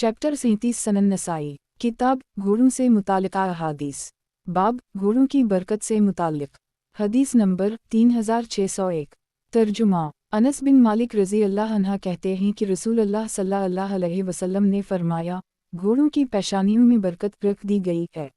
Chapter 37 सनन नसाई। किताब घोड़ों से मुतालिका अहादीस। बाब घोड़ों की बरकत से मुतालिक। हदीस नंबर 3601। तर्जुमा। अनस बिन मालिक रज़ी अल्लाह अन्हा कहते हैं कि रसूल अल्लाह सल्लल्लाहु अलैहि वसल्लम ने फरमाया, घोड़ों की पेशानियों में बरकत रख दी गई है।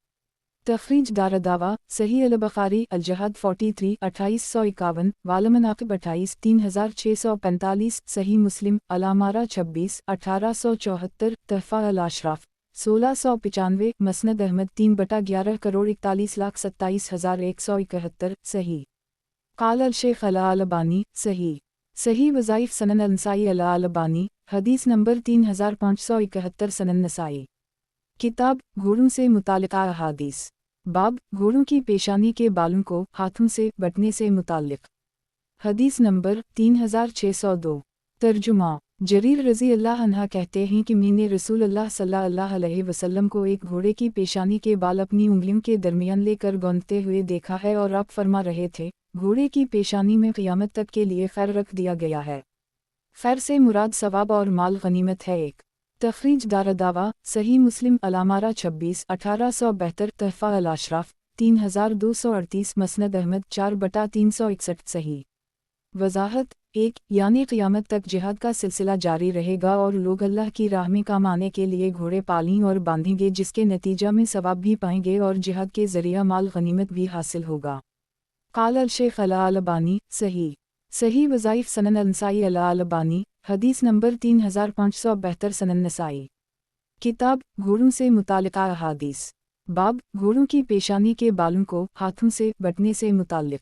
तखरीज दारदावा सही अल-बुखारी अल-जहद 43 2851 वालमनाक़िब 28 3645 सही मुस्लिम अल-अमारा 26 1874 तहफ़ा अल-अशराफ 1695 मसनद अहमद 3/11 करोड़ 41,27,171 सही। क़ाल अल-शेख अल-अलबानी सही। सही वज़ाइफ़ सनन अल-नसाई अल-अलबानी हदीस नंबर 3571 सनन नसाई। किताब घोड़ों से मुतालिका अहादीस। बाब घोड़ों की पेशानी के बालों को हाथों से बटने से मुताल्लिक। हदीस नंबर 3602। तर्जुमा। जरीर रज़ी अल्लाह अन्हा कहते हैं कि मैंने रसूल अल्लाह सल्लल्लाहु अलैहि वसल्लम को एक घोड़े की पेशानी के बाल अपनी उंगलियों के दरमियान लेकर गूंथते हुए देखा है और आप फरमा रहे थे, घोड़े की पेशानी में क़यामत तक के लिए खैर रख दिया गया है। खैर से मुराद सवाब और माल गनीमत है। एक तखरीज दारदावा सही मुस्लिम अल-अमारा 26 1872 तहफ़ा अल-अशराफ 3238 मसनद अहमद 4/361 सही। वज़ाहत 1 यानी क़यामत तक जिहाद का सिलसिला जारी रहेगा और लोग अल्लाह की राह में काम आने के लिए घोड़े पालें और बांधेंगे, जिसके नतीजा में सवाब भी पाएंगे और जिहाद के ज़रिया माल गनीमत भी हासिल होगा। क़ाल अल-शेख अल-अलबानी सही। सही वज़ाइफ़ सनन अल-नसाई अल-अलबानी हदीस नंबर 3572 सनन नसाई। किताब घोड़ों से मुतालिका अहादीस। बाब घोड़ों की पेशानी के बालों को हाथों से बटने से मुताल्लिक।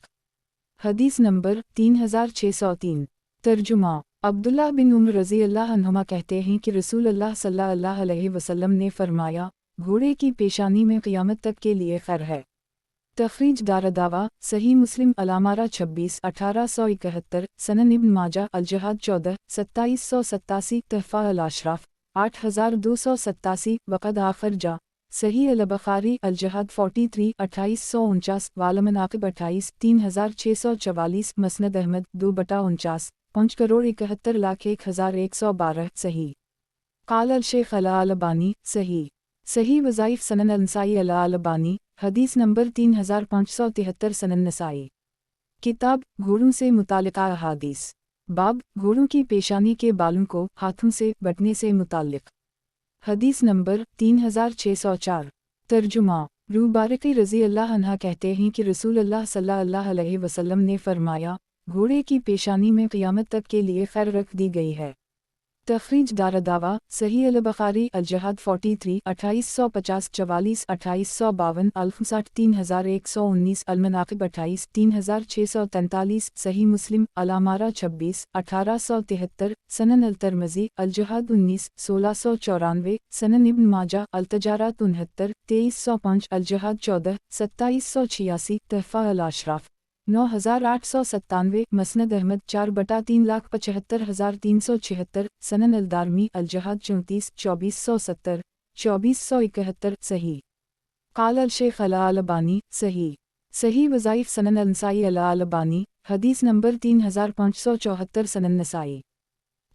हदीस नंबर 3603। तर्जुमा। अब्दुल्लाह बिन उमर रज़ी अल्लाह अन्हुमा कहते हैं कि रसूल अल्लाह सल्लल्लाहु अलैहि वसल्लम ने फरमाया, घोड़े की पेशानी में क़यामत तक के लिए खैर है। तखरीज दारदावा सही मुस्लिम अल-अमारा 26 1871 सनन इब्न माजा अल-जहाद 14 2787 तहफ़ा अल-अशराफ 8287 वक़द आखिर जा सही अल-बुखारी अल-जहाद 43 2849 वालमनाक़िब 28 3644 मसनद अहमद 2/49 5,71,01,112 सही। क़ाल अल-शेख अल-अलबानी सही। सही वज़ाइफ़ सनन अल-नसाई अल-अलबानी हदीस नंबर 3573 सनन नसाई। किताब घोड़ों से मुतालिका अहादीस। बाब घोड़ों की पेशानी के बालों को हाथों से बटने से मुताल्लिक। हदीस नंबर 3604। तर्जुमा। रूबारक़ी रज़ी अल्लाह अन्हा कहते हैं कि रसूल अल्लाह सल्लल्लाहु अलैहि वसल्लम ने फरमाया, घोड़े की पेशानी में क़यामत तक के लिए खैर रख दी गई है। तखरीज दारदावा सही अल-बुखारी अल-जहाद 43 2850 44 2852 अल-60 3119 अल-मनाक़िब 28 3643 सही मुस्लिम अल-अमारा 26 1873 सनन अल-तिरमिज़ी अल-जहाद 19 1694 सनन इब्न माजा अल-तजारात 69 2305 अल-जहाद 14 2786 तहफ़ा अल-अशराफ 9897 मसनद अहमद 4/3,75,376 सनन अल-दारमी अल-जहाद 34 2470 2471 सही। क़ाल अल-शेख अल-अलबानी सही। सही वज़ाइफ़ सनन अल-नसाई अल-अलबानी हदीस नंबर 3574 सनन नसाई।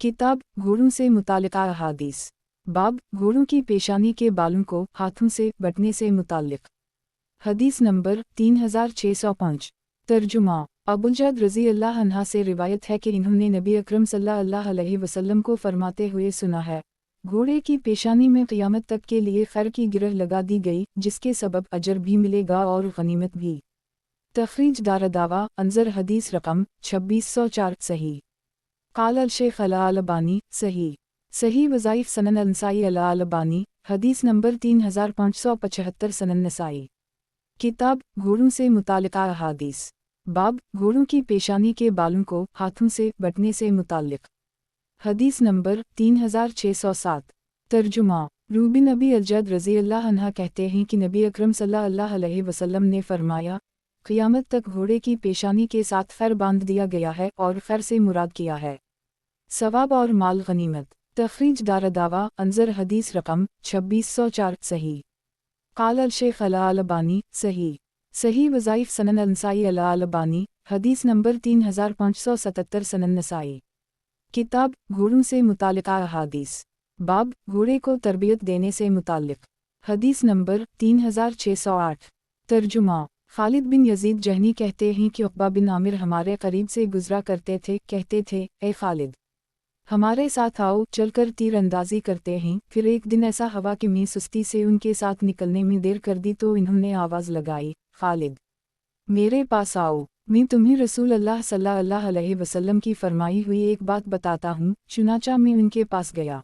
किताब घोड़ों से मुतालिका अहादीस। बाब घोड़ों की पेशानी के बालों को हाथों से बटने से मुताल्लिक। हदीस नंबर 3605। तर्जुमा। अबुल-जद रज़ी अल्लाह अन्हा से रिवायत है कि इन्होंने नबी अकरम सल्लल्लाहु अलैहि वसल्लम को फरमाते हुए सुना है, घोड़े की पेशानी में क़यामत तक के लिए खैर की गिरह लगा दी गई, जिसके सबब अजर भी मिलेगा और गनीमत भी। तखरीज दारदावा अंजर हदीस रकम 2604 सही। क़ाल अल-शेख अल-अलबानी सही। सही वज़ाइफ़ सनन अल-नसाई अल-अलबानी हदीस नंबर 3575 सनन नसाई। किताब घोड़ों से मुतालिका अहादीस। बाब घोड़ों की पेशानी के बालों को हाथों से बटने से मुताल्लिक। हदीस नंबर 3607। तर्जुमा। रूबिन अबी अल-जद रज़ी अल्लाह अन्हा कहते हैं कि नबी अकरम सल्लल्लाहु अलैहि वसल्लम ने फरमाया, क़यामत तक घोड़े की पेशानी के साथ खैर बांध दिया गया है और खैर से मुराद किया है सवाब और माल गनीमत। तखरीज दारदावा अंजर हदीस रकम 2604 सही। क़ाल अल-शेख अल-अलबानी सही। सही वज़ाइफ़ सनन अल-नसाई अल-अलबानी हदीस नंबर 3577 सनन नसाई। किताब घोड़ों से मुतालिका अहादीस। बाब घोड़े को तरबियत देने से मुताल्लिक़। हदीस नंबर 3608। तर्जुमा। खालिद बिन यजीद जहनी कहते हैं कि उक़बा बिन आमिर हमारे करीब से गुजरा करते थे, कहते थे, ए खालिद, हमारे साथ आओ, चलकर तीर अंदाजी करते हैं। फिर एक दिन ऐसा हवा कि मैं सुस्ती से उनके साथ निकलने में देर कर दी तो इन्होंने आवाज़ लगाई, खालिद, मेरे पास आओ, मैं तुम्हें रसूल अल्लाह सल्लल्लाहु अलैहि वसल्लम की फरमाई हुई एक बात बताता हूँ। चुनाचा मैं उनके पास गया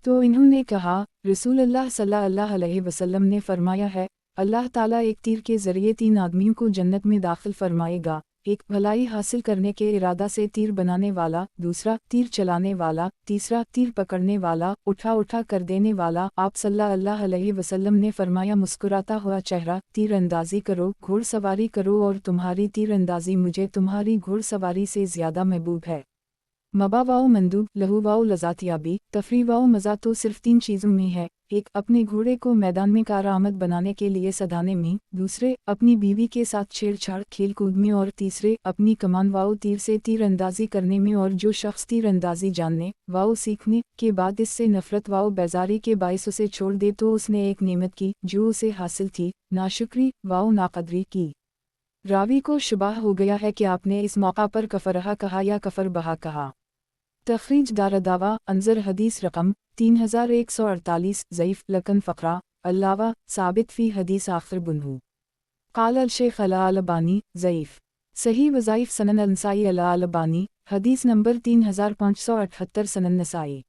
तो इन्होंने कहा, रसूल अल्लाह सल्लल्लाहु अलैहि वसल्लम ने फरमाया है, अल्लाह ताला एक तीर के ज़रिए 3 आदमियों को जन्नत में दाखिल फरमाएगा, एक भलाई हासिल करने के इरादा से तीर बनाने वाला, दूसरा तीर चलाने वाला, तीसरा तीर पकड़ने वाला, उठा उठा कर देने वाला। आप सल्लल्लाहु अलैहि वसल्लम ने फरमाया, मुस्कुराता हुआ चेहरा, तीर अंदाजी करो, घोड़सवारी करो और तुम्हारी तीर अंदाजी मुझे तुम्हारी घोड़सवारी से ज़्यादा महबूब है। मबा वाओ मंदूब, लहू वाओ लज़ातियाबी, तफरी वाओ मज़ा तो सिर्फ 3 चीज़ों में है, एक अपने घोड़े को मैदान में कारआमद बनाने के लिए सधाने में, दूसरे अपनी बीवी के साथ छेड़छाड़ खेल कूद में और तीसरे अपनी कमान वाओ तीर से तीर अंदाजी करने में। और जो शख्स तीर अंदाजी जानने वाओ सीखने के बाद इससे नफरत वाओ बेजारी के बाइस उसे छोड़ दे तो उसने एक नेमत की जो उसे हासिल थी, नाशुक्री वाओ नाकदरी की। रावी को शुबाह हो गया है कि आपने इस मौका पर कफरहा कहा या कफर बहा कहा। तखरीज दारदावा अंजर हदीस रकम 3148 ज़ईफ़ लकन फ़क़रा अल्लावा साबित फ़ी हदीस आखिर बुनहू क़ाल अल शेख अल-अलबानी ज़ईफ़ सही वज़ाइफ़ सनन अल-नसाई अल-अलबानी हदीस नंबर 3578 सनन नसाई।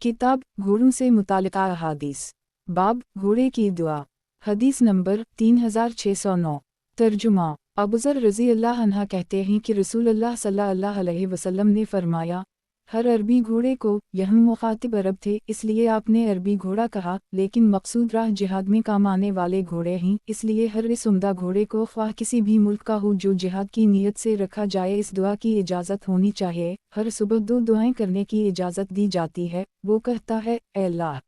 किताब घोड़ों से मुतालिका अहादीस बाब घोड़े की दुआ हदीस नंबर 3609। तर्जुमा। अबूज़र रज़ी अल्लाह अन्हा कहते हैं कि रसूल अल्लाह सल्लल्लाहु अलैहि वसल्लम ने फरमाया, हर अरबी घोड़े को, यहाँ मुखातिब अरब थे इसलिए आपने अरबी घोड़ा कहा, लेकिन मकसूद राह जिहाद में काम आने वाले घोड़े हैं, इसलिए हर इस उम्दा घोड़े को ख्वाह किसी भी मुल्क का हो जो जिहाद की नीयत से रखा जाए, इस दुआ की इजाज़त होनी चाहिए। हर सुबह 2 दुआएं करने की इजाज़त दी जाती है। वो कहता है, ए अल्लाह,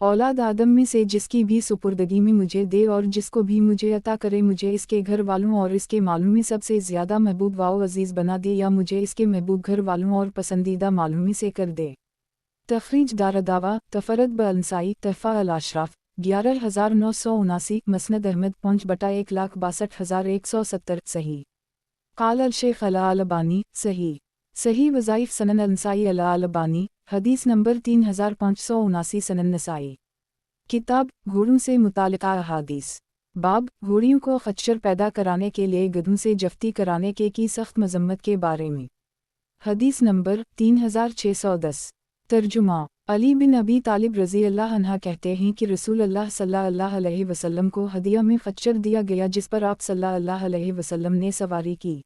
औलाद आदम में से जिसकी भी सुपुर्दगी में मुझे दे और जिसको भी मुझे अता करे, मुझे इसके घर वालों और इसके मालूम में सबसे ज़्यादा महबूब वाओ अजीज़ बना दे, या मुझे इसके महबूब घर वालों और पसंदीदा मालूम में से कर दे। तखरीज दारदावा तफरद ब-अल-नसाई तहफ़ा अल-अशराफ 11979 मसनद अहमद 5/1,62,170 सही। क़ाल अल शेख अल-अलबानी सही। सही वज़ाइफ़ सनन अल-नसाई अल-अलबानी हदीस नंबर 3579 सनन नसाई। किताब घोड़ों से मुतालिका अहादीस बाब घोड़ियों को खच्चर पैदा कराने के लिए गधों से जफ्ती कराने की सख्त मजम्मत के बारे में। हदीस नंबर 3610। तर्जुमा। अली बिन अबी तालिब रज़ी अल्लाह अन्हा कहते हैं कि रसूल अल्लाह सल्लल्लाहु अलैहि वसल्लम को हदिया में खच्चर दिया गया जिस पर आप सल्लल्लाहु अलैहि वसल्लम ने सवारी की।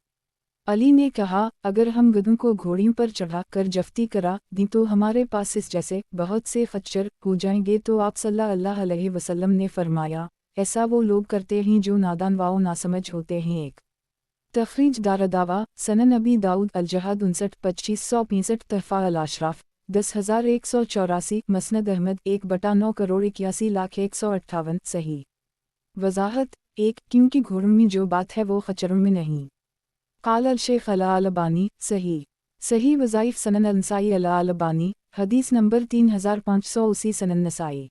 अली ने कहा, अगर हम गधों को घोड़ियों पर चढ़ा कर जफ्ती करा दी तो हमारे पास इस जैसे बहुत से खच्चर हो जाएंगे। तो आप सल्लल्लाहु अलैहि वसल्लम ने फरमाया, ऐसा वो लोग करते हैं जो नादान वाओ नासमझ होते हैं। एक तखरीज दारदावा सनन अबी दाऊद अल-जहाद 59-2565 तहफ़ा अल-अशराफ 10,184 मसनद अहमद 1/9,81,158 सही। वज़ाहत 1 क्योंकि घोड़ों में जो बात है वो खच्चरों में नहीं। क़ाल अल शेख अल-अलबानी सही। सही वज़ाइफ़ सनन अल-नसाई अल-अलबानी हदीस नंबर 3580 सनन नसाई।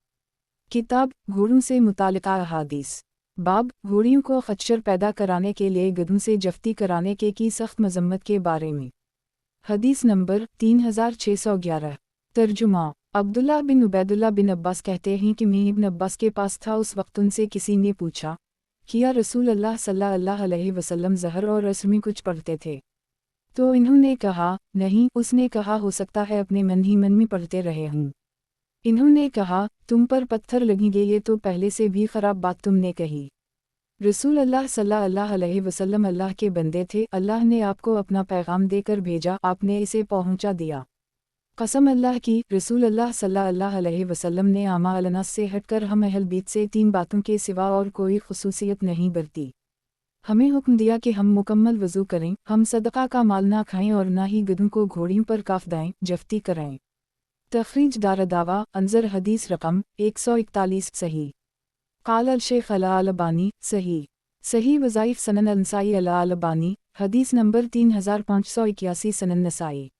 किताब घोड़ों से मुतालिका अहादीस बाब घोड़ियों को खच्चर पैदा कराने के लिए गधों से जफ्ती कराने की सख्त मजम्मत के बारे में। हदीस नंबर 3611। तर्जुमा। अब्दुल्लाह बिन उबैदुल्लाह बिन अब्बास कहते हैं कि मैं इब्न अब्बास के पास था, उस वक्त उनसे किसी ने पूछा, किया रसूल अल्लाह सल्लल्लाहु अलैहि वसल्लम ज़हर और असर में कुछ पढ़ते थे? तो इन्होंने कहा, नहीं। उसने कहा, हो सकता है अपने मन ही मन में पढ़ते रहे हूँ। इन्होंने कहा, तुम पर पत्थर लगेंगे, ये तो पहले से भी ख़राब बात तुमने कही। रसूल अल्लाह सल्लल्लाहु अलैहि वसल्लम अल्लाह के बंदे थे, अल्लाह ने आपको अपना पैगाम देकर भेजा, आपने इसे पहुँचा दिया। कसम अल्लाह की, रसूल अल्लाह सल्लल्लाहु अलैहि वसल्लम ने आमा अलनास से हटकर हम अहल बीत से 3 बातों के सिवा और कोई खुसूसियत नहीं बरती। हमें हुक्म दिया कि हम मुकम्मल वज़ू करें, हम सदक़ा का माल ना खाएं और ना ही गधों को घोड़ियों पर काफ़दाएं जफ्ती कराएं। तखरीज दारदावा अंजर हदीस रकम 141 सही। क़ाल अल शेख अल-अलबानी सही। सही वज़ाइफ़ सनन अल-नसाई अल-अलबानी हदीस नंबर 3581 सनन नसाई।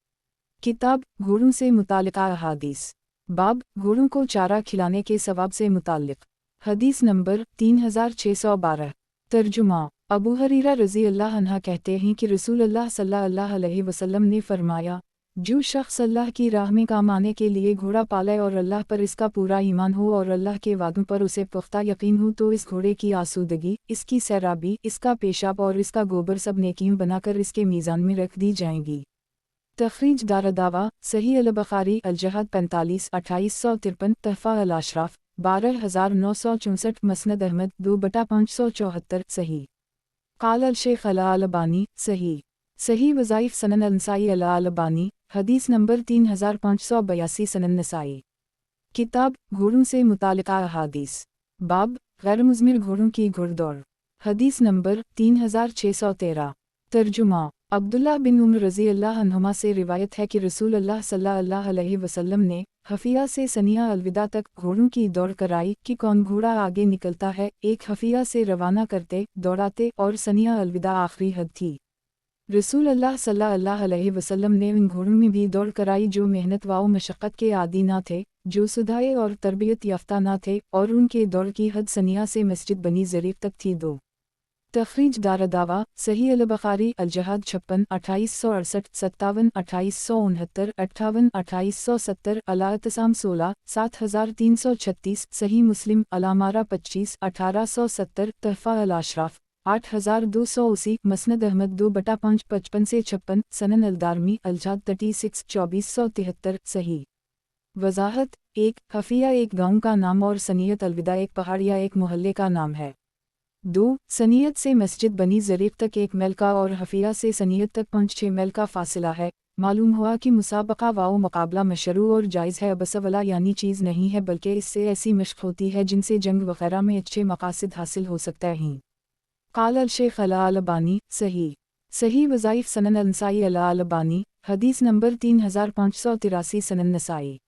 किताब घोड़ों से मुतालिका अहादीस बाब घोड़ों को चारा खिलाने के सवाब से मुताल्लिक़। हदीस नंबर 3612। तर्जुमा। अबू हरीरा रज़ी अल्लाह अन्हा कहते हैं कि रसूल अल्लाह सल्लल्लाहु अलैहि वसल्लम ने फरमाया, जो शख्स अल्लाह की राह में काम आने के लिए घोड़ा पाले और अल्लाह पर इसका पूरा ईमान हो और अल्लाह के वादों पर उसे पुख्ता यकीन हो, तो इस घोड़े की आसूदगी, इसकी सैराबी, इसका पेशाब और इसका गोबर सब नेकियों बनाकर इसके मीज़ान में रख दी जाएंगी। तखरीज दारदावा सही अल-बुखारी अल-जहाद 45 2853 तहफ़ा अल-अशराफ 12964 मसनद अहमद 2/574 सही। क़ाल अल-शेख अल-अलबानी सही वज़ाइफ़ सनन अल-नसाई अल-अलबानी हदीस नंबर 3582 सनन नसाई। किताब घोड़ों से मुताल्लिक़ा अहादीस। बाब गैर मुज़मिर घोड़ों की घुड़दौड़। हदीस नंबर 3613। तर्जुमा। अब्दुल्लाह बिन उमर रज़ी अल्लाह अन्हुमा से रिवायत है कि रसूल अल्लाह सल्लल्लाहु अलैहि वसल्लम ने हफ़िया से सनिया अलविदा तक घोड़ों की दौड़ कराई कि कौन घोड़ा आगे निकलता है, एक हफ़िया से रवाना करते, दौड़ाते और सनिया अलविदा आखिरी हद थी। रसूल अल्लाह सल्लल्लाहु अलैहि वसल्लम ने उन घोड़ों में भी दौड़ कराई जो मेहनत व मशक्क़त के आदी ना थे, जो सुधाए और तरबियत याफ्ता ना थे, और उनके दौड़ की हद सनिया से मस्जिद बनी ज़रीफ़ तक थी। 2 तखरीज दारदावा सही अल-बुखारी अल-जहाद 56 2868 57 2869 58 2870 अल-इत्तिसाम 16 7336 सही मुस्लिम अल-अमारा 25 1870 तहफ़ा अल-अशराफ 8280 मसनद अहमद 2/5 से 56 सनन अल-दारमी अल-जहाद 36 2473 सही। वज़ाहत 1 हफ़िया एक गाँव का नाम और सनियत अलविदा एक पहाड़ या एक मोहल्ले का नाम है। 2 सनियत से मस्जिद बनी ज़रीफ़ तक 1 मील का और हफ़िया से सनियत तक 5-6 मील का फ़ासिला है। मालूम हुआ कि मुसाबक़ा व मुकाबला मशरू और जायज़ है, बसवला यानी चीज़ नहीं है, बल्कि इससे ऐसी मश्क़ होती है जिनसे जंग वग़ैरह में अच्छे मक़ासिद हासिल हो सकते हैं। क़ाल अल-शेख अल-अलबानी सही वज़ाइफ़ सनन अल-नसाई अल-अलबानी हदीस नंबर 3583 सनन नसाई।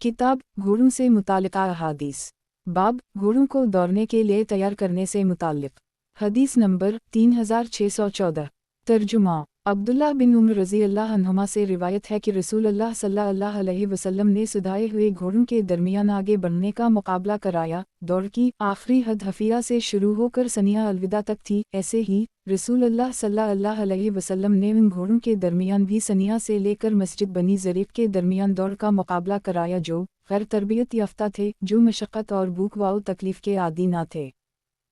किताब घोड़ों से मुताल्लिक़ा अहादीस। बाब घोड़ों को दौड़ने के लिए तैयार करने से मुताल्लिक़। हदीस नंबर 3614। तर्जुमा। अब्दुल्लाह बिन उमर रज़ी अल्लाह अन्हुमा से रिवायत है कि रसूल अल्लाह सल्लल्लाहु अलैहि वसल्लम ने सुधाए हुए घोड़ों के दरमियान आगे बढ़ने का मुकाबला कराया। दौड़ की आखिरी हद हफ़िया से शुरू होकर सनिया अलविदा तक थी। ऐसे ही रसूल अल्लाह सल्लल्लाहु अलैहि वसल्लम ने उन घोड़ों के दरमियान भी सनिया से लेकर मस्जिद बनी ज़रीफ़ के दरमियान दौड़ का मुकाबला कराया, जो गैर तरबियत याफ्ता थे, जो मशक्क़त और भूख व तकलीफ़ के आदी ना थे।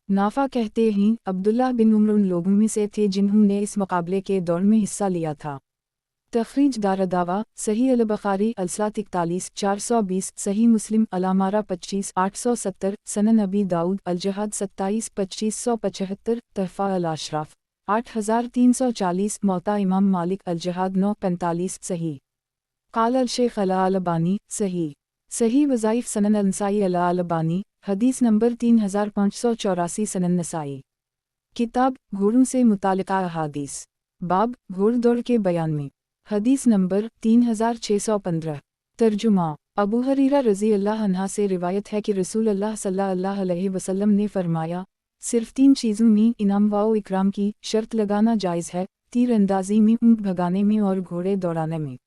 नाफा कहते हैं अब्दुल्लाह बिन उमर उन लोगों में से थे जिन्होंने इस मुकाबले के दौड़ में हिस्सा लिया था। तखरीज दारदावा सही अल-बुखारी अल-सलात 41 420 सही मुस्लिम अल-अमारा 25 870 सनन अबी दाऊद अल-जहाद 27 2575 तहफ़ा अल-अशराफ 8340 मौता इमाम मालिक अल-जहाद 9 45 सही। क़ाल अल-शेख अल-अलबानी सही वज़ाइफ़ सनन अल-नसाई अल-अलबानी हदीस नंबर 3584 सनन नसाई। किताब घोड़ों से मुताल्लिक़ा अहादीस। बाब घोड़ दौड़ के बयान में। हदीस नंबर 3615। तर्जुमा। अबू हरीरा रज़ी अल्लाह अन्हा से रिवायत है कि रसूल अल्लाह सल्लल्लाहु अलैहि वसल्लम ने फरमाया, सिर्फ 3 चीज़ों में इनाम व इकराम की शर्त लगाना जायज़ है, तीर अंदाज़ी में, ऊँट भगाने में और घोड़े दौड़ाने में।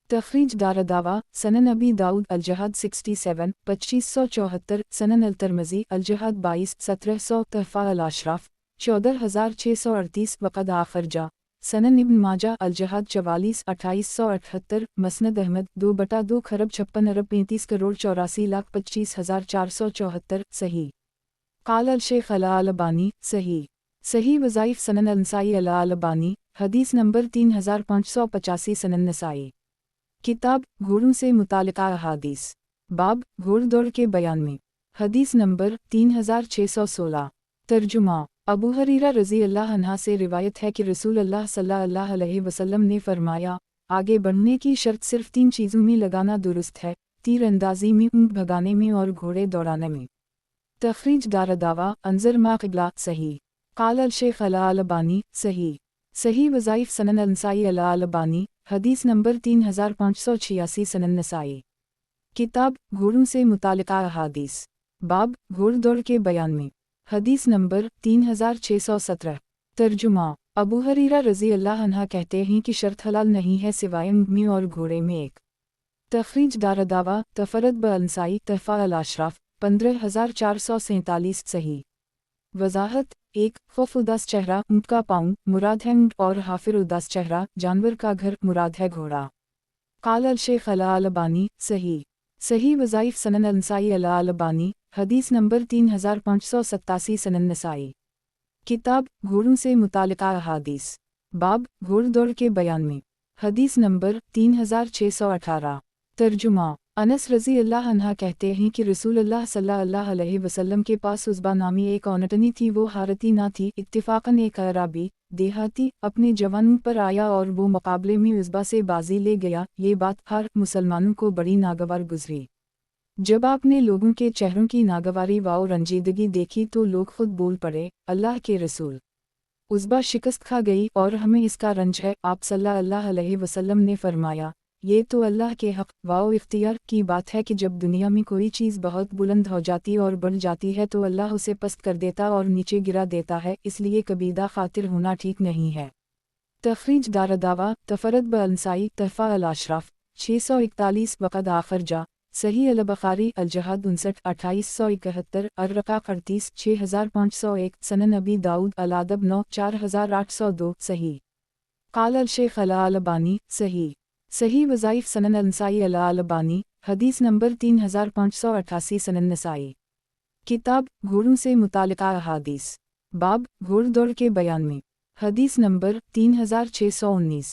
तखरीज दारदावा सनन अबी दाऊद अल-जहाद 67 2574 सनन अल-तिरमिज़ी अल-जहाद 22 1700 तहफ़ा अल-अशराफ 14638 वक़द आखरजा सनन इब्न माजा अल-जहाद 44 2878 मसनद अहमद 2/2 खरब 56 अरब 35 करोड़ 84 लाख 25,474 सही। क़ाल अल-शेख अल-अलबानी सही वज़ाइफ़ सनन अल-नसाई अल-अलबानी हदीस नंबर 3585 सनन नसाई। किताब घोड़ों से मुताल्लिक़ा अहादीस। बाब घोड़ दौड़ के बयान में। हदीस नंबर 3616। तर्जुमा। अबू हरीरा रज़ी अल्लाह अन्हा से रिवायत है कि रसूल अल्लाह सल्लल्लाहु अलैहि वसल्लम ने फरमाया, आगे बढ़ने की शर्त सिर्फ 3 चीज़ों में लगाना दुरुस्त है, तीर अंदाज़ी में, ऊँट भगाने में और घोड़े दौड़ाने में। तखरीज दारदावा अंज़र मा क़िबला सही। क़ाल अल-शेख अल-अलबानी सही वज़ाइफ़ सनन अल-नसाई अल-अलबानी हदीस नंबर 3586 सनन नसाई। किताब घोड़ों से मुताल्लिक़ा अहादीस। बाब घोड़ दौड़ के बयान में। हदीस नंबर 3617। तर्जुमा। अबू हरीरा रज़ी अल्लाह अन्हा कहते हैं कि शर्त हलाल नहीं है सिवाय ऊँट में और घोड़े में एक। तखरीज दारदावा तफरत ब-अंसाई तहफ़ा अल-अशराफ 15447 सही। वजाहत 1 खौफ उदास चेहरा ऊँट का पाँव मुराद है ऊँट और हाफिर उदास चेहरा जानवर का घर मुराद है घोड़ा। काल अल-शेख अल-अलबानी सही। सही वज़ाइफ सनन अल-नसाई अल-अलबानी हदीस नंबर 3587 सनन नसाई। किताब घोड़ों से मुतालिका अहादीस बाब घोड़दौड़ के बयान में हदीस नंबर 3618। तर्जुमा अनस रज़ी अल्लाह अन्हा कहते हैं कि रसूलुल्लाह सल्लल्लाहु अलैहि वसल्लम के पास उज़बा नामी एक औरतनी थी, वो हारती ना थी। इत्तिफ़ाक़न एक अराबी देहाती अपने जवान पर आया और वो मुकाबले में उज़बा से बाजी ले गया। ये बात हर मुसलमानों को बड़ी नागवार गुजरी। जब आपने लोगों के चेहरों की नागवारी व रंजीदगी देखी तो लोग खुद बोल पड़े, अल्लाह के रसूल, उज़बा शिकस्त खा गई और हमें इसका रंज है। आप सल्लल्लाहु अलैहि वसल्लम ने फरमाया, ये तो अल्लाह के हक़ व इख्तियार की बात है कि जब दुनिया में कोई चीज़ बहुत बुलंद हो जाती और बढ़ जाती है तो अल्लाह उसे पस्त कर देता और नीचे गिरा देता है, इसलिए कबीदा खातिर होना ठीक नहीं है। तखरीज दारदावा तफरत ब-अंसाई तहफ़ा अल-अशराफ 641 वक़द आखिर जा सही अल-बुखारी अल-जहाद 59 2871 अर-रक़ा 38 6501 सनन अबी दाऊद अल-अदब 9 4802 सही। काल अल-शेख अल-अलबानी सही। सही वज़ाइफ सनन अल-नसाई अल-अलबानी हदीस नंबर 3588 सनन नसाई। किताब घोड़ों से मुतालिका अहादीस बाब घोड़दौड़ के बयान में हदीस नंबर 3619।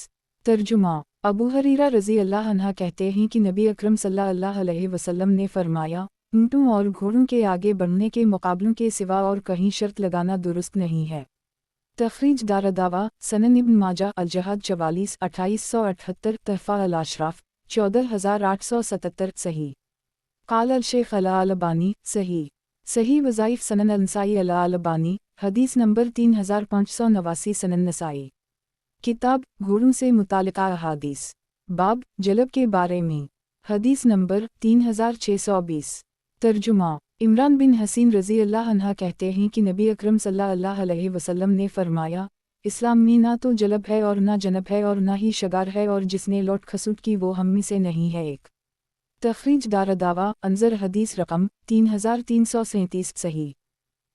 तर्जुमा अबू हरीरा रज़ी अल्लाह अन्हा कहते हैं कि नबी अकरम सल्लल्लाहु अलैहि वसल्लम ने फरमाया, ऊँटों और घोड़ों के आगे बढ़ने के मुकाबलों के सिवा और कहीं शर्त लगाना दुरुस्त नहीं है। तखरीज दारदावा सनन इब्न माजा अल-जहाद 44 2878 तहफ़ा अल-अशराफ 14877 सही। काल अल-शेख अल-अलबानी सही। सही वज़ाइफ सनन अल-नसाई अल-अलबानी हदीस नंबर 3589 सनन नसाई। किताब घोड़ों से मुतालिका अहादीस बाब जलब के बारे में हदीस नंबर 3620। तर्जुमा इमरान बिन हसीन रज़ी अल्लाह अन्हा कहते हैं कि नबी अकरम सल्लल्लाहु अलैहि वसल्लम ने फरमाया, इस्लाम में ना तो जलब है और ना जनब है और ना ही शगार है, और जिसने लौट खसूट की वो हम में से नहीं है। एक तखरीज दारदावा अंजर हदीस रकम 3337 सही।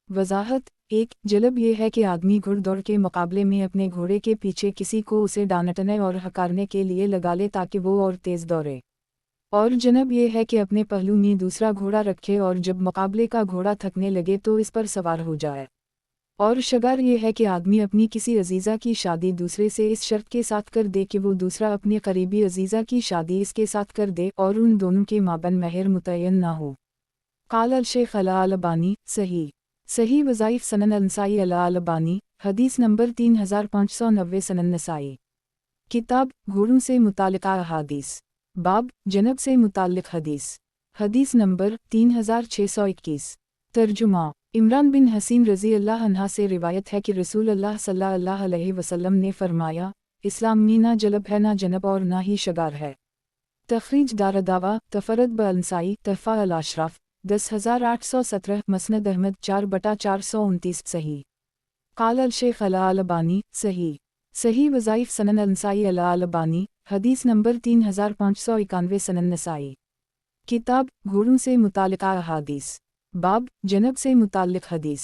वजाहत 1 जलब ये है कि आदमी घुड़दौड़ के मुकाबले में अपने घोड़े के पीछे किसी को उसे डांटने और हकारने के लिए लगा ले ताकि वो और तेज़ दौड़े, और जनब ये है कि अपने पहलू में दूसरा घोड़ा रखे और जब मुकाबले का घोड़ा थकने लगे तो इस पर सवार हो जाए, और शगार ये है कि आदमी अपनी किसी अजीज़ा की शादी दूसरे से इस शर्त के साथ कर दे कि वो दूसरा अपने करीबी अजीज़ा की शादी इसके साथ कर दे और उन दोनों के माबैन महर मुतय्यन ना हो। काल अल-शेख अल-अलबानी सही। सही वज़ाइफ सनन अल-नसाई अल-अलबानी हदीस नंबर 3590 सनन नसाई। किताब घोड़ों से मुतालिका अहादीस बाब जनब से मुताल्लिक़ हदीस हदीस नंबर 3621। तर्जुमा इमरान बिन हसीन रज़ी अल्लाह अन्हा से रिवायत है कि रसूलुल्लाह सल्लल्लाहु अलैहि वसल्लम ने फरमाया, इस्लाम में ना जलब है ना जनब और ना ही शगार है। तखरीज दारदावा तफरत ब-अंसाई तहफ़ा अल-अशराफ 10817 मसनद अहमद 4/429 सही। काल अल-शेख अल-अलबानी सही। सही वज़ाइफ सनन अल-नसाई अल-अलबानी हदीस नंबर 3591 सनन नसाई। किताब घोड़ों से मुतालिका अहादीस बाब जनब से मुताल्लिक़ हदीस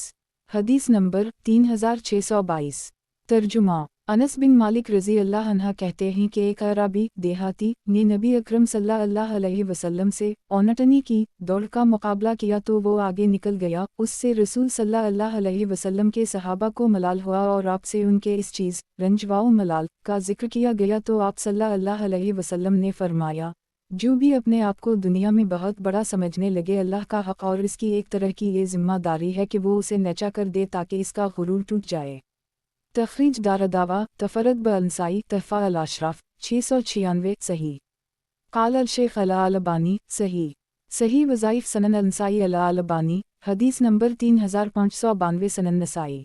हदीस नंबर 3622। तर्जुमा अनस बिन मालिक रज़ी अल्लाह अन्हा कहते हैं कि एक अराबी देहाती ने नबी अकरम सल्लल्लाहु अलैहि वसल्लम से औनटनी की दौड़ का मुकाबला किया तो वो आगे निकल गया। उससे रसूल सल्लल्लाहु अलैहि वसल्लम के सहाबा को मलाल हुआ और आपसे उनके इस चीज़ रंजवाओ मलाल का जिक्र किया गया तो आप सल्लल्लाहु अलैहि वसल्लम ने फरमाया, जो भी अपने आप को दुनिया में बहुत बड़ा समझने लगे, अल्लाह का हक़ और इसकी एक तरह की ये ज़िम्मेदारी है कि वो उसे नीचा कर दे ताकि इसका गुरूर टूट जाए। तखरीज दारदावा तफरत ब-अंसाई तहफ़ा अल-अशराफ 696 सही। काल अल-शेख अल-अलबानी सही। सही वज़ाइफ सनन अल-नसाई अल-अलबानी हदीस नंबर 3592 सनन नसाई।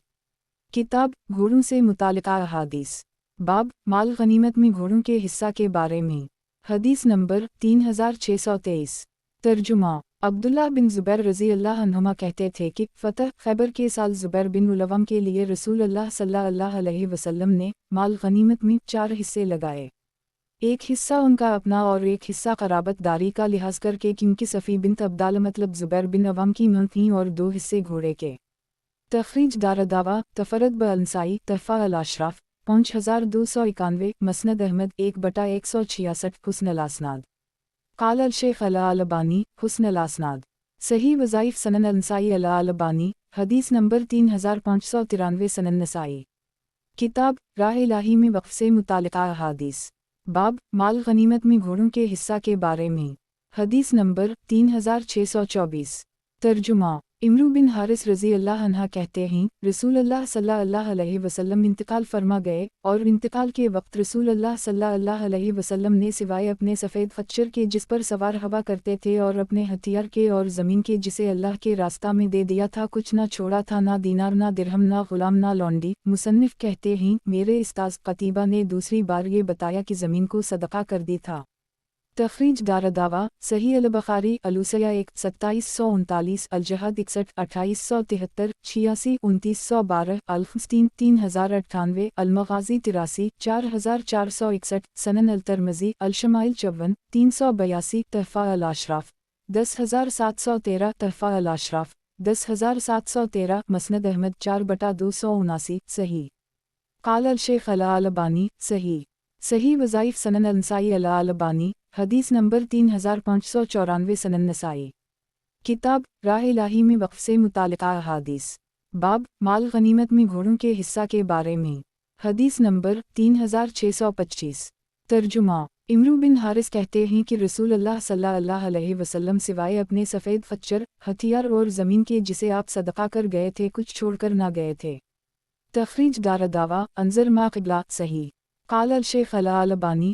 किताब घोड़ों से मुतालिका अहादीस बाब माल गनीमत में घोड़ों के हिस्सा के बारे में हदीस नंबर 3623। तर्जुमा अब्दुल्लाह बिन ज़ुबैर रज़ी अल्लाह अन्हुमा कहते थे कि फ़तह खैबर के साल ज़ुबैर बिन उलवम के लिए रसूल अल्लाह सल्लल्लाहु अलैहि वसल्लम ने माल गनीमत में 4 हिस्से लगाए। ایک حصہ ان کا اپنا اور ایک حصہ قرابت داری کا لحاظ کر کے، کیونکہ صفی بنت عبداللہ مطلب زبیر بن عوام کی ماں تھیں، اور 2 حصے گھوڑے کے۔ تخریج دارالدعوہ تفرد بالنسائی تحفہ الاشراف 5291 مسند احمد 1/166 حسن الاسناد۔ قال الشیخ الالبانی حسن الاسناد صحیح وظائف سنن النسائی الالبانی حدیث نمبر 3593 سنن نسائی۔ کتاب راہ الہی میں وقف سے متعلقہ احادیث، باب مال غنیمت میں گھوڑوں کے حصہ کے بارے میں، حدیث نمبر 3624۔ ترجمہ عمرو بن حارث رضی اللہ عنہ کہتے ہیں، رسول اللہ صلی اللہ علیہ وسلم انتقال فرما گئے، اور انتقال کے وقت رسول اللہ صلی اللہ علیہ وسلم نے سوائے اپنے سفید خچر کے جس پر سوار ہوا کرتے تھے اور اپنے ہتھیار کے اور زمین کے جسے اللہ کے راستہ میں دے دیا تھا کچھ نہ چھوڑا تھا، نہ دینار نہ درہم نہ غلام نہ لونڈی۔ مصنف کہتے ہیں، میرے استاذ قتیبہ نے دوسری بار یہ بتایا کہ زمین کو صدقہ کر دی تھا۔ تخریج دارالدعوہ صحیح البخاری الوصیہ 2739 الجہاد 61 2873 86 2912 الفستین 3098 المغازی 83 4461 سنن الترمذی الشمائل 54 382 تحفہ الاشراف 10713 تحفہ الاشراف 10713 مسند احمد 4/279 صحیح۔ قال الشیخ الالبانی صحیح وظائف سنن النسائی الالبانی حدیث نمبر 3594 سنن نسائی۔ کتاب راہ الہی میں وقف سے متعلقہ احادیث، باب مال غنیمت میں گھوڑوں کے حصہ کے بارے میں، حدیث نمبر 3625۔ ترجمہ عمرو بن حارث کہتے ہیں کہ رسول اللہ صلی اللہ علیہ وسلم سوائے اپنے سفید خچر، ہتھیار اور زمین کے جسے آپ صدقہ کر گئے تھے کچھ چھوڑ کر نہ گئے تھے۔ تخریج دارالدعوہ انظر ما قبلہ صحیح۔ قال الشیخ الالبانی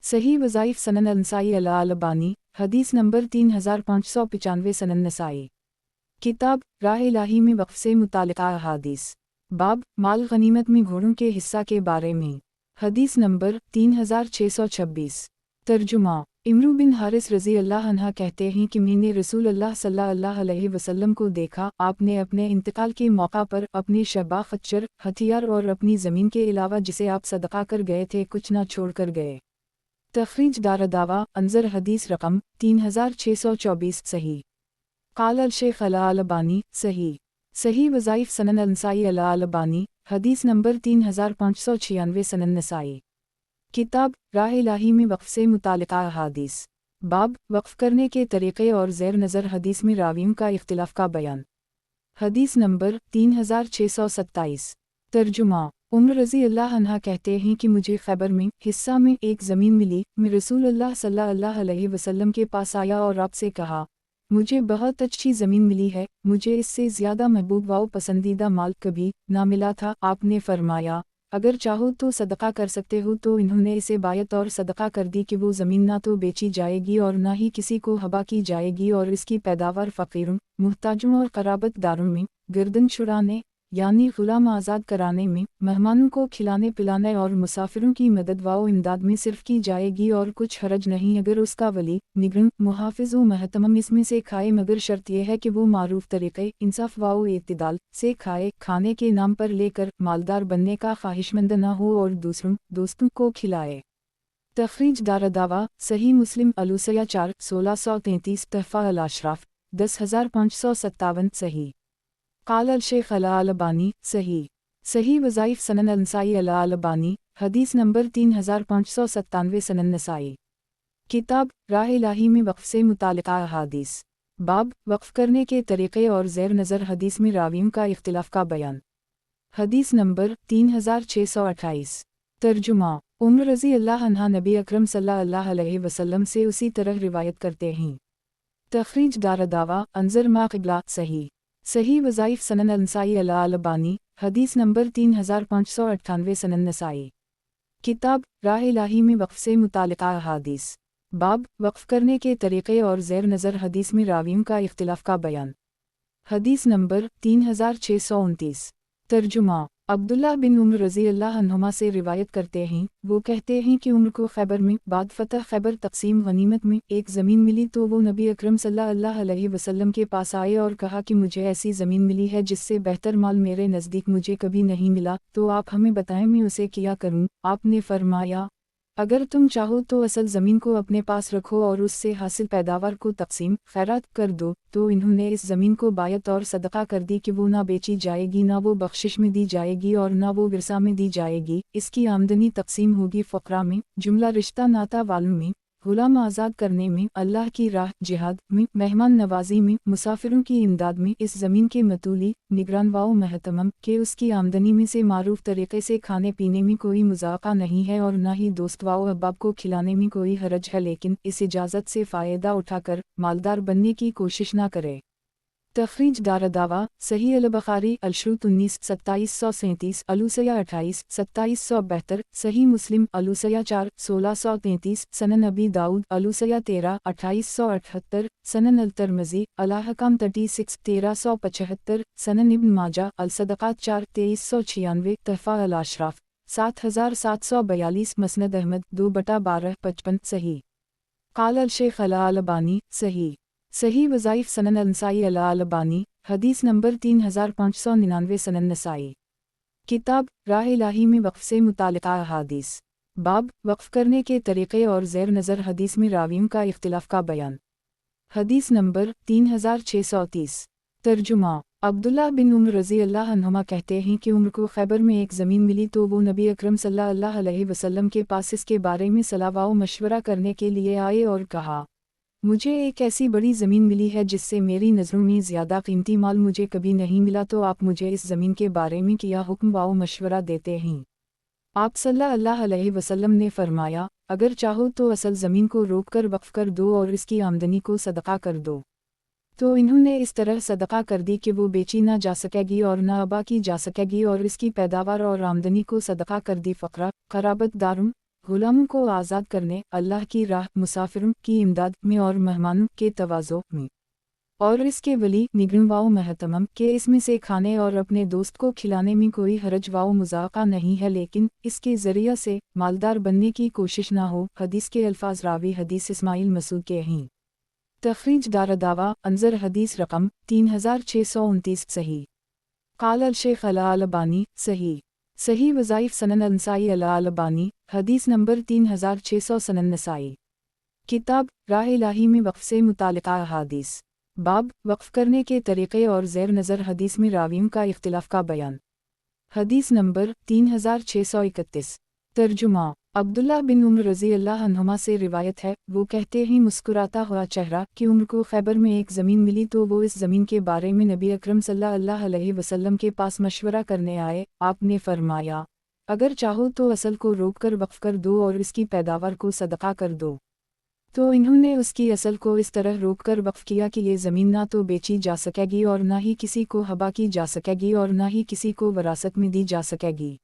صحیح وظائف سنن النسائی الالبانی حدیث نمبر 3595 سنن نسائی۔ کتاب راہ الہی میں وقف سے متعلقہ احادیث، باب مال غنیمت میں گھوڑوں کے حصہ کے بارے میں، حدیث نمبر 3626۔ ترجمہ عمرو بن حارث رضی اللہ عنہ کہتے ہیں کہ میں نے رسول اللہ صلی اللہ علیہ وسلم کو دیکھا، آپ نے اپنے انتقال کے موقع پر اپنے شہبہ خچر، ہتھیار اور اپنی زمین کے علاوہ جسے آپ صدقہ کر گئے تھے کچھ نہ چھوڑ کر گئے۔ تخریج دارالدعوہ انظر حدیث رقم 3624 صحیح۔ قال الشیخ الالبانی صحیح وظائف سنن النسائی الالبانی حدیث نمبر 3596 سنن نسائی۔ کتاب راہ الہی میں وقف سے متعلقہ احادیث، باب وقف کرنے کے طریقے اور زیر نظر حدیث میں راویوں کا اختلاف کا بیان، حدیث نمبر 3627۔ ترجمہ عمر رضی اللہ عنہ کہتے ہیں کہ مجھے خیبر میں حصہ میں ایک زمین ملی، میں رسول اللہ صلی اللہ علیہ وسلم کے پاس آیا اور آپ سے کہا، مجھے بہت اچھی زمین ملی ہے، مجھے اس سے زیادہ محبوب و پسندیدہ مال کبھی نہ ملا تھا۔ آپ نے فرمایا، اگر چاہو تو صدقہ کر سکتے ہو، تو انہوں نے اسے بایعت اور صدقہ کر دی کہ وہ زمین نہ تو بیچی جائے گی اور نہ ہی کسی کو ہبا کی جائے گی، اور اس کی پیداوار فقیروں، محتاجوں اور قرابت داروں میں، گردن چھڑانے یعنی غلام آزاد کرانے میں، مہمانوں کو کھلانے پلانے اور مسافروں کی مدد و امداد میں صرف کی جائے گی، اور کچھ حرج نہیں اگر اس کا ولی، نگراں، محافظ و محتمم اس میں سے کھائے، مگر شرط یہ ہے کہ وہ معروف طریقے، انصاف و اعتدال سے کھائے، کھانے کے نام پر لے کر مالدار بننے کا خواہشمند نہ ہو، اور دوستوں کو کھلائے۔ تخریج دارالدعوہ صحیح مسلم الوصیہ 4 1633 تحفہ الاشراف 10557 صحیح۔ قال الشیخ الالبانی صحیح وظائف سنن النسائی الالبانی حدیث نمبر 3597 سنن نسائی۔ کتاب راہ الہی میں وقف سے متعلقہ احادیث، باب وقف کرنے کے طریقے اور زیر نظر حدیث میں راویوں کا اختلاف کا بیان، حدیث نمبر 3628۔ ترجمہ عمر رضی اللہ عنہ نبی اکرم صلی اللہ علیہ وسلم سے اسی طرح روایت کرتے ہیں۔ تخریج دارالدعوہ انظر ما قبلہ صحیح وظائف سنن النسائی الالبانی حدیث نمبر 3598 سنن نسائی۔ کتاب راہ الہی میں وقف سے متعلقہ احادیث، باب وقف کرنے کے طریقے اور زیر نظر حدیث میں راویوں کا اختلاف کا بیان، حدیث نمبر 3629۔ ترجمہ عبداللہ بن عمر رضی اللہ عنہما سے روایت کرتے ہیں، وہ کہتے ہیں کہ عمر کو خیبر میں بعد فتح خیبر تقسیم غنیمت میں ایک زمین ملی، تو وہ نبی اکرم صلی اللہ علیہ وسلم کے پاس آئے اور کہا کہ مجھے ایسی زمین ملی ہے جس سے بہتر مال میرے نزدیک مجھے کبھی نہیں ملا، تو آپ ہمیں بتائیں میں اسے کیا کروں۔ آپ نے فرمایا، अगर तुम चाहो तो असल ज़मीन को अपने पास रखो और उससे हासिल पैदावार को तकसीम खैरात कर दो। तो इन्होंने इस ज़मीन को बायत और सदका कर दी कि वो ना बेची जाएगी, ना वो बख्शिश में दी जाएगी और ना वो विरसा में दी जाएगी। इसकी आमदनी तकसीम होगी फ़क़रा में, जुमला रिश्ता नाता वालों में, गुलाम आज़ाद करने में, अल्लाह की राह जिहाद में, मेहमान नवाजी में, मुसाफिरों की इमदाद में। इस ज़मीन के मतूली निगरान व महतमम के उसकी आमदनी में से मारूफ तरीक़े से खाने पीने में कोई मुज़ाक़ा नहीं है और न ही दोस्त व अहबाब को खिलाने में कोई हरज है, लेकिन इस इजाज़त से फ़ायदा उठाकर मालदार बनने की कोशिश न करे। तखरीज दारदावा सही अल-बुखारी अलशरूत 19 2737 अलूसया 28 2772 सही मुस्लिम अलूसया 4 1633 सनन अबी दाऊद अलूसया 13 2878 सनन अल-तिरमिज़ी अल-अहकाम 36 1375 सनन इब्न माजा अल-सदक़ात 4 2396 तहफ़ा अल-अशराफ 7742 मसनद अहमद 2/12 55 सही क़ाल अल-शेख अल-अलबानी सही वज़ाइफ़ सनन अल-नसाई अल-अलबानी हदीस नंबर 3599 सनन नसाई। किताब राह इलाही में वक़्फ़ से मुतालिक़ा अहादीस। बाब वक़्फ़ करने के तरीक़े और ज़ेर नज़र हदीस में रावियों का इख्तिलाफ़ का बयान। हदीस नंबर 3630। तर्जुमा अब्दुल्लाह बिन उमर रज़ी अल्लाह अन्हुमा कहते हैं कि उमर को खैबर में एक ज़मीन मिली तो वो नबी अकरम सल्लल्लाहु अलैहि वसल्लम के पास इसके बारे में सलाह व मशवरा करने के लिए आए और कहा, मुझे एक ऐसी बड़ी ज़मीन मिली है जिससे मेरी नज़रों में ज़्यादा कीमती माल मुझे कभी नहीं मिला, तो आप मुझे इस ज़मीन के बारे में क्या हुक्म व मशवरा देते हैं। आप सल्लल्लाहु अलैहि वसल्लम ने फरमाया, अगर चाहो तो असल ज़मीन को रोक कर वक्फ़ कर दो और इसकी आमदनी को सदका कर दो। तो इन्होंने इस तरह सदका कर दी कि वो बेची ना जा सकेगी और ना अबा की जा सकेगी और इसकी पैदावार और आमदनी को सदका कर दी। फ़क़रा क़राबतदारों गुलामों को आज़ाद करने, अल्लाह की राह, मुसाफिरों की इमदाद में और मेहमानों के तवाज़ो में, और इसके वली निगरान व महतमम के इसमें से खाने और अपने दोस्त को खिलाने में कोई हरज व मुज़ाक़ा नहीं है, लेकिन इसके ज़रिया से मालदार बनने की कोशिश ना हो। हदीस के अल्फाज रावी हदीस इस्माइल मसूद के हैं। तखरीज दारदावा अंजर हदीस रकम 3629 सही क़ाल अल-शेख अल-अलबानी सही वज़ाइफ़ सनन अल-नसाई अल-अलबानी हदीस नंबर 3600 सनन नसाई। किताब राह इलाही में वक़्फ़ से मुतालिक़ा अहादीस। बाब वक़्फ़ करने के तरीक़े और ज़ेर नज़र हदीस में रावियों का इख्तिलाफ़ का बयान। हदीस नंबर 3631। तर्जुमा अब्दुल्लाह बिन उमर रज़ी अल्लाह अन्हुमा से रिवायत है, वो कहते हैं मुस्कुराता हुआ चेहरा कि उमर को खैबर में एक ज़मीन मिली तो वो इस ज़मीन के बारे में नबी अकरम सल्लल्लाहु अलैहि वसल्लम के पास मशवरा करने आए। आपने फरमाया, अगर चाहो तो असल को रोक कर वक़्फ़ कर दो और इसकी पैदावार को सदका कर दो। तो इन्होंने उसकी असल को इस तरह रोक कर वक़्फ़ किया कि ये ज़मीन ना तो बेची जा सकेगी और ना ही किसी को हबा की जा सकेगी और ना ही किसी को वरासत में दी जा सकेगी,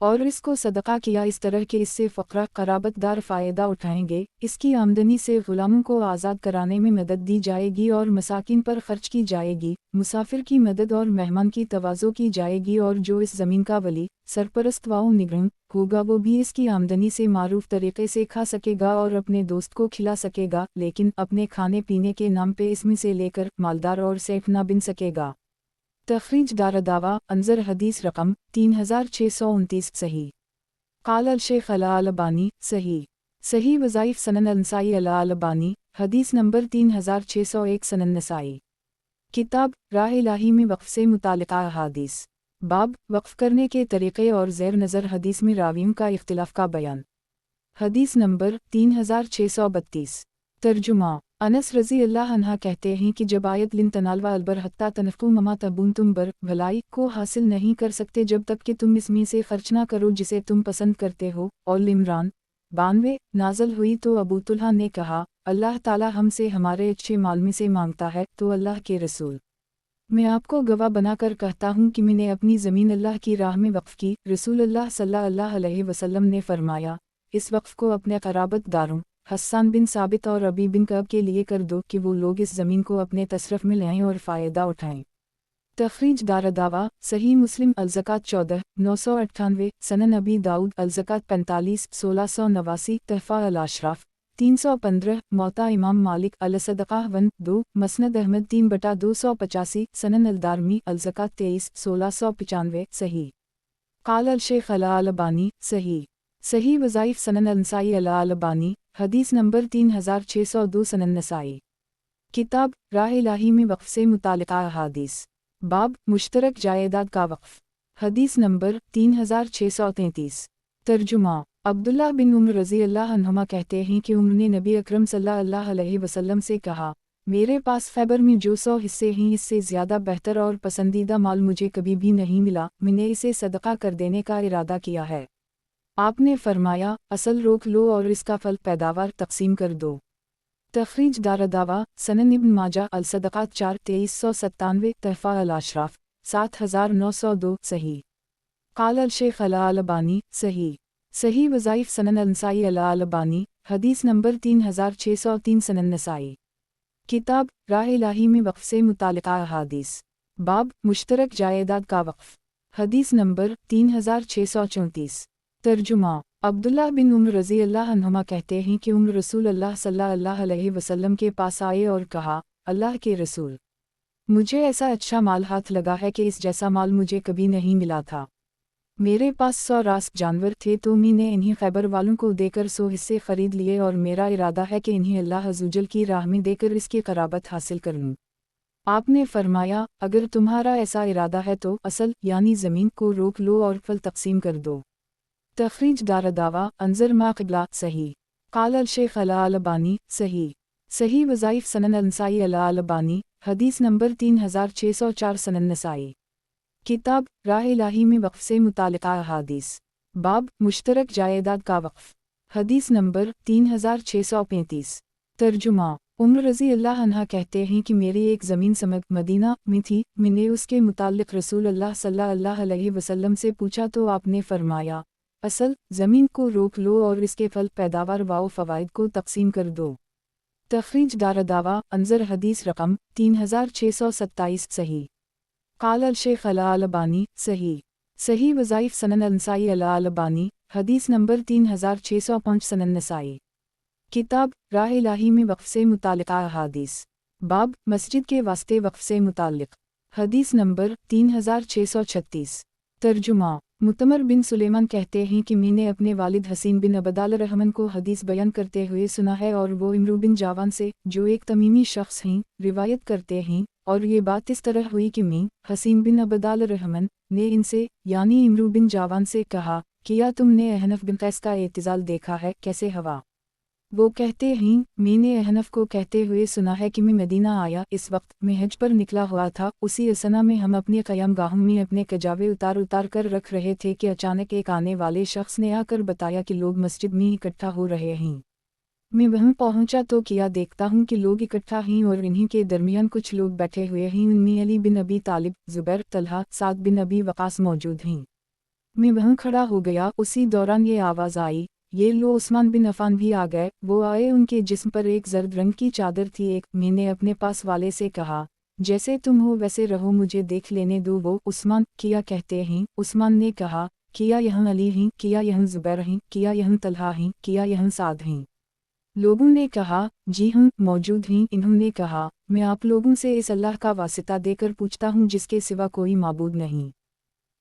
और इसको सदका किया इस तरह कि इससे फ़क़रा क़राबतदार फ़ायदा उठाएंगे। इसकी आमदनी से ग़ुलामों को आज़ाद कराने में मदद दी जाएगी और मसाकिन पर ख़र्च की जाएगी, मुसाफिर की मदद और मेहमान की तवाज़ो की जाएगी, और जो इस ज़मीन का वली सरपरस्त व निगरान होगा वो भी इसकी आमदनी से मारूफ तरीक़े से खा सकेगा और अपने दोस्त को खिला सकेगा, लेकिन अपने खाने पीने के नाम पे इसमें से लेकर मालदार और सेठ ना बिन सकेगा। तखरीज दारदावा अंजर हदीस रकम 3629 सही क़ाल अल-शेख अल-अलबानी सही वज़ाइफ़ सनन अल-नसाई अल-अलबानी हदीस नंबर 3601 सनन नसाई। किताब राह इलाही में वक़्फ़ से मुतालिक़ा अहादीस। बाब वक़्फ़ करने के तरीक़े और ज़ेर नज़र हदीस में रावियों का इख्तिलाफ़ का बयान। हदीस नंबर 3632। तर्जुमा अनस रज़ी अल्लाह अन्हा कहते हैं कि जब आयत लिन तनालवा अलबर हत्ता तनफ़ू ममा तबून, तुम बर भलाई को हासिल नहीं कर सकते जब तक कि तुम इसमें से खर्च ना करो जिसे तुम पसंद करते हो, और इमरान 92 नाज़ल हुई तो अबू तुल्हा ने कहा, अल्लाह ताला हमसे हमारे अच्छे माल में से मांगता है। तो अल्लाह के रसूल, मैं आपको गवाह बनाकर कहता हूँ कि मैंने अपनी ज़मीन अल्लाह की राह में वक़्फ़ की। रसूल अल्लाह सल्लल्लाहु अलैहि वसल्लम ने फरमाया, इस वक़्फ़ को अपने क़राबतदारों हस्सान बिन साबित और अबी बिन कब के लिए कर दो कि वो लोग इस ज़मीन को अपने तसरफ़ में लाएं और फ़ायदा उठाएं। तखरीज दारदावा सही मुस्लिम अल-ज़कात 14 998 सनन अबी दाऊद अल-ज़कात 45 1689 तहफ़ा अल-अशराफ 315 मौता इमाम मालिक अल-सदक़ा 1-2 मसनद अहमद 3/285 सनन अल-दारमी अल-ज़कात 23 1695 सही क़ाल अल-शेख अल-अलबानी صحیح وظائف سنن النسائی الالبانی، حدیث نمبر 3602 سنن نسائی۔ کتاب راہ الہی میں وقف سے متعلقہ احادیث، باب مشترک جائیداد کا وقف، حدیث نمبر 3633۔ ترجمہ: عبداللہ بن عمر رضی اللہ عنہما کہتے ہیں کہ عمر نے نبی اکرم صلی اللہ علیہ وسلم سے کہا، میرے پاس خیبر میں جو 100 حصے ہیں اس سے زیادہ بہتر اور پسندیدہ مال مجھے کبھی بھی نہیں ملا، میں نے اسے صدقہ کر دینے کا ارادہ کیا ہے۔ آپ نے فرمایا، اصل روک لو اور اس کا پھل پیداوار تقسیم کر دو۔ تخریج دارالدعوہ، سنن ابن ماجہ، الصدقات 4، 2397، تحفہ الاشراف 7902، صحیح۔ قال الشیخ الالبانی، صحیح۔ صحیح وظائف سنن النسائی الالبانی، حدیث نمبر 3603 سنن نسائی۔ کتاب راہ الہی میں وقف سے متعلقہ احادیث، باب مشترک جائیداد کا وقف، حدیث نمبر 3634۔ ترجمہ: عبداللہ بن عمر رضی اللہ عنہما کہتے ہیں کہ عمر رسول اللہ صلی اللہ علیہ وسلم کے پاس آئے اور کہا، اللہ کے رسول، مجھے ایسا اچھا مال ہاتھ لگا ہے کہ اس جیسا مال مجھے کبھی نہیں ملا تھا۔ میرے پاس 100 راسک جانور تھے تو میں نے انہیں خیبر والوں کو دے کر 100 حصے خرید لیے اور میرا ارادہ ہے کہ انہیں اللہ عزوجل کی راہ میں دے کر اس کی قرابت حاصل کر لوں۔ آپ نے فرمایا، اگر تمہارا ایسا ارادہ ہے تو اصل یعنی زمین کو روک لو اور پھل تقسیم کر دو۔ تخریج دارالدعوہ، انظر ما قبلہ، صحیح۔ قال الشیخ الالبانی، صحیح۔ صحیح وظائف سنن النسائی الالبانی، حدیث نمبر 3604 سنن نسائی۔ کتاب راہ الہی میں وقف سے متعلقہ احادیث، باب مشترک جائیداد کا وقف، حدیث نمبر 3635۔ ترجمہ: عمر رضی اللہ عنہ کہتے ہیں کہ میری ایک زمین سمت مدینہ میں تھی، میں نے اس کے متعلق رسول اللہ صلی اللہ علیہ وسلم سے پوچھا تو آپ نے فرمایا، اصل زمین کو روک لو اور اس کے پھل پیداوار و فوائد کو تقسیم کر دو۔ تخریج دارالدعوہ، انظر حدیث رقم 3627، صحیح۔ قال الشیخ الالبانی، صحیح۔ صحیح وظائف سنن النسائی الالبانی، حدیث نمبر 3605 سنن نسائی۔ کتاب راہ الہی میں وقف سے متعلقہ احادیث، باب مسجد کے واسطے وقف سے متعلق، حدیث نمبر 3636۔ ترجمہ: متمر بن سلیمان کہتے ہیں کہ میں نے اپنے والد حسین بن عبدال الرحمن کو حدیث بیان کرتے ہوئے سنا ہے اور وہ عمرو بن جاوان سے، جو ایک تمیمی شخص ہیں، روایت کرتے ہیں، اور یہ بات اس طرح ہوئی کہ میں، حسین بن عبدال الرحمن، نے ان سے، یعنی عمرو بن جاوان سے کہا، کیا تم نے احنف بن قیس کا اعتزال دیکھا ہے، کیسے ہوا؟ وہ کہتے ہیں، میں نے احنف کو کہتے ہوئے سنا ہے کہ میں مدینہ آیا، اس وقت میں حج پر نکلا ہوا تھا، اسی اثنا میں ہم اپنے قیام گاہوں میں اپنے کجاوے اتار کر رکھ رہے تھے کہ اچانک ایک آنے والے شخص نے آ کر بتایا کہ لوگ مسجد میں اکٹھا ہو رہے ہیں۔ میں وہاں پہنچا تو کیا دیکھتا ہوں کہ لوگ اکٹھا ہیں اور انہی کے درمیان کچھ لوگ بیٹھے ہوئے ہیں، ان میں علی بن ابی طالب، زبیر، طلحہ، سعد بن ابی وقاص موجود ہیں۔ میں وہاں کھڑا ہو گیا، اسی دوران یہ آواز آئی، یہ لو عثمان بن عفان بھی آ گئے، وہ آئے، ان کے جسم پر ایک زرد رنگ کی چادر تھی، ایک، میں نے اپنے پاس والے سے کہا، جیسے تم ہو ویسے رہو، مجھے دیکھ لینے دو، وہ عثمان، کیا کہتے ہیں؟ عثمان نے کہا، کیا یہاں علی ہیں، کیا یہاں زبیر ہیں، کیا یہاں طلحہ ہیں، کیا یہاں سعد ہیں؟ لوگوں نے کہا، جی ہاں، موجود ہیں۔ انہوں نے کہا، میں آپ لوگوں سے اس اللہ کا واسطہ دے کر پوچھتا ہوں جس کے سوا کوئی معبود نہیں۔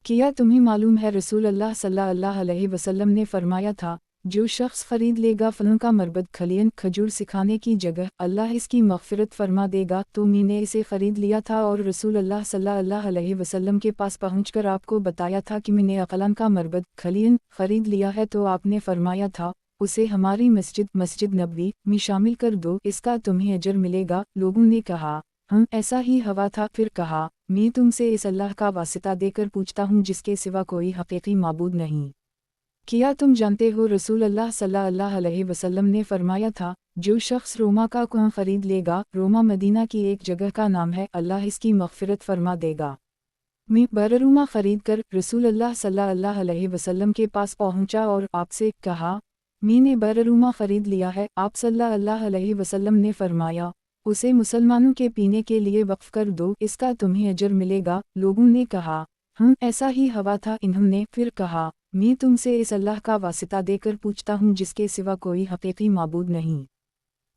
کیا تمہیں معلوم ہے رسول اللہ صلی اللہ علیہ وسلم نے فرمایا تھا، جو شخص خرید لے گا فلاں کا مربد کھلیان کھجور سکھانے کی جگہ، اللہ اس کی مغفرت فرما دے گا، تو میں نے اسے خرید لیا تھا اور رسول اللہ صلی اللہ علیہ وسلم کے پاس پہنچ کر آپ کو بتایا تھا کہ میں نے عقلان کا مربد کھلیان خرید لیا ہے، تو آپ نے فرمایا تھا، اسے ہماری مسجد نبوی میں شامل کر دو، اس کا تمہیں اجر ملے گا۔ لوگوں نے کہا، ہم ایسا ہی ہوا تھا۔ پھر کہا، میں تم سے اس اللہ کا واسطہ دے کر پوچھتا ہوں جس کے سوا کوئی حقیقی معبود نہیں۔ کیا تم جانتے ہو رسول اللہ صلی اللہ علیہ وسلم نے فرمایا تھا، جو شخص روما کا کنواں خرید لے گا، روما مدینہ کی ایک جگہ کا نام ہے، اللہ اس کی مغفرت فرما دے گا۔ میں برروما خرید کر رسول اللہ صلی اللہ علیہ وسلم کے پاس پہنچا اور آپ سے کہا، میں نے برروما خرید لیا ہے۔ آپ صلی اللہ علیہ وسلم نے فرمایا، اسے مسلمانوں کے پینے کے لیے وقف کر دو، اس کا تمہیں اجر ملے گا۔ لوگوں نے کہا، ہم ایسا ہی ہوا تھا۔ انہوں نے پھر کہا، میں تم سے اس اللہ کا واسطہ دے کر پوچھتا ہوں جس کے سوا کوئی حقیقی معبود نہیں۔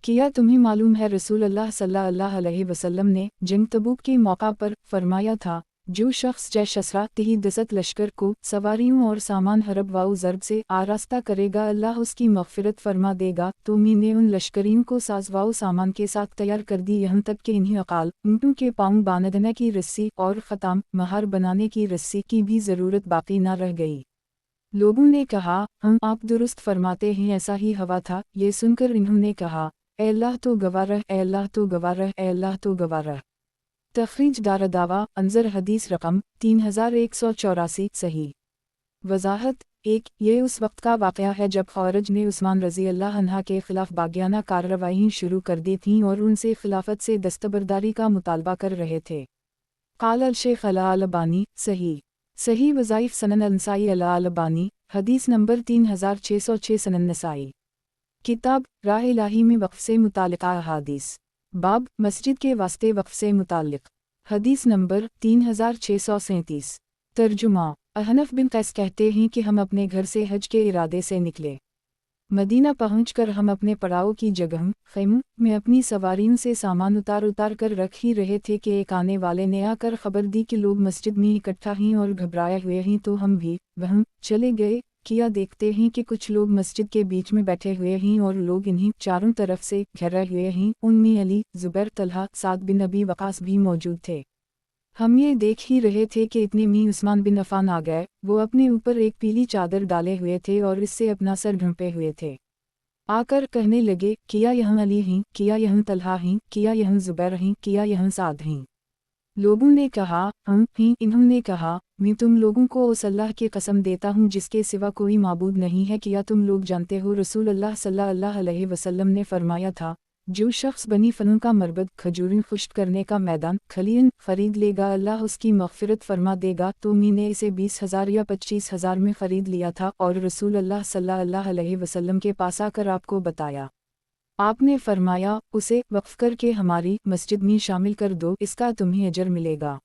کیا تمہیں معلوم ہے رسول اللہ صلی اللہ علیہ وسلم نے جنگ تبوک کے موقع پر فرمایا تھا، जो शख्स जय शसरा तिही दसत लश्कर को सवारियों और सामान हरब वाउ ज़रब से आरास्ता करेगा, अल्लाह उसकी मग़फ़िरत फरमा देगा। तो मैंने उन लश्करियों को साज़वाओ सामान के साथ तैयार कर दी, यहाँ तक कि इन्हीं अकाल ऊँटों के पाँव बांधने की रस्सी और ख़ताम महार बनाने की रस्सी की भी ज़रूरत बाकी न रह गई। लोगों ने कहा, हम आप दुरुस्त फरमाते हैं, ऐसा ही हवा था। ये सुनकर इन्होंने कहा, ए अल्लाह तो गवाह रह, ए अल्लाह तो गवाह रह, ए अल्लाह तो गवाह रह। तख़रीज दारदावा अंज़र हदीस रकम 3184 सही। वज़ाहत 1 ये उस वक्त का वाक़या है जब ख़वारिज ने उस्मान रज़ी अल्लाह अन्हा के ख़िलाफ़ बागियाना कार्रवाई शुरू कर दी थीं और उनसे खिलाफत से दस्तबरदारी का मुतालबा कर रहे थे। क़ाल अल-शेख़ अल-अलबानी सही वज़ाइफ़ सनन अल-नसाई अल-अलबानी हदीस नंबर 3606 सनन नसाई। किताब राह इलाही में वक़्फ़ से मुताल्लिक़ा अहादीस। बाब मस्जिद के वास्ते वक़्फ़ से मुताल्लिक़। हदीस नंबर 3637। तर्जुमा अहनफ़ बिन कैस कहते हैं कि हम अपने घर से हज के इरादे से निकले। मदीना पहुंचकर हम अपने पड़ाव की जगह खैमों में अपनी सवारियों से सामान उतार कर रख ही रहे थे कि एक आने वाले ने आकर खबर दी कि लोग मस्जिद में इकट्ठा हैं और घबराए हुए हैं, तो हम भी वहाँ चले गए। किया देखते हैं कि कुछ लोग मस्जिद के बीच में बैठे हुए हैं और लोग इन्हीं चारों तरफ से घेरे हुए हैं। उनमें अली, ज़ुबैर, तलहा, साद बिन अबी वक़ास भी मौजूद थे। हम ये देख ही रहे थे कि इतने में उस्मान बिन अफ़ान आ गए। वो अपने ऊपर एक पीली चादर डाले हुए थे और इससे अपना सर ढंपे हुए थे। आकर कहने लगे, किया यहाँ अली हैं, किया यहाँ तलहा हैं, किया यहाँ ज़ुबैर हैं, किया यहाँ साद हैं। लोगों ने कहा, हम हैं। इन्होंने कहा, मैं तुम लोगों को उस अल्लाह की कसम देता हूँ जिसके सिवा कोई माबूद नहीं है। किया तुम लोग जानते हो रसूल अल्लाह सल्लल्लाहु अलैहि वसल्लम ने फरमाया था, जो शख्स बनी फलों का मरबद खजूरें खुश्क करने का मैदान खलीन खरीद लेगा, अल्लाह उसकी मग़फ़िरत फरमा देगा। तो मैंने इसे 20,000 या 25,000 में ख़रीद लिया था और रसूल अल्लाह सल्लल्लाहु अलैहि वसल्लम के पास आकर आपको बताया। आपने फरमाया, उसे वक्फ करके हमारी मस्जिद में शामिल कर दो, इसका तुम्हें अजर मिलेगा।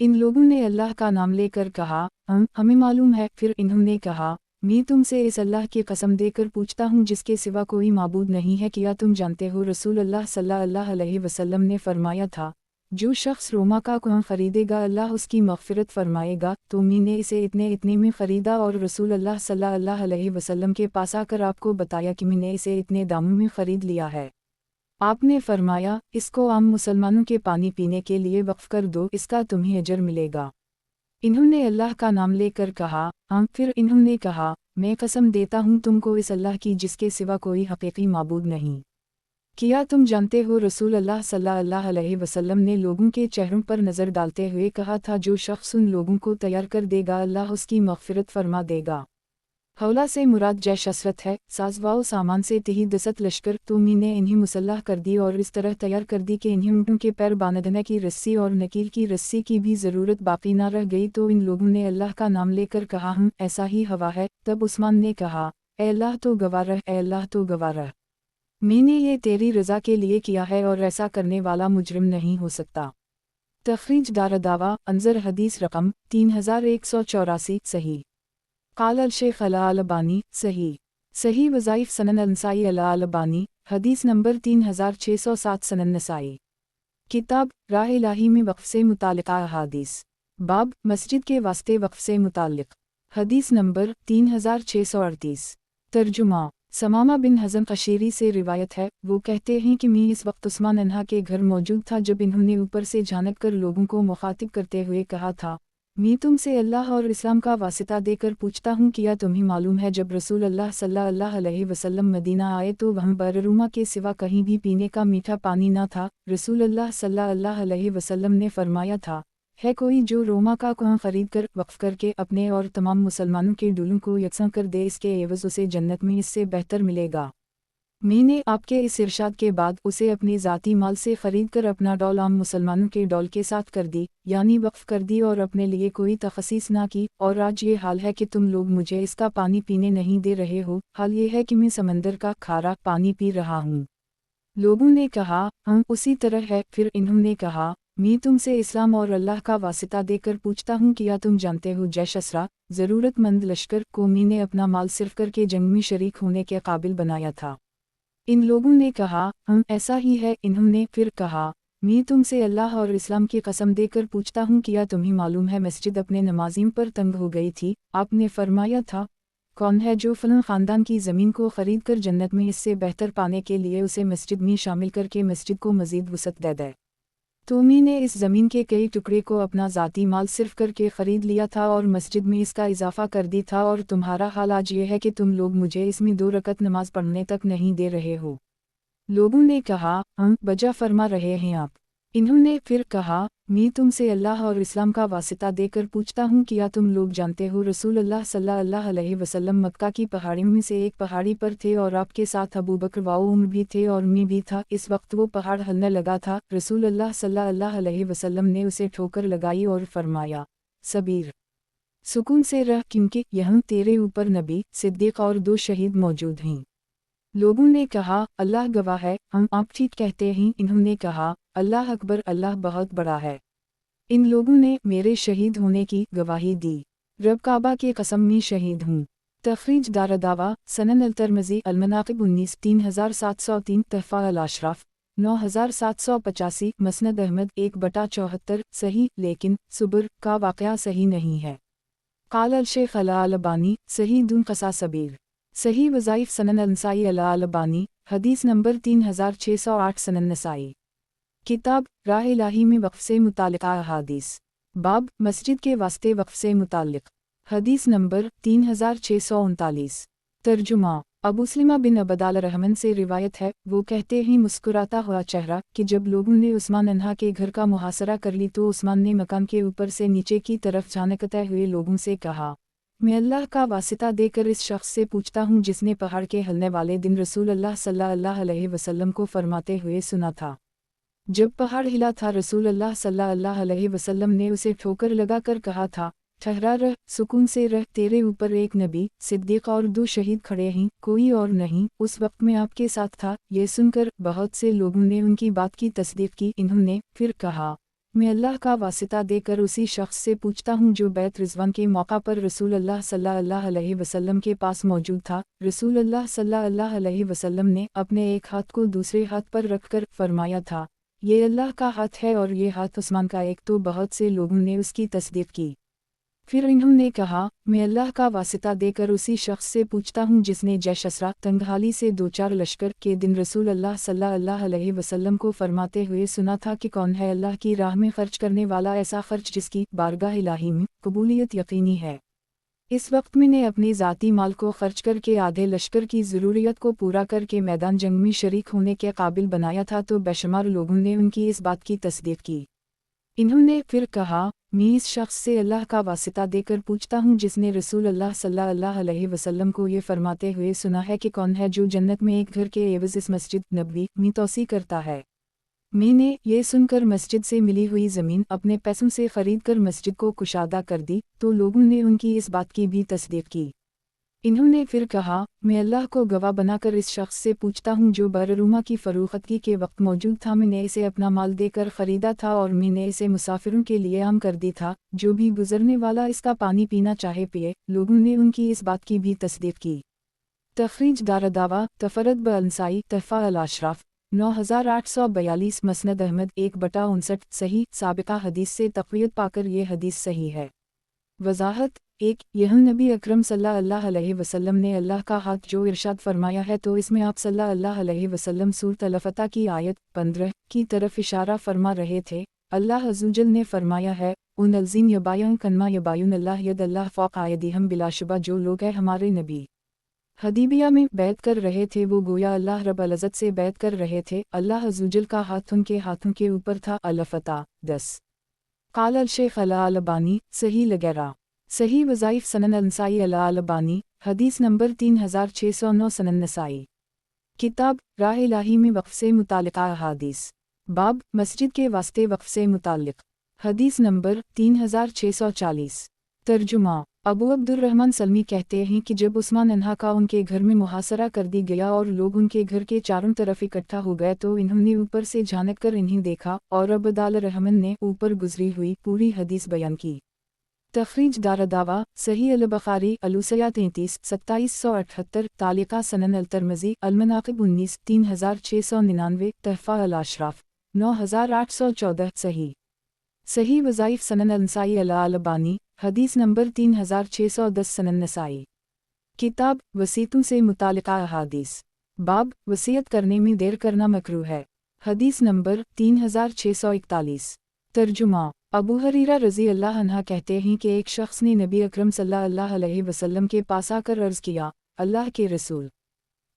इन लोगों ने अल्लाह का नाम लेकर कहा, हमें मालूम है। फिर इन्होंने कहा, मैं तुमसे इस अल्लाह की कसम देकर पूछता हूँ जिसके सिवा कोई माबूद नहीं है, किया तुम जानते हो रसूल अल्लाह सल्लल्लाहु अलैहि वसल्लम ने फरमाया था, जो शख्स रोमा का कुआं खरीदेगा अल्लाह उसकी मग़फ़िरत फरमाएगा। तो मैंने इसे इतने में ख़रीदा और रसूल अल्लाह सल्लल्लाहु अलैहि वसल्लम के पास आकर आपको बताया कि मैंने इसे इतने दामों में ख़रीद लिया है। आपने फरमाया, इसको आम मुसलमानों के पानी पीने के लिए वक्फ कर दो, इसका तुम्हें अजर मिलेगा। इन्होंने अल्लाह का नाम लेकर कहा, फिर इन्होंने कहा, मैं कसम देता हूँ तुमको इस अल्लाह की जिसके सिवा कोई हकीकी माबूद नहीं। किया तुम जानते हो रसूल अल्लाह सल्लल्लाहु अलैहि वसल्लम ने लोगों के चेहरों पर नज़र डालते हुए कहा था, जो शख्स उन लोगों को तैयार कर देगा अल्लाह उसकी मग़फ़िरत फरमा देगा। हौला से मुराद जय शसरत है, साज़वाओ सामान से तिही दसत लश्कर। तो मैंने इन्हें मुसल्लाह कर दी और इस तरह तैयार कर दी कि इन्हें ऊँटों के पैर बांधने की रस्सी और नकील की रस्सी की भी ज़रूरत बाकी ना रह गई। तो इन लोगों ने अल्लाह का नाम लेकर कहा, ऐसा ही हवा है। तब उस्मान ने कहा, ए अल्लाह तो गवाह रह, ए अल्लाह तो गवाह रह। मैंने ये तेरी रज़ा के लिए किया है और ऐसा करने वाला मुजरिम नहीं हो सकता। तख़रीज दारदावा अंज़र हदीस रकम 3184 सही। क़ाल अल-शेख़ अल-अलबानी सही वज़ाइफ़ सनन अल-नसाई अल-अलबानी हदीस नंबर 3607 सनन नसाई। किताब राह इलाही में वक़्फ़ से मुताल्लिक़ा अहादीस। बाब मस्जिद के वास्ते वक़्फ़ से मुताल्लिक़। हदीस नंबर 3638। तर्जुमा समामा बिन हज़म क़शीरी से रिवायत है, वो कहते हैं कि मैं इस वक्त उस्मान अन्हा के घर मौजूद था जब इन्होंने ऊपर से झाँक कर लोगों को मुखातिब करते हुए कहा था, मैं तुमसे अल्लाह और इस्लाम का वासिता देकर पूछता हूँ, किया तुम्हें मालूम है जब रसूल अल्लाह सल्लल्लाहु अलैहि वसल्लम मदीना आए तो वहाँ बररूमा के सिवा कहीं भी पीने का मीठा पानी न था। रसूल अल्लाह सल्लल्लाहु अलैहि वसल्लम ने फरमाया था, है कोई जो रोमा का कुआं खरीद कर वक्फ करके अपने और तमाम मुसलमानों के डूलों को यकसा कर दे, इसके एवज़ उसे जन्नत में इससे बेहतर मिलेगा। मैंने आपके इस इरशाद के बाद उसे अपने ज़ाती माल से ख़रीद कर अपना डॉल आम मुसलमानों के डॉल के साथ कर दी, यानी वक्फ कर दी, और अपने लिए कोई तख़सीस ना की। और आज ये हाल है कि तुम लोग मुझे इसका पानी पीने नहीं दे रहे हो। हाल ये है कि मैं समंदर का खारा पानी पी रहा हूँ। लोगों ने कहा, उसी तरह है। फिर इन्होंने कहा, मैं तुमसे इस्लाम और अल्लाह का वासिता देकर पूछता हूँ, किया तुम जानते हो जय शसरा ज़रूरतमंद लश्कर को मैंने अपना माल सिर्फ करके जंग में शरीक होने के काबिल बनाया था। इन लोगों ने कहा, ऐसा ही है। इन्होंने फिर कहा, मैं तुमसे अल्लाह और इस्लाम की कसम देकर पूछता हूँ, क्या तुम्हें मालूम है मस्जिद अपने नमाजियों पर तंग हो गई थी? आपने फरमाया था, कौन है जो फलां ख़ानदान की ज़मीन को ख़रीद कर जन्नत में इससे बेहतर पाने के लिए उसे मस्जिद में शामिल करके मस्जिद को मज़ीद वसअत दे दे। तो मैंने इस ज़मीन के कई टुकड़े को अपना ज़ाती माल सिर्फ करके ख़रीद लिया था और मस्जिद में इसका इजाफ़ा कर दी था, और तुम्हारा हाल आज ये है कि तुम लोग मुझे इसमें 2 रकत नमाज पढ़ने तक नहीं दे रहे हो। लोगों ने कहा, हम बजा फरमा रहे हैं आप। इन्होंने फिर कहा, मैं तुमसे अल्लाह और इस्लाम का वास्ता देकर पूछता हूँ, क्या तुम लोग जानते हो रसूल अल्लाह सल्लल्लाहु अलैहि वसल्लम मक्का की पहाड़ियों में से एक पहाड़ी पर थे और आपके साथ अबू बकर व उमर भी थे और मैं भी था। इस वक्त वो पहाड़ हिलने लगा था। रसूल अल्लाह सल्लल्लाहु अलैहि वसल्लम ने उसे ठोकर लगाई और फरमाया, सबीर, सुकून से रह, क्योंकि यहाँ तेरे ऊपर नबी, सिद्दीक और 2 शहीद मौजूद हैं। लोगों ने कहा, अल्लाह गवाह है, हम आप ठीक कहते हैं। इन्होंने कहा, अल्लाह अकबर, अल्लाह बहुत बड़ा है। इन लोगों ने मेरे शहीद होने की गवाही दी। रब काबा की कसम, मैं शहीद हूँ। तखरीज दारदावा, सनन अल-तिरमिज़ी, अल-मनाक़िब 19 3703, तहफ़ा अल-अशराफ़ 9785, मसनद अहमद 1/74, सही, लेकिन सुबर का वाक़या सही नहीं है। क़ाल अल-शेख़ अल-अलबानी, सही दून क़सा सबीर, सही वज़ाइफ़ सनन अल-नसाई अल-अलबानी, हदीस नंबर 3608, सनन नसाई। किताब राह इलाही में वक़्फ़ से मुताल्लिक़ा अहादीस, बाब मस्जिद के वास्ते वक़्फ़ से मुताल्लिक़, हदीस नंबर 3639। तर्जुमा अबू सलीमा बिन अबदाल रहमन से रिवायत है, वो कहते हैं, मुस्कुराता हुआ चेहरा, कि जब लोगों ने उस्मान अन्हा के घर का मुहासरा कर ली तो उस्मान ने मकान के ऊपर से नीचे की तरफ झांकते हुए लोगों से कहा, मैं अल्लाह का वास्ता देकर इस शख्स से पूछता हूँ जिसने पहाड़ के हिलने वाले दिन रसूल अल्लाह सल्लल्लाहु अलैहि वसल्लम को फरमाते हुए सुना था, जब पहाड़ हिला था रसूल अल्लाह सल्लल्लाहु अलैहि वसल्लम ने उसे ठोकर लगाकर कहा था, ठहरा रह, सुकून से रह, तेरे ऊपर एक नबी, सिद्दीक और 2 शहीद खड़े हैं, कोई और नहीं। उस वक्त में आपके साथ था। ये सुनकर बहुत से लोगों ने उनकी बात की तस्दीक की। इन्होंने फिर कहा, मैं अल्लाह का वास्ता देकर उसी शख्स से पूछता हूँ जो बैत रिज़वान के मौका पर रसूल अल्लाह सल्लल्लाहु अलैहि वसल्लम के पास मौजूद था। रसूल अल्लाह सल्लल्लाहु अलैहि वसल्लम ने अपने एक हाथ को दूसरे हाथ पर रखकर फरमाया था, ये अल्लाह का हाथ है और ये हाथ उस्मान का एक। तो बहुत से लोगों ने उसकी तस्दीक की। फिर इन्होंने कहा, मैं अल्लाह का वास्ता देकर उसी शख्स से पूछता हूँ जिसने जैश असरा, तंगहाली से 2-4 लश्कर के दिन रसूल अल्लाह सल्लल्लाहु अलैहि वसल्लम को फरमाते हुए सुना था कि कौन है अल्लाह की राह में खर्च करने वाला, ऐसा खर्च जिसकी बारगाह इलाही में कबूलियत यकीनी है। इस वक्त मैंने अपने ज़ाती माल को खर्च करके आधे लश्कर की ज़रूरियत को पूरा करके मैदान जंग में शरीक होने के काबिल बनाया था। तो बेशुमार लोगों ने उनकी इस बात की तस्दीक की। इन्होंने फिर कहा, मैं इस शख्स से अल्लाह का वास्ता देकर पूछता हूँ जिसने रसूल अल्लाह सल्लल्लाहु अलैहि वसल्लम को ये फरमाते हुए सुना है कि कौन है जो जन्नत में एक घर के एवज़ इस मस्जिद नबवी में तौसी करता है। मैंने ये सुनकर मस्जिद से मिली हुई ज़मीन अपने पैसों से ख़रीद कर मस्जिद को कुशादा कर दी। तो लोगों ने उनकी इस बात की भी तस्दीक की। इन्होंने फिर कहा, मैं अल्लाह को गवाह बनाकर इस शख्स से पूछता हूँ जो बररूमा की फ़रोख्तगी के वक्त मौजूद था। मैंने इसे अपना माल देकर ख़रीदा था और मैंने इसे मुसाफिरों के लिए आम कर दी था। जो भी गुज़रने वाला इसका पानी पीना चाहे पिए। लोगों ने उनकी इस बात की भी तस्दीक की। तखरीज दारदावा, तफरद ब-अनसाई, तहफ़ा अल-अशराफ़ 9842, मसनद अहमद 1/59, सही, साबिक़ा हदीस से तक़वियत पाकर ये हदीस सही है। वज़ाहत 1, यह नबी अकरम सल्लल्लाहु अलैहि वसल्लम ने अल्लाह का हाथ जो इरशाद फरमाया है, तो इसमें आप सल्लल्लाहु अलैहि वसल्लम सूरत अल-फ़तह की आयत 15 की तरफ इशारा फरमा रहे थे। अल्लाह अज़्ज़वजल ने फरमाया है, उन अलज़ीन यबायुन कन्मा यबायुन अल्लाह यद अल्लाह फ़ौक़ अयदीहिम, बिलाशुबा जो लोग हैं हमारे नबी हदीबिया में बैत कर रहे थे वो गोया अल्लाह रब्बुल इज़्ज़त से बैत कर रहे थे। अल्लाह अज़्ज़वजल का हाथ उनके हाथों के ऊपर था। अल-फ़तह 10। क़ाल अल-शेख़ अल-अलबानी, सही लगैरा, सही वज़ाइफ़ सनन अल-नसाई अल-अलबानी, हदीस नंबर 3609, सनन नसाई। किताब राह इलाही में वक़्फ़ से मुताल्लिक़ा अहादीस, बाब मस्जिद के वास्ते वक़्फ़ से मुताल्लिक़, हदीस नंबर 3640। तर्जुमा अबू अब्दुर्रहमान सलमी कहते हैं कि जब उस्मान अन्हा का उनके घर में मुहासरा कर दी गया और लोग उनके घर के चारों तरफ इकट्ठा हो गए तो इन्होंने ऊपर से झांक कर इन्हें देखा और अब्दुल रहमान ने ऊपर गुजरी हुई पूरी हदीस बयान की। तखरीज दारदावा, सही अल-बुखारी, अलूसया 33 2778, तालिका सनन अल-तिरमिज़ी, अल-मनाक़िब 19 3699, तहफ़ा अल-अशराफ़ 9814 सही। सही वज़ाइफ सनन नसाई अल-अलबानी, हदीस नंबर 3610 सनन नसाई। किताब वसीयतों से मुतालिका अहादीस। बाब वसीयत करने में देर करना मकरूह है। हदीस नंबर 3641। तर्जुमा अबू हरीरा रज़ी अल्लाह अन्हा कहते हैं कि एक शख्स ने नबी अकरम सल्लल्लाहु अलैहि वसल्लम के पास आकर अर्ज़ किया, अल्लाह के रसूल,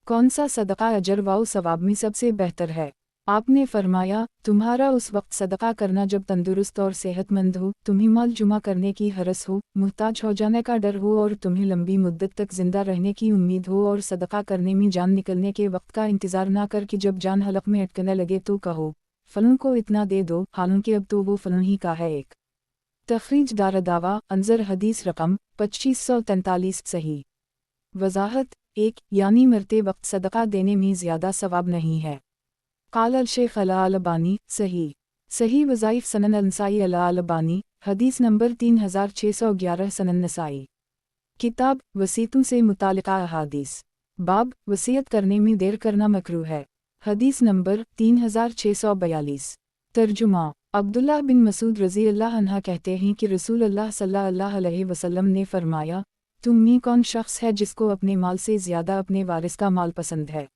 कौन सा सदका अजर व सवाब में सबसे बेहतर है? आपने फरमाया, तुम्हारा उस वक्त सदका करना जब तंदुरुस्त और सेहतमंद हो, तुम्हें माल जुमा करने की हरस हो, मुहताज हो जाने का डर हो और तुम्हें लंबी मुद्दत तक जिंदा रहने की उम्मीद हो, और सदका करने में जान निकलने के वक्त का इंतज़ार ना कर कि जब जान हलक में अटकने लगे तो कहो, फलन को इतना दे दो, हालांकि अब तो वो फलन ही का है। एक तखरीज दारदावा अंजर हदीस रकम 2543 सही। वजाहत एक यानी मरते वक्त सदका देने में ज़्यादा सवाब नहीं है। क़ाल अल-शेख अल-अलबानी सही। सही वज़ाइफ सनन नसाई अल-अलबानी, हदीस नंबर 3611 सनन नसाई। किताब वसीयतों से मुतालिका अहादीस। बाब वसीयत करने में देर करना मकरूह है। हदीस नंबर 3642। तर्जुमा अब्दुल्लाह बिन मसूद रज़ी अल्लाह अन्हा कहते हैं कि रसूल अल्लाह सल्लल्लाहु अलैहि वसल्लम ने फरमाया, तुम में कौन शख्स है जिसको अपने माल से ज़्यादा अपने वारिस का माल पसंद है?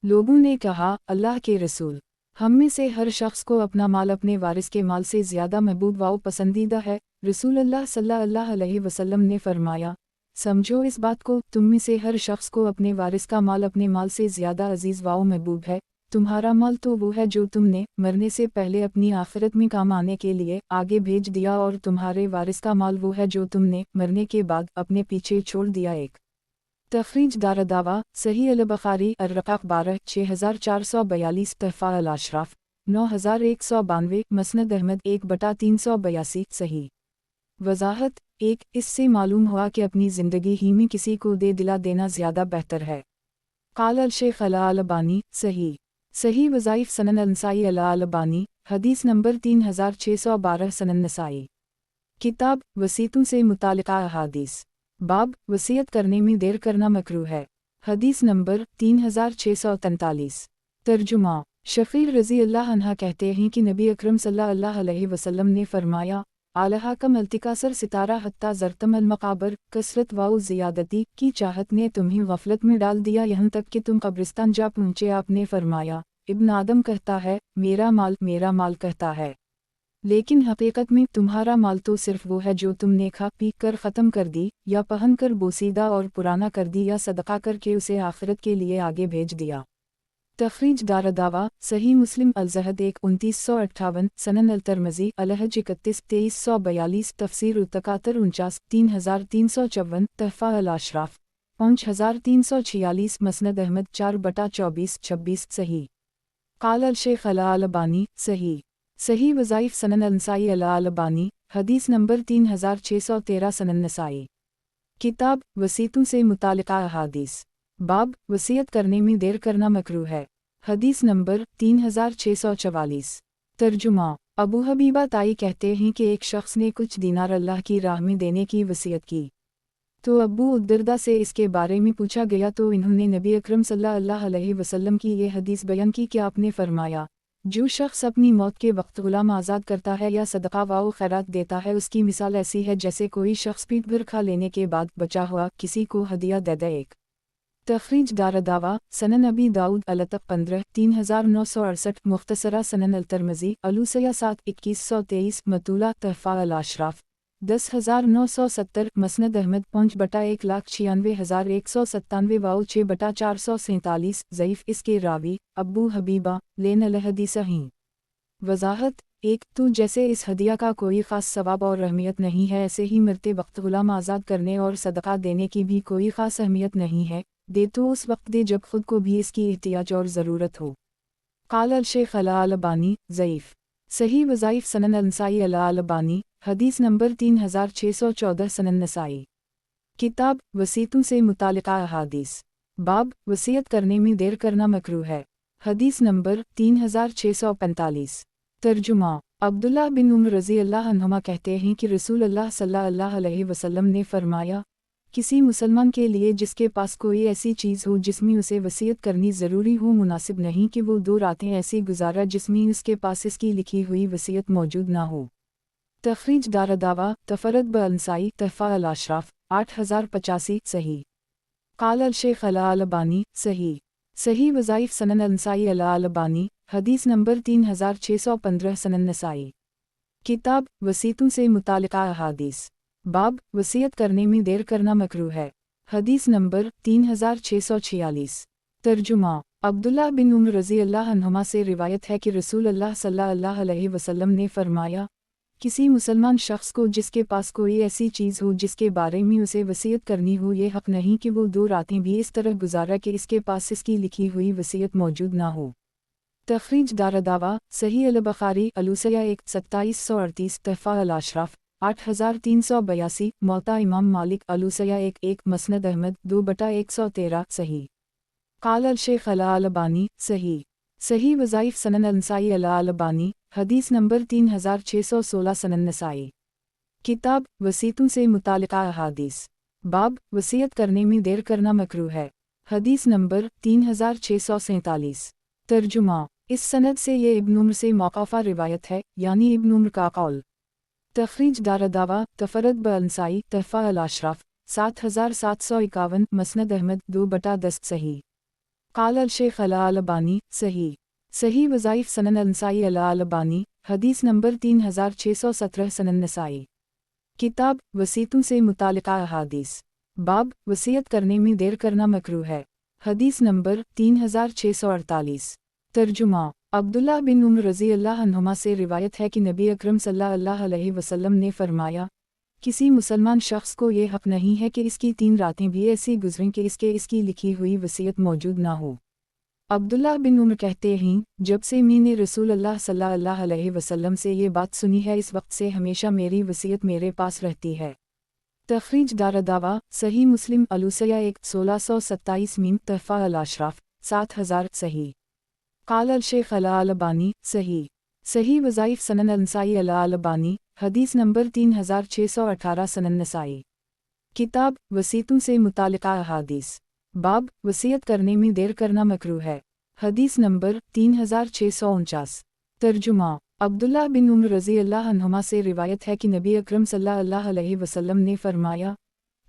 लोगों ने कहा, अल्लाह के रसूल, हम में से हर शख्स को अपना माल अपने वारिस के माल से ज़्यादा महबूब व पसंदीदा है। रसूल अल्लाह सल्लल्लाहु अलैहि वसल्लम ने फरमाया, समझो इस बात को, तुम में से हर शख्स को अपने वारिस का माल अपने माल से ज़्यादा अजीज़ व महबूब है। तुम्हारा माल तो वो है जो तुमने मरने से पहले अपनी आखिरत में काम आने के लिए आगे भेज दिया, और तुम्हारे वारिस का माल वो है जो तुमने मरने के बाद अपने पीछे छोड़ दिया। एक तखरीज दारदावा सही अल-बुखारी अर्रक़ाक़ 12 6442 तहफ़ा अल-अशराफ़ 9192 मसनद अहमद 1/382 सही। वजाहत एक इससे मालूम हुआ कि अपनी ज़िंदगी ही में किसी को दे दिला देना ज़्यादा बेहतर है। क़ाल अल-शेख अल-अलबानी सही। सही वज़ाइफ सनन नसाई अल-अलबानी, हदीस नंबर 3612 सनन नसाई। किताब वसीयतों से मुतालिका अहादीस। बाब वसीयत करने में देर करना मकरूह है। हदीस नंबर 3643। तर्जुमा शफ़ीर रज़ी अल्लाह अन्हा कहते हैं कि नबी अकरम सल्लल्लाहु अलैहि वसल्लम ने फरमाया, आलहाकम अल्तिकासर सितारा हत्ता ज़रतम अल-मक़ाबर, कसरत व ज़ियादती की चाहत ने तुम्हें गफलत में डाल दिया, यहाँ तक कि तुम कब्रिस्तान जा पहुँचे। आपने फरमाया, इब्न आदम कहता है मेरा माल कहता है, लेकिन हकीकत में तुम्हारा माल तो सिर्फ वो है जो तुमने खा पी कर ख़त्म कर दी, या पहन कर बोसीदा और पुराना कर दी, या सदका करके उसे आखिरत के लिए आगे भेज दिया। तखरीज दारदावा सही मुस्लिम अल-ज़हद 2958 सनन अल-तरमज़ी अलहज 31 2342 तफसीर उत-तकातर 49 3354 तहफ़ा अल-अशराफ़ 5346 मसनद अहमद 4/24 26 सही। क़ाल अल-शेख अल-अलबानी सही। सही वज़ाइफ सनन नसाई अल-अलबानी, हदीस नंबर 3613 सनन नसाई। किताब वसीयतों से मुतालिका अहादीस। बाब वसीयत करने में देर करना मकरूह है। हदीस नंबर 3644। तर्जुमा अबू हबीबा ताई कहते हैं कि एक शख्स ने कुछ दीनार अल्लाह की राह में देने की वसीयत की, तो अबू उद्दरदा से इसके बारे में पूछा गया तो इन्होंने नबी अकरम सल्लल्लाहु अलैहि वसल्लम की ये हदीस बयान की कि आपने फरमाया, जो शख्स अपनी मौत के वक्त गुलाम आज़ाद करता है या सदका व खैरात देता है, उसकी मिसाल ऐसी है जैसे कोई शख्स पीट भर खा लेने के बाद बचा हुआ किसी को हदिया दे दे। एक तखरीज दारदावा सनन अबी दाऊद अलतक 15 3968 मुख्तसरा सनन अल-तरमज़ी अलूसया 7 2123 मतूला तहफ़ा अल-अशराफ़ 10970 मसनद अहमद 5/196,197 वाउ 6/447 ज़ईफ़। इसके रावी अब्बू हबीबा लेन अल-हदीसहीं। वजाहत एक तो जैसे इस हदिया का कोई ख़ास सवाब और अहमियत नहीं है, ऐसे ही मरते वक्त गुलाम आज़ाद करने और सदका देने की भी कोई ख़ास अहमियत नहीं है। दे तो उस वक्त दे जब खुद को भी इसकी एहतियाज और ज़रूरत हो। क़ाल अल-शेख अल-अलबानी ज़ईफ़। सही वज़ाइफ सनन नसाई अल-अलबानी, हदीस नंबर 3614 सनन नसाई। किताब वसीयतों से मुतालिका अहादीस। बाब वसीयत करने में देर करना मकरूह है। हदीस नंबर 3645। तर्जुमा अब्दुल्लाह बिन उमर रज़ी अल्लाह अन्हुमा कहते हैं कि रसूल अल्लाह सल्लल्लाहु अलैहि वसल्लम ने फरमाया, کسی مسلمان کے لیے جس کے پاس کوئی ایسی چیز ہو جس میں اسے وصیت کرنی ضروری ہو مناسب نہیں کہ وہ 2 راتیں ایسی گزارا جس میں اس کے پاس اس کی لکھی ہوئی وصیت موجود نہ ہو۔ تخریج دارالدعوہ تفرد بالنسائی تحفہ الاشراف 8085 صحیح۔ قال الشیخ الالبانی صحیح۔ صحیح وظائف سنن النسائی الالبانی حدیث نمبر 3615 سنن نسائی۔ کتاب وصیتوں سے متعلقہ احادیث باب وصیت کرنے میں دیر کرنا مکروہ ہے، حدیث نمبر 3646۔ ترجمہ عبداللہ بن عمر رضی اللہ عنہما سے روایت ہے کہ رسول اللہ صلی اللہ علیہ وسلم نے فرمایا، کسی مسلمان شخص کو جس کے پاس کوئی ایسی چیز ہو جس کے بارے میں اسے وصیت کرنی ہو یہ حق نہیں کہ وہ 2 راتیں بھی اس طرح گزارا کہ اس کے پاس اس کی لکھی ہوئی وصیت موجود نہ ہو۔ تخریج دارالدعوہ صحیح البخاری الوصیہ 2738 تحفہ الاشراف 8382 موطا امام مالک الوصیہ 1 مسند احمد 2/113 صحیح۔ قال الشیخ الالبانی صحیح۔ صحیح وظائف سنن النسائی الالبانی حدیث نمبر 3616 سنن نسائی۔ کتاب وصیتوں سے متعلقہ احادیث باب وصیت کرنے میں دیر کرنا مکروہ ہے، حدیث نمبر 3647۔ ترجمہ اس سند سے یہ ابن عمر سے موقوفہ روایت ہے، یعنی ابن عمر کا قول۔ تخریج دارالدعوہ تفرد بالنسائی تحفہ الاشراف 7751 مسند احمد 2/10 صحیح۔ قال الشیخ الالبانی صحیح۔ صحیح وظائف سنن النسائی الالبانی حدیث نمبر 3617 سنن نسائی۔ کتاب وصیتوں سے متعلقہ احادیث باب وصیت کرنے میں دیر کرنا مکروہ ہے، حدیث نمبر 3648۔ ترجمہ عبداللہ بن عمر رضی اللہ عنہما سے روایت ہے کہ نبی اکرم صلی اللہ علیہ وسلم نے فرمایا، کسی مسلمان شخص کو یہ حق نہیں ہے کہ اس کی 3 راتیں بھی ایسی گزریں کہ اس کی لکھی ہوئی وصیت موجود نہ ہو۔ عبداللہ بن عمر کہتے ہیں، جب سے میں نے رسول اللہ صلی اللہ علیہ وسلم سے یہ بات سنی ہے اس وقت سے ہمیشہ میری وصیت میرے پاس رہتی ہے۔ تخریج دارالدعوہ صحیح مسلم الوصیہ 1627 تحفہ الاشراف 7000 صحیح۔ قال الشیخ الالبانی صحیح۔ صحیح وظائف سنن النسائی الالبانی حدیث نمبر 3618 سنن نسائی۔ کتاب وصیتوں سے متعلقہ احادیث باب وصیت کرنے میں دیر کرنا مکروہ ہے، حدیث نمبر 3649۔ ترجمہ عبداللہ بن عمر رضی اللہ عنہما سے روایت ہے کہ نبی اکرم صلی اللہ علیہ وسلم نے فرمایا،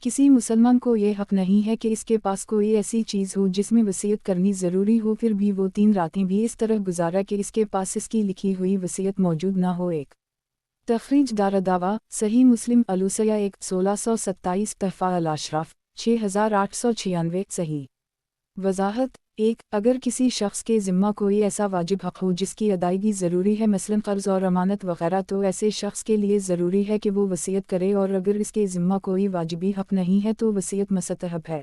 کسی مسلمان کو یہ حق نہیں ہے کہ اس کے پاس کوئی ایسی چیز ہو جس میں وصیت کرنی ضروری ہو پھر بھی وہ 3 راتیں بھی اس طرح گزارا کہ اس کے پاس اس کی لکھی ہوئی وصیت موجود نہ ہو۔ ایک تخریج دارالدعوہ صحیح مسلم الوصیہ 1627 تحفہ الاشراف 6896 صحیح۔ وضاحت 1 اگر کسی شخص کے ذمہ کوئی ایسا واجب حق ہو جس کی ادائیگی ضروری ہے مثلا قرض اور امانت وغیرہ تو ایسے شخص کے لیے ضروری ہے کہ وہ وصیت کرے، اور اگر اس کے ذمہ کوئی واجبی حق نہیں ہے تو وصیت مستحب ہے۔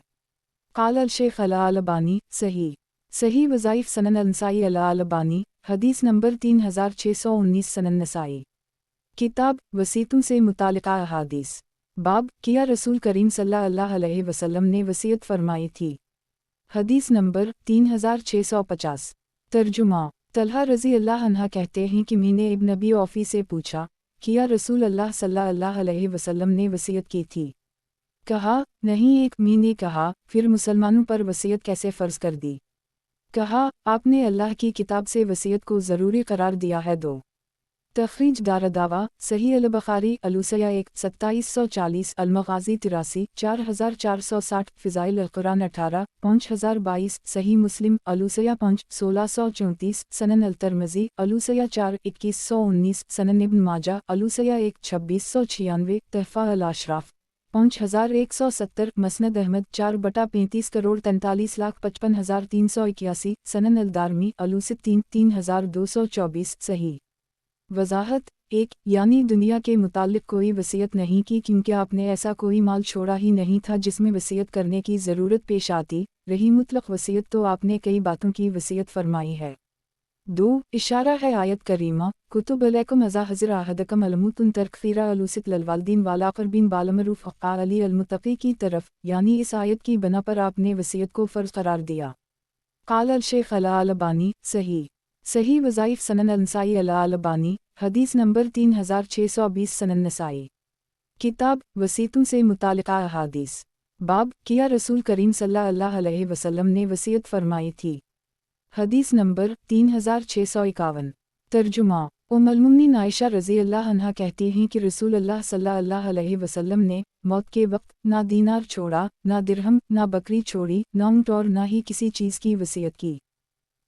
قال الشیخ الالبانی صحیح۔ صحیح وظائف سنن النسائی الالبانی حدیث نمبر 3619 سنن نسائی۔ کتاب وصیتوں سے متعلقہ احادیث باب کیا رسول کریم صلی اللہ علیہ وسلم نے وصیت فرمائی تھی، حدیث نمبر 3650۔ ترجمہ طلحہ رضی اللہ عنہ کہتے ہیں کہ میں نے ابن ابی اوفی سے پوچھا، کیا رسول اللہ صلی اللہ علیہ وسلم نے وصیت کی تھی؟ کہا نہیں۔ ایک میں نے کہا پھر مسلمانوں پر وصیت کیسے فرض کر دی؟ کہا آپ نے اللہ کی کتاب سے وصیت کو ضروری قرار دیا ہے۔ 2 تخریج دارالدعوہ صحیح البخاری الوصیہ 2740 المغازی 83 4460 فضائل القرآن 18 5022 صحیح مسلم الوصیہ 5 1634 سنن الترمذی الوصیہ 4 2119 سنن ابن ماجہ الوصیہ 1 2696 تحفہ الاشراف 5170 مسند احمد 4/35 کروڑ 43,55,381 سنن الدارمی الوصیہ 3 3224 صحیح۔ وضاحت 1 یعنی دنیا کے متعلق کوئی وصیت نہیں کی کیونکہ آپ نے ایسا کوئی مال چھوڑا ہی نہیں تھا جس میں وصیت کرنے کی ضرورت پیش آتی، رہی مطلق وصیت تو آپ نے کئی باتوں کی وصیت فرمائی ہے۔ 2 اشارہ ہے آیت کریمہ کتب علیکم ازا حضر احدکم الموتن ترکثیرہ الوصیت للوالدین والاقربین بالمعروف حقا علی المتقی کی طرف، یعنی اس آیت کی بنا پر آپ نے وصیت کو فرض قرار دیا۔ قال الشیخ الالبانی صحیح۔ صحیح وظائف سنن النسائی الالبانی حدیث نمبر 3620 سنن نسائی۔ کتاب وصیتوں سے متعلقہ احادیث बाब किया रसूल करीम सल्लल्लाहु अलैहि वसल्लम ने वसीयत फरमाई थी। हदीस नंबर 3651। तर्जुमा उम्मुल-मोमिनीन आयशा रज़ी अल्लाह अन्हा कहती हैं कि रसूल अल्लाह सल्लल्लाहु अलैहि वसल्लम ने मौत के वक्त ना दीनार छोड़ा, ना दिरहम, ना बकरी छोड़ी, ना ऊँट और ना ही किसी चीज़ की वसीयत की।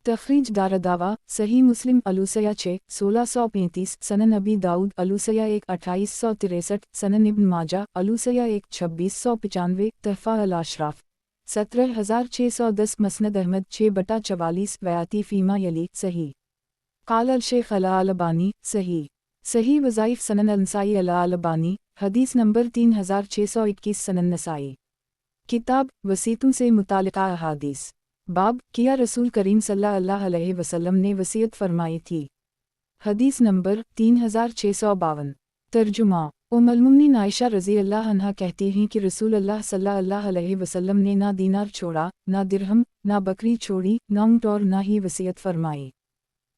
तखरीज दारदावा सही मुस्लिम अलूसया 6 1635 सनन अबी दाऊद अलूसया 1 2863 सनन इब्न माजा अलूसया 1 2695 तहफ़ा अल अशराफ 17610 मसनद अहमद 6/44 वयाती फ़ीमा यली सही। क़ाल अल शेख अल अलबानी सही। सही वज़ाइफ़ सनन अल-नसाई अल अलबानी हदीस नंबर 3621 सनन नसाई। किताब वसीयतों से मुताल्लिक़ा अहादीस। बाब किया रसूल करीम सल्लल्लाहु अलैहि वसल्लम ने वसीयत फरमाई थी। हदीस नंबर 3652। तर्जुमा उम्मुल-मोमिनीन आयशा रज़ी अल्लाह अन्हा कहती हैं कि रसूल अल्लाह सल्लल्लाहु अलैहि वसल्लम ने ना दीनार छोड़ा, ना दिरहम, ना बकरी छोड़ी, ना ऊँट और ना ही वसीयत फरमाई।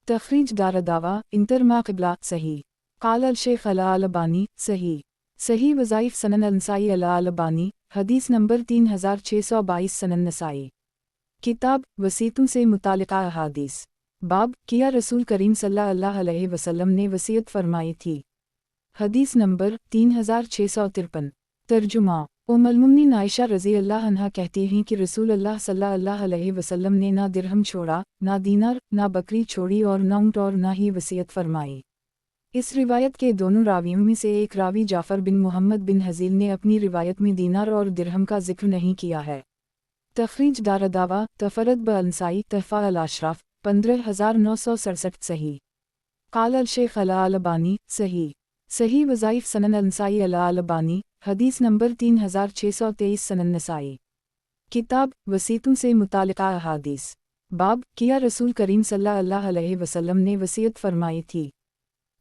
तखरीज दारदावा इंतरमा क़िबला सही। क़ाल अल शेख अल अलबानी सही। सही वज़ाइफ़ सनन अल-नसाई अल अलबानी हदीस नंबर 3622 सनन नसाई। किताब वसीयतों से मुताल्लिक़ा अहादीस। बाब किया रसूल करीम सल्लल्लाहु अलैहि वसल्लम ने वसीयत फरमाई थी। हदीस नंबर 3653। तर्जुमा उम्मुल-मोमिनीन आयशा रज़ी अल्लाह अन्हा कहती हैं कि रसूल अल्लाह सल्लल्लाहु अलैहि वसल्लम ने ना दिरहम छोड़ा, ना दीनार, ना बकरी छोड़ी और ना ऊँट और ना ही वसीयत फरमाई। इस रिवायत के दोनों रावियों में से एक रावी जाफ़र बिन मोहम्मद बिन हज़ील ने अपनी रिवायत में दीनार और दिरहम का जिक्र नहीं किया है। तखरीज दारदावा तफरद ब-अल-नसाई तहफ़ा अल-अशराफ 15967 सही। क़ाल अल शेख अल अलबानी सही। सही वज़ाइफ़ सनन अल-नसाई अल अलबानी हदीस नंबर 3623 सनन नसाई। किताब वसीयतों से मुताल्लिक़ा अहादीस। बाब किया रसूल करीम सल्लल्लाहु अलैहि वसल्लम ने वसीयत फरमाई थी।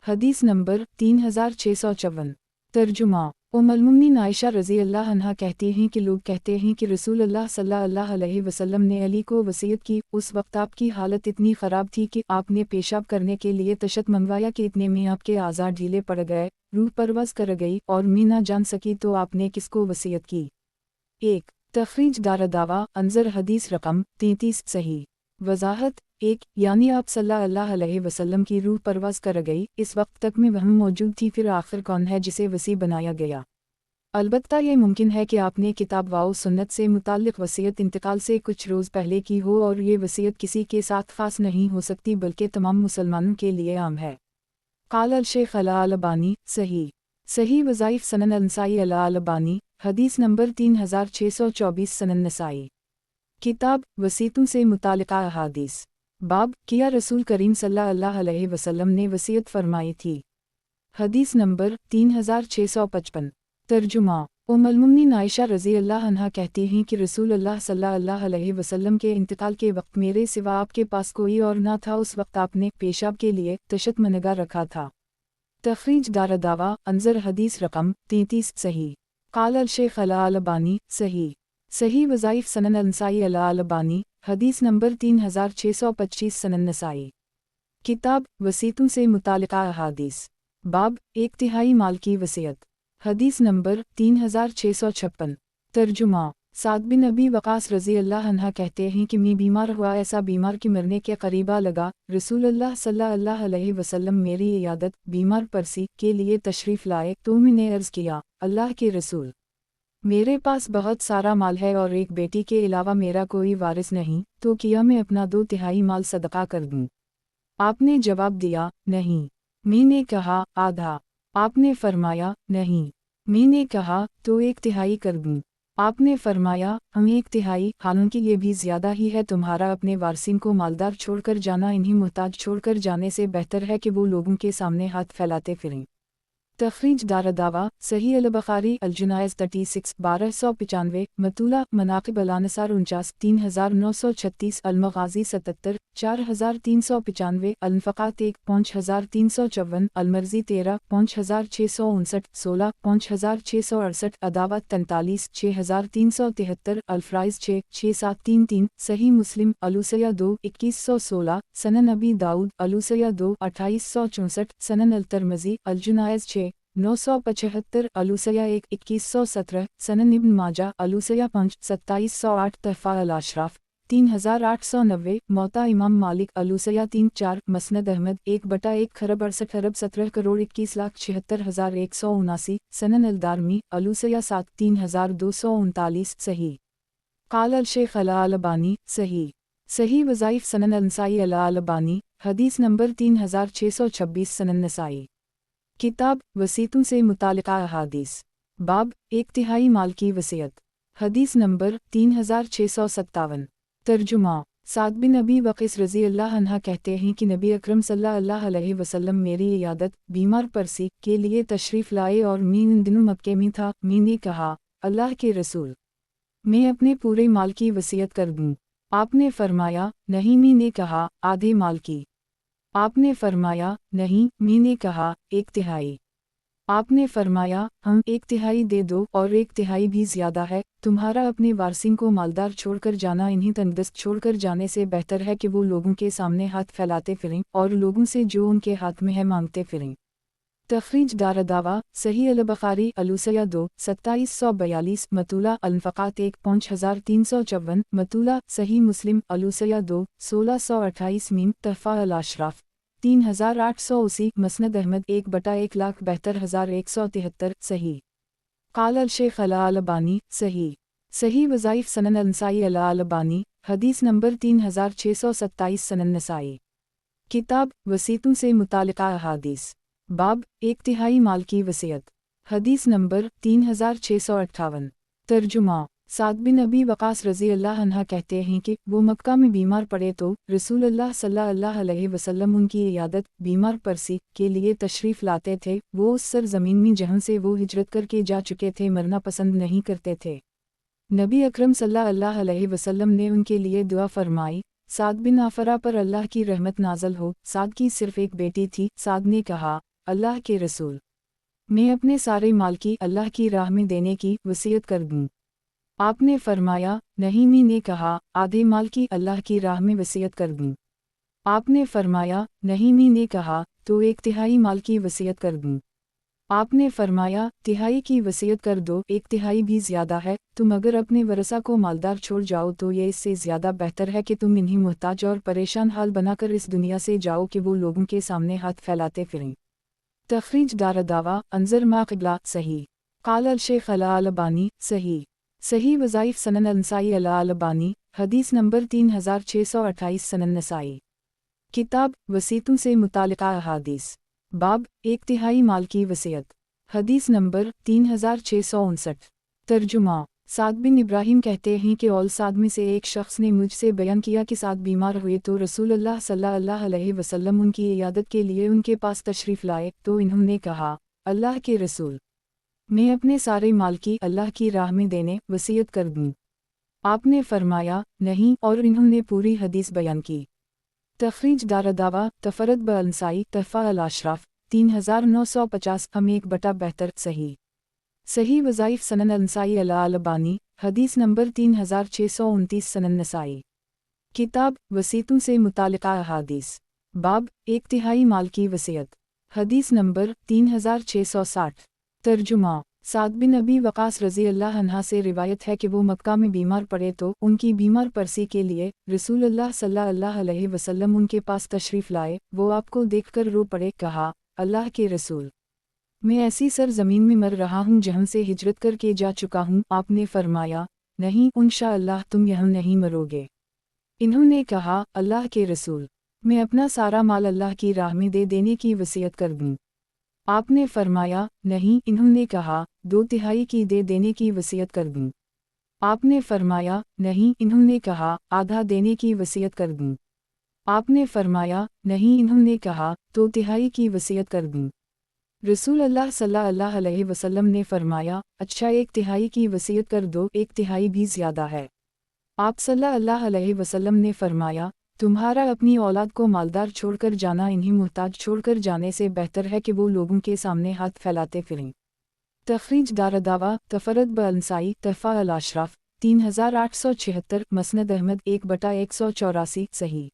हदीस नंबर 3654। तर्जुमा उम्मुल-मोमिनीन आयशा रज़ी अल्लाह अन्हा कहती हैं कि लोग कहते हैं कि रसूल अल्लाह सल्लल्लाहु अलैहि वसल्लम ने अली को वसीयत की। उस वक्त आपकी हालत इतनी ख़राब थी कि आपने पेशाब करने के लिए तशत मंगवाया कि इतने में आपके आज़ा ढीले पड़ गए, रूह परवाज़ कर गई और मैं ना जान सकी तो आपने किसको वसीयत की। 1 तखरीज दारदावा अंज़र हदीस रकम 33 सही। वज़ाहत 1 यानी आप सल्लल्लाहु अलैहि वसल्लम की रूह परवाज़ कर गई, इस वक्त तक में वहम मौजूद थी, फिर आखिर कौन है जिसे वसी बनाया गया। अलबत्ता ये मुमकिन है कि आपने किताब वाओ सुन्नत से मुताल्लिक़ वसीयत इंतकाल से कुछ रोज़ पहले की हो और ये वसीयत किसी के साथ ख़ास नहीं हो सकती बल्कि तमाम मुसलमानों के लिए आम है। क़ाल अल शेख अल अलबानी सही। सही वज़ाइफ़ सनन अल-नसाई अल अलबानी हदीस नंबर 3624 सनन नसाई। किताब वसीयतों से मुताल्लिक़ा अहादीस। बाब किया रसूल करीम सल्लल्लाहु अलैहि वसल्लम ने वसीयत फरमाई थी। हदीस नंबर 3655। तर्जुमा उम्मुल-मोमिनीन आयशा रज़ी अल्लाह अन्हा कहती हैं कि रसूल अल्लाह सल्लल्लाहु अलैहि वसल्लम के इंतकाल के वक्त मेरे सिवा आपके पास कोई और ना था। उस वक्त आपने पेशाब के लिए तशत मनगा रखा था। तखरीज दारदावा अंज़र हदीस रकम 33 सही। क़ाल अल शेख अल अलबानी सही। सही वज़ाइफ़ सनन अल-नसाई अल अलबानी हदीस नंबर 3625 सनन नसाई। किताब वसीयतों से मुताल्लिक़ा अहादीस। बाब 1/3 माल की वसीयत। हदीस नंबर 3656। तर्जुमा साद बिन अबी वक़ास रज़ी अल्लाह अन्हा कहते हैं कि मैं बीमार हुआ, ऐसा बीमार कि मरने के करीबा लगा। रसूल अल्लाह सल्लल्लाहु अलैहि वसल्लम मेरी इयादत बीमार परसी के लिए तशरीफ़ लाए तो मैंने अर्ज़ किया, अल्लाह के रसूल, मेरे पास बहुत सारा माल है और एक बेटी के अलावा मेरा कोई वारिस नहीं, तो किया मैं अपना 2/3 माल सदका कर दूँ। आपने जवाब दिया, नहीं। मैंने कहा, आधा। आपने फरमाया, नहीं। मैंने कहा, तो 1/3 कर दूँ। आपने फरमाया, हम 1/3, हालांकि ये भी ज़्यादा ही है। तुम्हारा अपने वारिसिन को मालदार छोड़कर जाना इन्हीं मुहताज छोड़कर जाने से बेहतर है कि वो लोगों के सामने हाथ फैलाते फिरें। तखरीज दारदावा सही अल-बुखारी अल-जनाइज़ 36 1295 मतूला मनाक़िब अल-अनसार 49 3936 अल-मग़ाज़ी 77 4395 अल-फ़क़ात 1 5354 अल-मर्ज़ी 13 5659 16 5668 अदावत 43 6373 अल-फ़राइज़ 6 6733 सही मुस्लिम अलूसया 2 2116 सनन अबी दाऊद अलूसया 2 2864 सनन अल-तिरमिज़ी अल-जनाइज़ 6 975 अलूसया 1 2117 सनन इब्न माजा अलूसया 5 2708 तहफ़ा अल-अशराफ 3890 मौता इमाम मालिक अलूसया 3-4 मसनद अहमद 1/1 खरब 68 अरब 17 करोड़ 21,76,179 सनन अल-दारमी अलूसया 7 3239 सही। क़ाल अल-शेख अल-अलबानी सही। सही वज़ाइफ सनन अल-नसाई अल-अलबानी हदीस नंबर 3626 सनन नसाई। किताब वसीतों से मुतालिका अहादीस बाब 1/3 माल की वसीयत हदीस नंबर 3657। तर्जुमा साद बिन अबी वक़ीस रज़ी अल्लाह अन्हा कहते हैं कि नबी अकरम सल्लल्लाहु अलैहि वसल्लम मेरी इयादत बीमार परसी के लिए तशरीफ़ लाए और मैं इन दिनों मक्के में था। मैंने कहा अल्लाह के रसूल मैं अपने पूरे माल की वसीयत कर दूँ। आपने फरमाया नहीं। मैंने कहा आधे माल की। आपने फरमाया नहीं। मैंने कहा 1/3। आपने फरमाया हम 1/3 दे दो और 1/3 भी ज़्यादा है। तुम्हारा अपने वारसिन को मालदार छोड़कर जाना इन्हीं तंगदस्त छोड़कर जाने से बेहतर है कि वो लोगों के सामने हाथ फैलाते फिरें और लोगों से जो उनके हाथ में है मांगते फिरें। तखरीज दारदावा सही अल-बुखारी अलूसया 2 2742 मतूला अल-फ़क़ात 1 5354 मतूला सही मुस्लिम अलूसया 2 1628 मीम तहफ़ा अल-अशराफ 3880 मसनद अहमद 1/1,72,173 सही। क़ाल अल-शेख अल-अलबानी सही। सही वज़ाइफ सनन अल-नसाई अल-अलबानी हदीस नंबर 3627 सनन नसाई। किताब वसीतों से मुतालिका अहादीस बाब 1/3 माल की वसीयत हदीस नंबर 3658। तर्जुमा साद बिन अबी वक़ास रज़ी अल्लाह अन्हा कहते हैं कि वो मक्का में बीमार पड़े तो रसूलुल्लाह सल्लल्लाहु अलैहि वसल्लम उनकी इयादत बीमार परसी के लिए तशरीफ़ लाते थे। वो उस सरज़मीन में जहाँ से वो हिजरत करके जा चुके थे मरना पसंद नहीं करते थे। नबी अकरम सल्लल्लाहु अलैहि वसल्लम ने उनके लिए दुआ फरमाई साद बिन आफरा पर अल्लाह की रहमत नाज़ल हो। साद की सिर्फ़ एक बेटी थी। साद ने कहा अल्लाह के रसूल मैं अपने सारे माल की अल्लाह की राह में देने की वसीयत कर दूँ। आपने फरमाया नहीं। मैंने कहा आधे माल की अल्लाह की राह में वसीयत कर दूँ। आपने फरमाया नहीं। मैंने कहा तो 1/3 माल की वसीयत कर दूँ। आपने फरमाया 1/3 की वसीयत कर दो। 1/3 भी ज़्यादा है। तुम अगर अपने वरसा को मालदार छोड़ जाओ तो ये इससे ज़्यादा बेहतर है कि तुम इन्हीं मुहताज और परेशान हाल बनाकर इस दुनिया से जाओ कि वो लोगों के सामने हाथ फैलाते फिरें। तखरीज दारदावा अंजर मा क़िबला सही। क़ाल अल-शेख अल-अलबानी सही। सही वज़ाइफ सनन अल-नसाई अल-अलबानी हदीस नंबर 3628 सनन नसाई। किताब वसीतों से मुतालिका अहादीस बाब 1/3 माल की वसीयत हदीस नंबर 3659। तर्जुमा साद बिन इब्राहिम कहते हैं कि औल साद में से एक शख्स ने मुझसे बयान किया कि साद बीमार हुए तो रसूलुल्लाह सल्लल्लाहु अलैहि वसल्लम उनकी इयादत के लिए उनके पास तशरीफ़ लाए तो इन्होंने कहा अल्लाह के रसूल मैं अपने सारे माल की अल्लाह की राह में देने वसीयत कर दूँ। आपने फरमाया नहीं और इन्होंने पूरी हदीस बयान की। तखरीज दारदावा तफरद ब-अल-नसाई तहफ़ा अल-अशराफ 3950 हम 1/72 सही। सही वज़ाइफ सनन अल-नसाई अल-अलबानी हदीस नंबर 3629 सनन नसाई। किताब वसीतों से मुतालिका अहादीस बाब 1/3 माल की वसीयत हदीस नंबर 3660। तर्जुमा साद बिन अबी वक़ास रज़ी अल्लाह अन्हा से रिवायत है कि वो मक्का में बीमार पड़े तो उनकी बीमार परसी के लिए रसूलुल्लाह सल्लल्लाहु अलैहि वसल्लम उनके पास तशरीफ़ लाए। वो आपको देखकर रो पड़े। कहा अल्लाह के रसूल मैं ऐसी सरज़मीन में मर रहा हूँ जहाँ से हिजरत करके जा चुका हूँ। आपने फरमाया नहीं इंशाअल्लाह तुम यहाँ नहीं मरोगे। इन्होंने कहा अल्लाह के रसूल मैं अपना सारा माल अल्लाह की राह में दे देने की वसीयत कर दूँ। आपने फरमाया नहीं। इन्होंने कहा 2/3 की दे देने की वसीयत कर दूँ। आपने फरमाया नहीं। इन्होंने कहा आधा देने की वसीयत कर दूँ। आपने फरमाया नहीं। इन्होंने कहा तो 1/3 की वसीयत कर दूँ। रसूल अल्लाह सल्लल्लाहु अलैहि वसल्लम ने फरमाया अच्छा 1/3 की वसीयत कर दो। 1/3 भी ज़्यादा है। आप सल्लल्लाहु अलैहि वसल्लम ने फरमाया तुम्हारा अपनी औलाद को मालदार छोड़कर जाना इन्हीं मुहताज छोड़कर जाने से बेहतर है कि वो लोगों के सामने हाथ फैलाते फिरें। तखरीज दारदावा तफरद ब-अल-नसाई तहफ़ा अल-अशराफ 3876 मसनद अहमद 1/184 सही।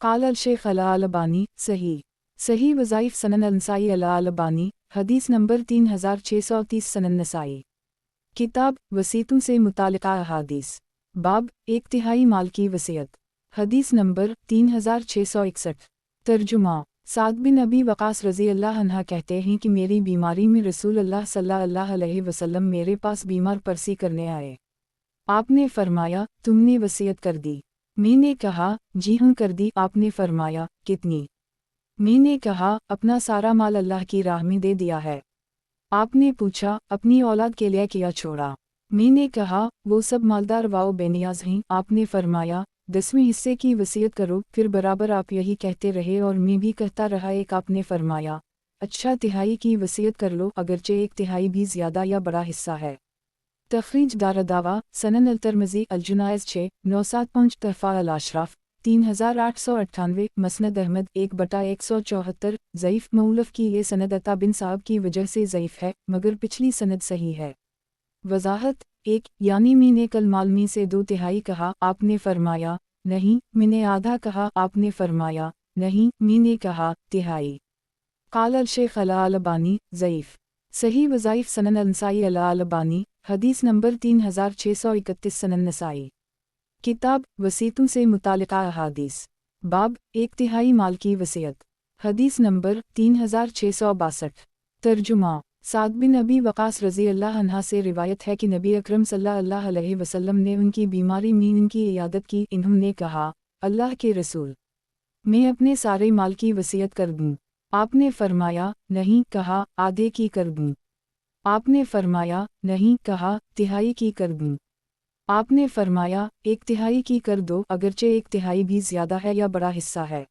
क़ाल अल-शेख अल-अलबानी सही। सही वज़ाइफ सनन अल-नसाई अल-अलबानी حدیث نمبر 3630 سنن نسائی۔ کتاب وصیتوں سے متعلقہ احادیث، باب 1/3 مال کی وصیت، حدیث نمبر 3661۔ ترجمہ۔ سعد بن ابی وقاص رضی اللہ عنہ کہتے ہیں کہ میری بیماری میں رسول اللہ صلی اللہ علیہ وسلم میرے پاس بیمار پرسی کرنے آئے۔ آپ نے فرمایا، تم نے وصیت کر دی؟ میں نے کہا، جی ہاں کر دی۔ آپ نے فرمایا، کتنی؟ میں نے کہا، اپنا سارا مال اللہ کی راہ میں دے دیا ہے۔ آپ نے پوچھا، اپنی اولاد کے لیے کیا چھوڑا؟ میں نے کہا، وہ سب مالدار و بے نیاز ہیں۔ آپ نے فرمایا، 10ویں حصے کی وصیت کرو۔ پھر برابر آپ یہی کہتے رہے اور میں بھی کہتا رہا۔ ایک آپ نے فرمایا، اچھا 1/3 کی وصیت کر لو، اگرچہ 1/3 بھی زیادہ یا بڑا حصہ ہے۔ تخریج دارالدوا، سنن الترمذی الجنائز 6-975 تحفہ الاشراف 3898، مسند احمد 1/174، ضعیف مؤلف کی یہ سند عطا بن صاحب کی وجہ سے ضعیف ہے، مگر پچھلی سند صحیح ہے۔ وضاحت 1، یعنی میں نے کل مال میں سے 2/3 کہا، آپ نے فرمایا، نہیں۔ میں نے آدھا کہا، آپ نے فرمایا، نہیں۔ میں نے کہا، 1/3۔ قال الشیخ الالبانی، ضعیف۔ صحیح وظائف سنن النسائی الالبانی، حدیث نمبر 3631 سنن نسائی۔ کتاب وصیتوں سے متعلقہ احادیث، باب 1/3 مال کی وصیت، حدیث نمبر 3662۔ ترجمہ۔ سعد بن ابی وقاص رضی اللہ عنہ سے روایت ہے کہ نبی اکرم صلی اللہ علیہ وسلم نے ان کی بیماری میں ان کی عیادت کی۔ انہوں نے کہا، اللہ کے رسول، میں اپنے سارے مال کی وصیت کر دوں؟ آپ نے فرمایا، نہیں۔ کہا، آدھے کی کر دوں؟ آپ نے فرمایا، نہیں۔ کہا، 1/3 کی کر دوں؟ آپ نے فرمایا، 1/3 کی کر دو، اگرچہ 1/3 بھی زیادہ ہے یا بڑا حصہ ہے۔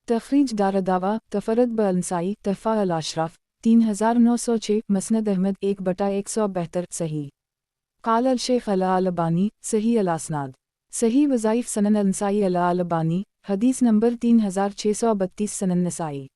تخریج دارالدوا، تفرد بالنسائی، تحفہ الاشراف 3906، مسند احمد 1/172، صحیح۔ قال الشیخ الالبانی، صحیح الاسناد۔ صحیح وظائف سنن النسائی الالبانی، حدیث نمبر 3632 سنن نسائی۔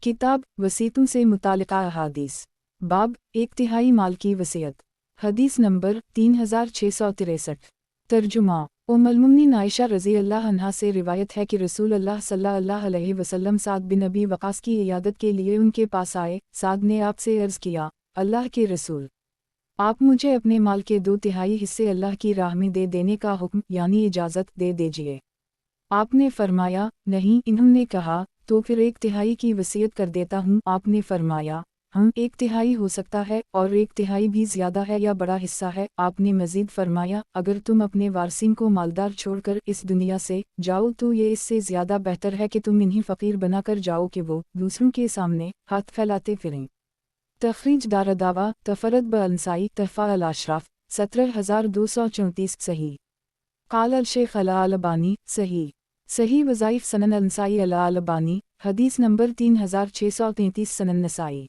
کتاب وصیتوں سے متعلقہ احادیث، باب 1/3 مال کی وصیت، حدیث نمبر 3663۔ ترجمہ۔ ام المؤمنین عائشہ رضی اللہ عنہا سے روایت ہے کہ رسول اللہ صلی اللہ علیہ وسلم سعد بن ابی وقاص کی عیادت کے لیے ان کے پاس آئے۔ سعد نے آپ سے عرض کیا، اللہ کے رسول، آپ مجھے اپنے مال کے 2/3 حصے اللہ کی راہ میں دے دینے کا حکم یعنی اجازت دے دیجیے۔ آپ نے فرمایا، نہیں۔ انہوں نے کہا، تو پھر 1/3 کی وصیت کر دیتا ہوں۔ آپ نے فرمایا، ہم 1/3 ہو سکتا ہے اور 1/3 بھی زیادہ ہے یا بڑا حصہ ہے۔ آپ نے مزید فرمایا، اگر تم اپنے وارثین کو مالدار چھوڑ کر اس دنیا سے جاؤ تو یہ اس سے زیادہ بہتر ہے کہ تم انہیں فقیر بنا کر جاؤ کہ وہ دوسروں کے سامنے ہاتھ پھیلاتے پھریں۔ تخریج دارالدوا، تفرد بالنسائی، تحفہ الاشراف 17234، صحیح۔ قال الشیخ الالبانی، صحیح۔ صحیح وظائف سنن النسائی الالبانی، حدیث نمبر 3633 سنن نسائی۔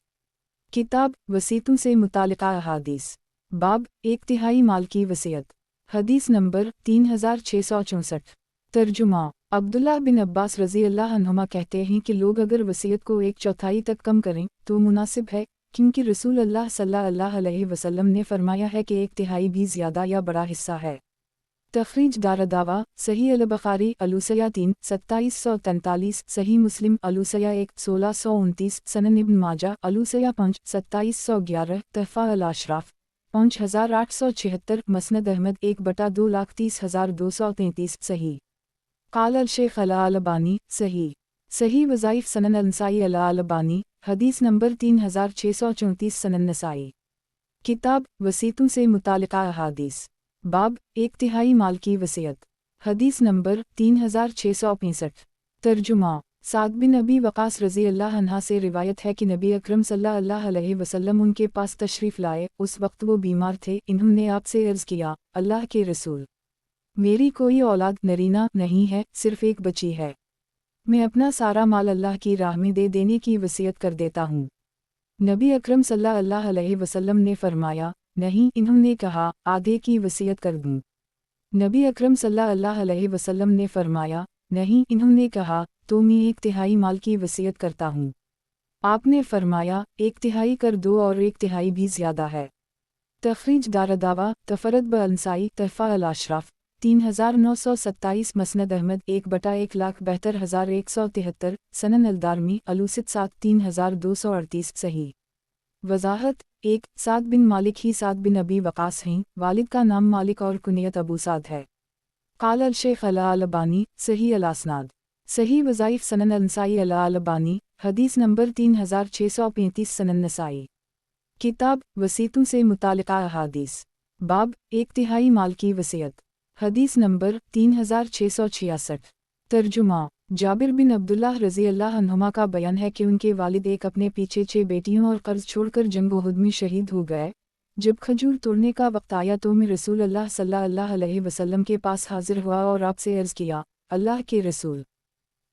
کتاب وصیتوں سے متعلقہ احادیث، باب 1/3 مال کی وصیت، حدیث نمبر 3664۔ ترجمہ۔ عبداللہ بن عباس رضی اللہ عنہما کہتے ہیں کہ لوگ اگر وصیت کو 1/4 تک کم کریں تو مناسب ہے، کیونکہ رسول اللہ صلی اللہ علیہ وسلم نے فرمایا ہے کہ 1/3 بھی زیادہ یا بڑا حصہ ہے۔ تخریج دارالدوا، صحیح البخاری الوصیہ 3-2743، صحیح مسلم الوصیہ 1-1629، سنن ابن ماجہ الوصیہ 5-2711، تحفہ الاشراف 5876، مسند احمد 1/230,233، صحیح۔ قال الشیخ الالبانی، صحیح۔ صحیح وظائف سنن النسائی الالبانی، حدیث نمبر 3634 سنن نسائی۔ کتاب وصیتوں سے متعلقہ احادیث، باب 1/3 مال کی وصیت، حدیث نمبر 3665۔ ترجمہ۔ سعد بن ابی وقاص رضی اللہ عنہ سے روایت ہے کہ نبی اکرم صلی اللہ علیہ وسلم ان کے پاس تشریف لائے۔ اس وقت وہ بیمار تھے۔ انہوں نے آپ سے عرض کیا، اللہ کے رسول، میری کوئی اولاد نرینہ نہیں ہے، صرف ایک بچی ہے۔ میں اپنا سارا مال اللہ کی راہ میں دے دینے کی وصیت کر دیتا ہوں۔ نبی اکرم صلی اللہ علیہ وسلم نے فرمایا، نہیں۔ انہوں نے کہا، آدھے کی وصیت کر دوں؟ نبی اکرم صلی اللہ علیہ وسلم نے فرمایا، نہیں۔ انہوں نے کہا، تو میں 1/3 مال کی وصیت کرتا ہوں۔ آپ نے فرمایا، 1/3 کر دو اور 1/3 بھی زیادہ ہے۔ تخریج دارالدوا، تفرد بالنسائی، تحفہ الاشراف 3927، مسند احمد 1/172,173، سنن الدارمی الوسط 7-3238، صحیح۔ वजाहत 1 साद बिन मालिक ही साद बिन अबी वकास हैं, वालिद का नाम मालिक और कुनियत अबू साद है। क़ाल अल-शेख अल-अलबानी सही अल-असनाद सही वज़ाइफ सनन अल-नसाई अल-अलबानी हदीस नंबर 3635 सनन नसाई। किताब वसीतों से मुतालिका अहादीस बाब 1/3 माल की वसीयत हदीस नंबर 3666। तर्जुमा जाबिर बिन अब्दुल्लाह रज़ी अल्लाह अन्हुमा का बयान है कि उनके वालिद एक अपने पीछे 6 बेटियों और कर्ज छोड़कर जंग उहुद में शहीद हो गए। जब खजूर तोड़ने का वक्त आया तो मैं रसूल अल्लाह सल्लल्लाहु अलैहि वसल्लम के पास हाजिर हुआ और आपसे अर्ज़ किया, अल्लाह के रसूल,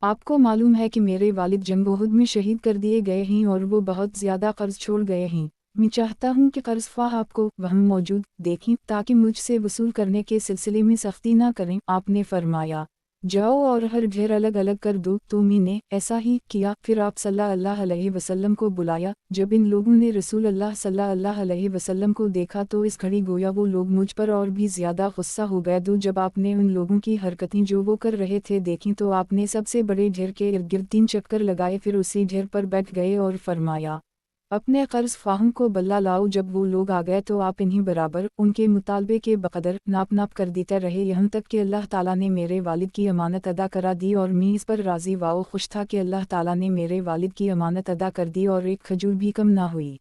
आपको मालूम है कि मेरे वालिद जंग उहुद में शहीद कर दिए गए हैं और वो बहुत ज़्यादा कर्ज छोड़ गए हैं। मैं चाहता हूँ कि कर्ज ख्वाह आपको वहाँ मौजूद देखें ताकि मुझसे वसूल करने के सिलसिले में सख्ती ना करें। आपने फरमाया, जाओ और हर ढेर अलग अलग कर दो। तो मैंने ऐसा ही किया। फिर आप सल्लल्लाहु अलैहि वसल्लम को बुलाया। जब इन लोगों ने रसूल अल्लाह सल्लल्लाहु अलैहि वसल्लम को देखा तो इस घड़ी गोया वो लोग मुझ पर और भी ज़्यादा गुस्सा हो गए। तो जब आपने उन लोगों की हरकतें जो वो कर रहे थे देखी तो आपने सबसे बड़े ढेर के इर्द गिर्द 3 चक्कर लगाए, फिर उसी ढेर पर बैठ गए और फरमाया, अपने कर्ज ख्वाहों को बल्ला लाओ। जब वो लोग आ गए तो आप इन्हीं बराबर उनके मुतालबे के बकदर नाप कर देते रहे, यहाँ तक कि अल्लाह ताला ने मेरे वालिद की अमानत अदा करा दी और मैं इस पर राज़ी वाओ खुश था कि अल्लाह ताला ने मेरे वालिद की अमानत अदा कर दी और एक खजूर भी कम ना हुई।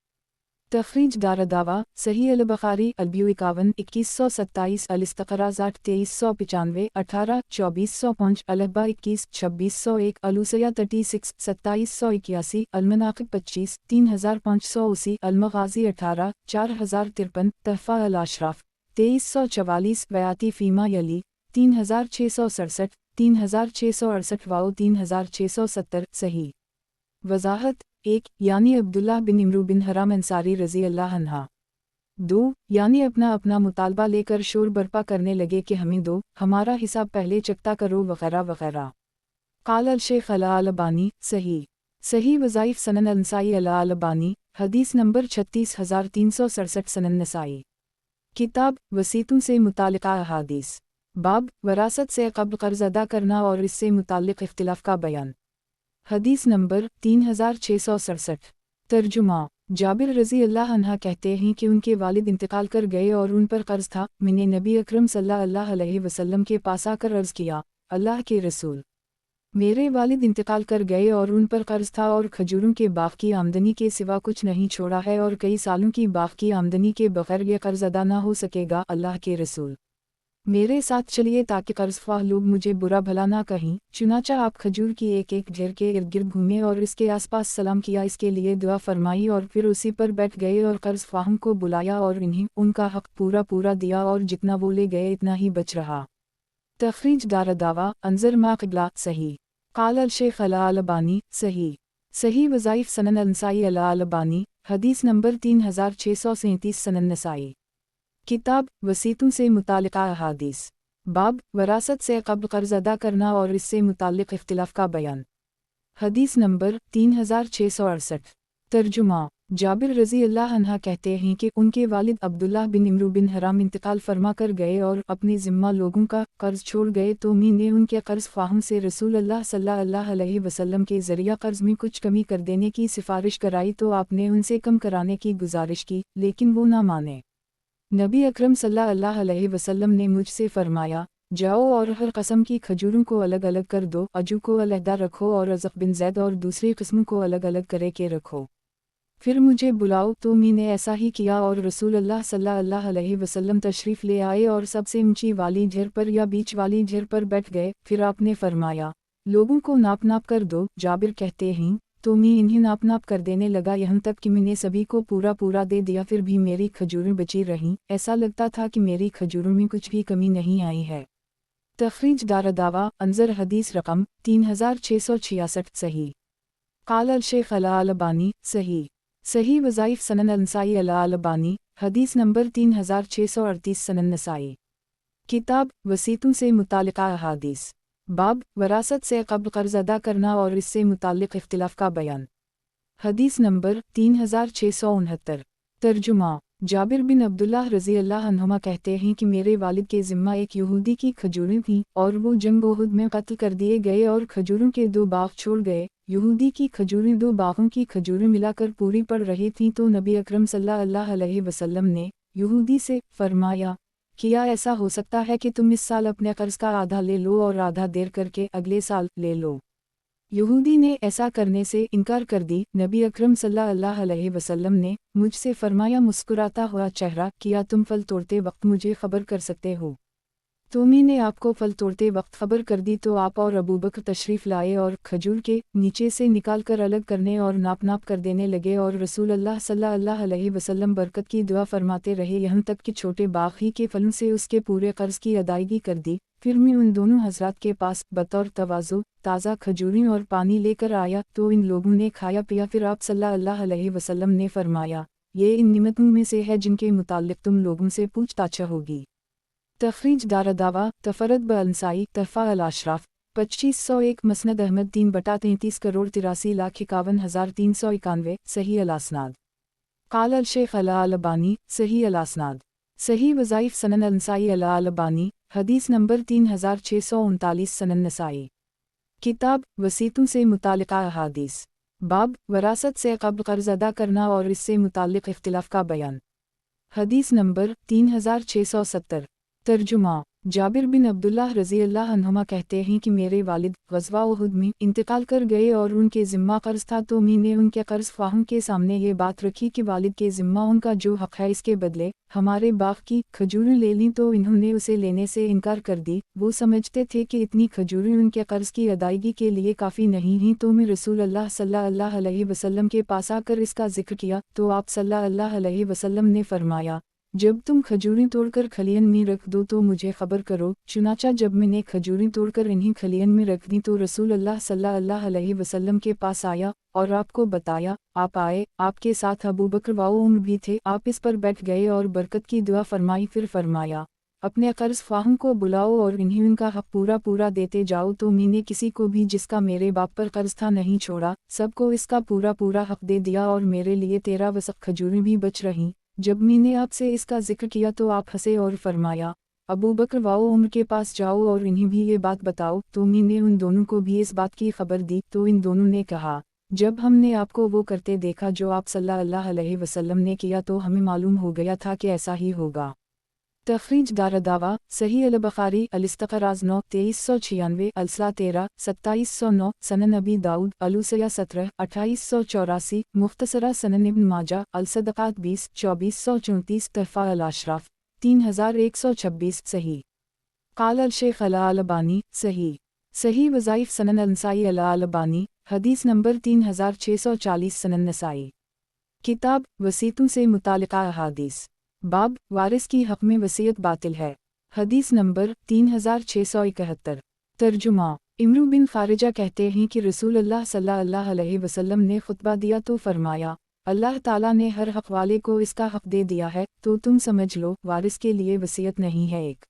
तखरीज दारदावा सही अल-बुखारी अलबियो 51 2127 अल-इस्तक़राज़ात 2395 18 2405 अल-अखबा 21 2601 अलूसया 36 2781 अल-मनाक़िब 25 3580 अल-मग़ाज़ी 18 4053 तहफ़ा अल-अशराफ़ 2344 बयाती फ़ीमा यली 3667 3668 वाओ 3670 सही। वज़ाहत 1 यानी अब्दुल्लाह बिन इमरू बिन हराम अंसारी रज़ी अल्लाह अन्हा। 2 यानी अपना अपना मुतालबा लेकर शोर बर्पा करने लगे कि हमें दो, हमारा हिसाब पहले चकता करो वग़ैरह वग़ैरह। क़ाल अल-शेख अल-अलबानी सही वज़ाइफ सनन अल-नसाई अल-अलबानी हदीस नंबर 36367 सनन नसाई। किताब वसीतों से मुतालिका अहादीस बाब वरासत से क़ब्ल कर्ज़ अदा करना और इससे मुताल्लिक़ इख्तिलाफ़ का बयान हदीस नंबर 3667। तर्जुमा जाबिर रज़ी अल्लाह अन्हा कहते हैं कि उनके वालिद इंतकाल कर गए और उन पर कर्ज था। मैंने नबी अकरम सल्लल्लाहु अलैहि वसल्लम के पास आकर अर्ज़ किया, अल्लाह के रसूल, मेरे वालिद इंतकाल कर गए और उन पर कर्ज था और खजूरों के बाग की आमदनी के सिवा कुछ नहीं छोड़ा है और कई सालों की बाग की आमदनी के बगैर ये कर्ज अदा ना हो सकेगा। अल्लाह के रसूल, मेरे साथ चलिए ताकि कर्ज़ख्वाह लोग मुझे बुरा भला ना कहें। चुनाचा आप खजूर की एक एक ढेर के इर्द गिर्द घूमे और इसके आसपास सलाम किया, इसके लिए दुआ फरमाई और फिर उसी पर बैठ गए और कर्ज़ख्वाहों को बुलाया और इन्हें उनका हक़ पूरा पूरा दिया और जितना वो ले गए इतना ही बच रहा। तखरीज दारदावा अंजर मा क़िबला सही। क़ाल अल-शेख अल-अलबानी सही वज़ाइफ सनन अल-नसाई अल-अलबानी हदीस नंबर 3637 सनन नसाई। किताब वसीतों से मुतालिका अहादीस बाब वरासत से क़ब्ल कर्ज़ अदा करना और इससे मुताल्लिक़ इख्तिलाफ़ का बयान हदीस नंबर 3668। तर्जुमा जाबिर रज़ी अल्लाह अन्हा कहते हैं कि उनके वालिद अब्दुल्लाह बिन इमरू बिन हराम इंतकाल फरमा कर गए और अपने ज़िम्मा लोगों का कर्ज़ छोड़ गए। तो मैंने उनके कर्ज़ ख्वाहों से रसूल अल्लाह सल्लल्लाहु अलैहि वसल्लम के ज़रिया कर्ज़ में कुछ कमी कर देने की सिफारिश कराई तो आपने उनसे कम कराने की गुजारिश की, लेकिन वो ना माने। नबी अकरम सल्लल्लाहु अलैहि वसल्लम ने मुझसे फरमाया, जाओ और हर कस्म की खजूरों को अलग अलग कर दो, अजू को अलहदा रखो और रज़क़ बिन ज़ैद और दूसरी किस्मों को अलग अलग करे के रखो। फिर मुझे बुलाओ। तो मैंने ऐसा ही किया और रसूल अल्लाह सल्लल्लाहु अलैहि वसल्लम तशरीफ़ ले आए और सबसे ऊंची वाली ढेर पर या बीच वाली ढेर पर बैठ गए। फिर आपने फरमाया, लोगों को नाप कर दो। जाबिर कहते हैं, तो मैं इन्हें नाप कर देने लगा, यहाँ तक कि मैंने सभी को पूरा पूरा दे दिया। फिर भी मेरी खजूरें बची रहीं, ऐसा लगता था कि मेरी खजूरों में कुछ भी कमी नहीं आई है। तखरीज दारदावा अंजर हदीस रकम 3666 सही। क़ाल अल-शेख अल-अलबानी सही वज़ाइफ सनन अल-नसाई अल-अलबानी हदीस नंबर 3638 सनन नसाई। किताब वसीतों से मुतालिका अहादीस बाब वरासत से क़ब्ल कर्ज़ अदा करना और इससे मुताल्लिक़ इख्तिलाफ़ का बयान हदीस नंबर 3669। तर्जुमा जाबिर बिन अब्दुल्लाह रज़ी अल्लाह अन्हुमा कहते हैं कि मेरे वालिद के ज़िम्मा एक यहूदी की खजूरें थीं और वो जंग उहुद में कत्ल कर दिए गए और खजूरों के 2 बाग छोड़ गए। यहूदी की खजूरें 2 बागों की खजूरें मिलाकर पूरी पड़ रही थीं तो नबी अकरम सल्लल्लाहु अलैहि वसल्लम ने यहूदी से फरमाया, क्या ऐसा हो सकता है कि तुम इस साल अपने कर्ज का आधा ले लो और आधा देर करके अगले साल ले लो। यहूदी ने ऐसा करने से इनकार कर दी। नबी अकरम सल्लल्लाहु अलैहि वसल्लम ने मुझसे फरमाया, मुस्कुराता हुआ चेहरा, क्या तुम फल तोड़ते वक्त मुझे खबर कर सकते हो? तो मैंने आपको फल तोड़ते वक्त खबर कर दी तो आप और अबू बकर तशरीफ़ लाए और खजूर के नीचे से निकाल कर अलग करने और नाप कर देने लगे और रसूल अल्लाह सल्लल्लाहु अलैहि वसल्लम बरकत की दुआ फरमाते रहे यहाँ तक कि छोटे बाग ही के फलों से उसके पूरे कर्ज की अदायगी कर दी। फिर मैं उन दोनों हजरात के पास बतौर तवाज़ु ताज़ा खजूरें और पानी लेकर आया तो इन लोगों ने खाया पिया। फिर आप सल्लल्लाहु अलैहि वसल्लम ने फरमाया, ये इन निमतों में से है जिनके मुताल्लिक़ तुम लोगों से पूछताछ होगी। तखरीज दारदावा तफरद ब-अंसाई तहफ़ा अल-अशराफ 2501 मसनद अहमद 3/33 करोड़ 83,51,391 सही अल-असनाद। क़ाल अल-शेख अल-अलबानी सही अल-असनाद। सही वज़ाइफ सनन अल-नसाई अल-अलबानी हदीस नंबर 3639 सनन नसाई। किताब वसीतों से मुताल्लिक़ा अहादीस। बाब वरासत से क़ब्ल क़र्ज़ अदा करना और इससे मुताल्लिक़ इख्तिलाफ़ का बयान। हदीस नंबर 3670। तर्जुमा जाबिर बिन अब्दुल्लाह रज़ी अल्लाह अन्हुमा कहते हैं कि मेरे वालिद ग़ज़वा उहुद में इंतकाल कर गए और उनके ज़िम्मा क़र्ज़ था तो मैंने उनके क़र्ज़ ख्वाहों के सामने ये बात रखी कि वालिद के ज़िम्मा उनका जो हक़ है इसके बदले हमारे बाग की खजूरें ले लीं तो इन्होंने उसे लेने से इनकार कर दी। वो समझते थे कि इतनी खजूरें उनके क़र्ज़ की अदायगी के लिए काफ़ी नहीं हैं। तो मैं रसूल अल्लाह सल्लल्लाहु अलैहि वसल्लम के पास आकर इसका ज़िक्र किया तो आप सल्लल्लाहु अलैहि वसल्लम ने फरमाया, जब तुम खजूरें तोड़कर खलियन में रख दो तो मुझे खबर करो। चुनाचा जब मैंने खजूरें तोड़कर इन्हीं खलियन में रख दी तो रसूल अल्लाह सल्लल्लाहु अलैहि वसल्लम के पास आया और आपको बताया। आप आए, आपके साथ अबू बकर व उमर भी थे। आप इस पर बैठ गए और बरकत की दुआ फरमाई। फिर फरमाया, अपने कर्ज ख्वाहों को बुलाओ और इन्हें उनका हक पूरा पूरा देते जाओ। तो मैंने किसी को भी जिसका मेरे बाप पर कर्ज था नहीं छोड़ा, सबको इसका पूरा पूरा हक दे दिया और मेरे लिए 13 वसक़ खजूरें भी बच रहीं। जब मैंने आपसे इसका जिक्र किया तो आप हंसे और फरमाया, अबू बकर व उमर के पास जाओ और इन्हें भी ये बात बताओ। तो मैंने उन दोनों को भी इस बात की खबर दी तो इन दोनों ने कहा, जब हमने आपको वो करते देखा जो आप सल्लल्लाहु अलैहि वसल्लम ने किया तो हमें मालूम हो गया था कि ऐसा ही होगा। तखरीज दारदावा सही अल-बुखारी अल-इस्तक़राज़ 9 2396 अलसला 13 2709 सनन नबी दाऊद अलूसया 17 2884 मुख्तसरा सनन इब्न माजा अल-सदक़ात 20 2434 तहफ़ा अल-अशराफ 3126 सही। क़ाल अल-शेख अल-अलबानी सही। सही वज़ाइफ सनन अल-नसाई अल-अलबानी हदीस नंबर 3640 सनन नसाई। किताब वसीतों से मुताल्लिक़ा अहादीस। बाब वारिस की हक़ में वसीयत बातिल है। हदीस नंबर 3671। तर्जुमा इमरू बिन खारिजा कहते हैं कि रसूल अल्लाह सल्लल्लाहु अलैहि वसल्लम ने खुतबा दिया तो फरमाया, अल्लाह ताला ने हर हक़ वाले को इसका हक़ दे दिया है तो तुम समझ लो वारिस के लिए वसीयत नहीं है एक।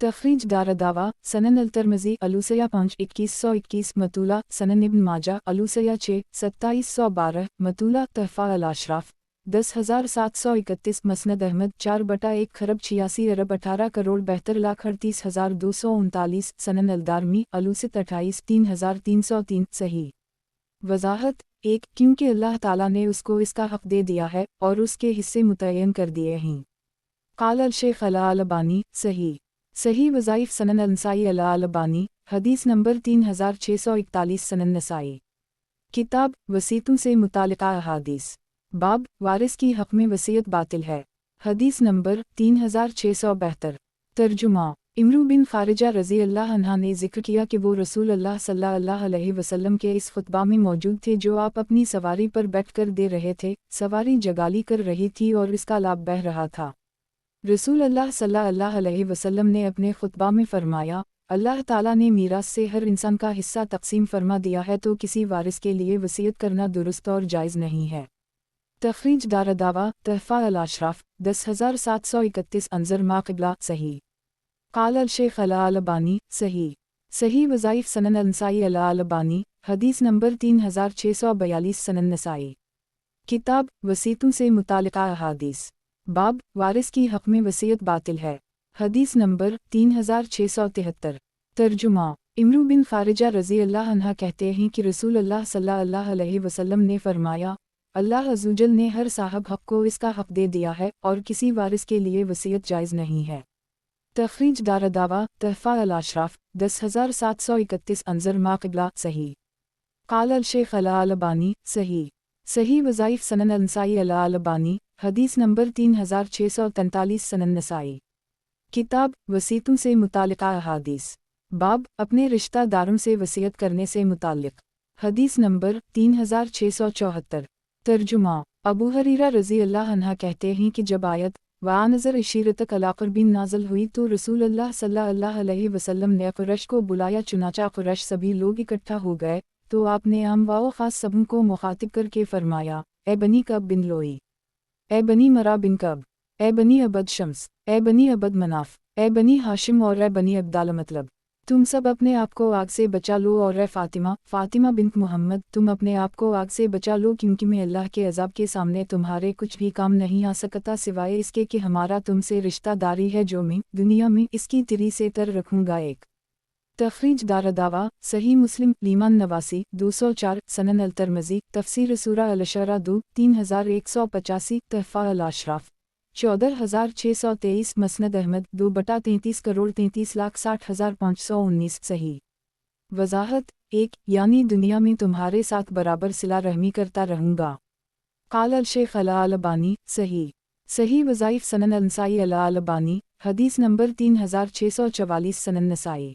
तखरीज दारदावा सनन अल-तिरमिज़ी अलूसया 5 2121 मतूला सनन इब्न माजा अलूसया 6 2712 मतूला तहफ़ा अल-अशराफ 10,731 मसनद अहमद 4/1 खरब 86 अरब 18 करोड़ 72,38,239 सनन अल-दारमी अलूसित 28 3303 सही। वज़ाहत 1 क्योंकि अल्लाह ताला ने उसको इसका हक़ दे दिया है और उसके हिस्से मुतय्यन कर दिए हैं। क़ाल अल-शेख अल-अलबानी सही। सही वज़ाइफ सनन अल-नसाई अल-अलबानी हदीस नंबर 3641 सनन नसाई। किताब वसीतों से मुताल्लिक़ा अहादीस। बाब वारिस की हक़ में वसीयत बातिल है। हदीस नंबर 3672। तर्जुमा इमरू बिन खारिजा रज़ी अल्लाह अन्हा ने ज़िक्र किया कि वो रसूल अल्लाह सल्लल्लाहु अलैहि वसल्लम के इस खुतबा में मौजूद थे जो आप अपनी सवारी पर बैठकर दे रहे थे। सवारी जगाली कर रही थी और इसका लाभ बह रहा था। रसूल अल्लाह सल्लल्लाहु अलैहि वसल्लम ने अपने खुतबा में फरमाया, अल्लाह ताला ने मीरास से हर इंसान का हिस्सा तक़सीम फरमा दिया है तो किसी वारिस के लिए वसीयत करना दुरुस्त और जायज़ नहीं है। तखरीज दारदावा तहफ़ा अल-अशराफ 10,731 अंज़र माक़िबला सही। क़ाल अल-शेख अल-अलबानी सही। सही वज़ाइफ सनन अल-नसाई अल-अलबानी हदीस नंबर 3642 सनन नसाई। किताब वसीतों से मुताल्लिक़ा अहादीस। बाब वारिस की हक़ में वसीयत बातिल है। हदीस नंबर 3673। तर्जुमा इमरू बिन खारिजा रज़ी अल्लाह अन्हा कहते हैं कि रसूल अल्लाह सल्लल्लाहु अलैहि वसल्लम ने फरमाया, अल्लाह अज़्ज़वजल ने हर साहब हक़ को इसका हक़ दे दिया है और किसी वारिस के लिए वसीयत जायज़ नहीं है। तख़रीज दारदावा तहफ़ा अल-अशराफ़ 10731 अंज़र माक़िबला सही। क़ाल अल-शेख़ अल-अलबानी सही। सही वज़ाइफ़ सनन अल-नसाई अल-अलबानी हदीस नंबर 3643 सनन नसाई। किताब वसीयतों से मुताल्लिक़ा अहादीस। बाब अपने रिश्तेदारों से वसीयत करने से मुताल्लिक़। हदीस नंबर 3674। तर्जुमा अबू हरीरा रज़ी अल्लाह अन्हा कहते हैं कि जब आयत वानज़र इशीरतक अला क़ुरबिन नाज़िल हुई तो रसूल अल्लाह सल्लल्लाहु अलैहि वसल्लम ने क़ुरैश को बुलाया, चुनाचा क़ुरैश सभी लोग इकट्ठा हो गए तो आपने आम व ख़ास सबों को मुखातिब करके फरमाया, ए बनी कब बिन लोई, ए बनी मरा बिन कब, ए बनी अबद शम्स, ए बनी अबद मनाफ, ए बनी हाशिम और ए बनी अब्दाल, मतलब तुम सब अपने आप को आग से बचा लो, और ए फ़ातिमा, फ़ातिमा बिन्त मोहम्मद, तुम अपने आप को आग से बचा लो, क्योंकि मैं अल्लाह के अज़ाब के सामने तुम्हारे कुछ भी काम नहीं आ सकता सिवाय इसके कि हमारा तुमसे रिश्तेदारी है जो मैं दुनिया में इसकी तिरी से तर रखूँगा। एक तख़रीज दारदावा सही मुस्लिम लीमान नवासी 204 सनन अल-तिरमिज़ी तफ़सीर सूरा अल-अशरा 2 3185 तहफ़ा अल-अशराफ़ 14623 मसनद अहमद 2/33 करोड़ 33,60,519 सही। वज़ाहत 1 यानी दुनिया में तुम्हारे साथ बराबर सिला रहमी करता रहूँगा। क़ाल अल-शेख़ अल-अलबानी सही। सही वज़ाइफ़ सनन अल-नसाई अल-अलबानी हदीस नंबर 3644 सनन नसाई।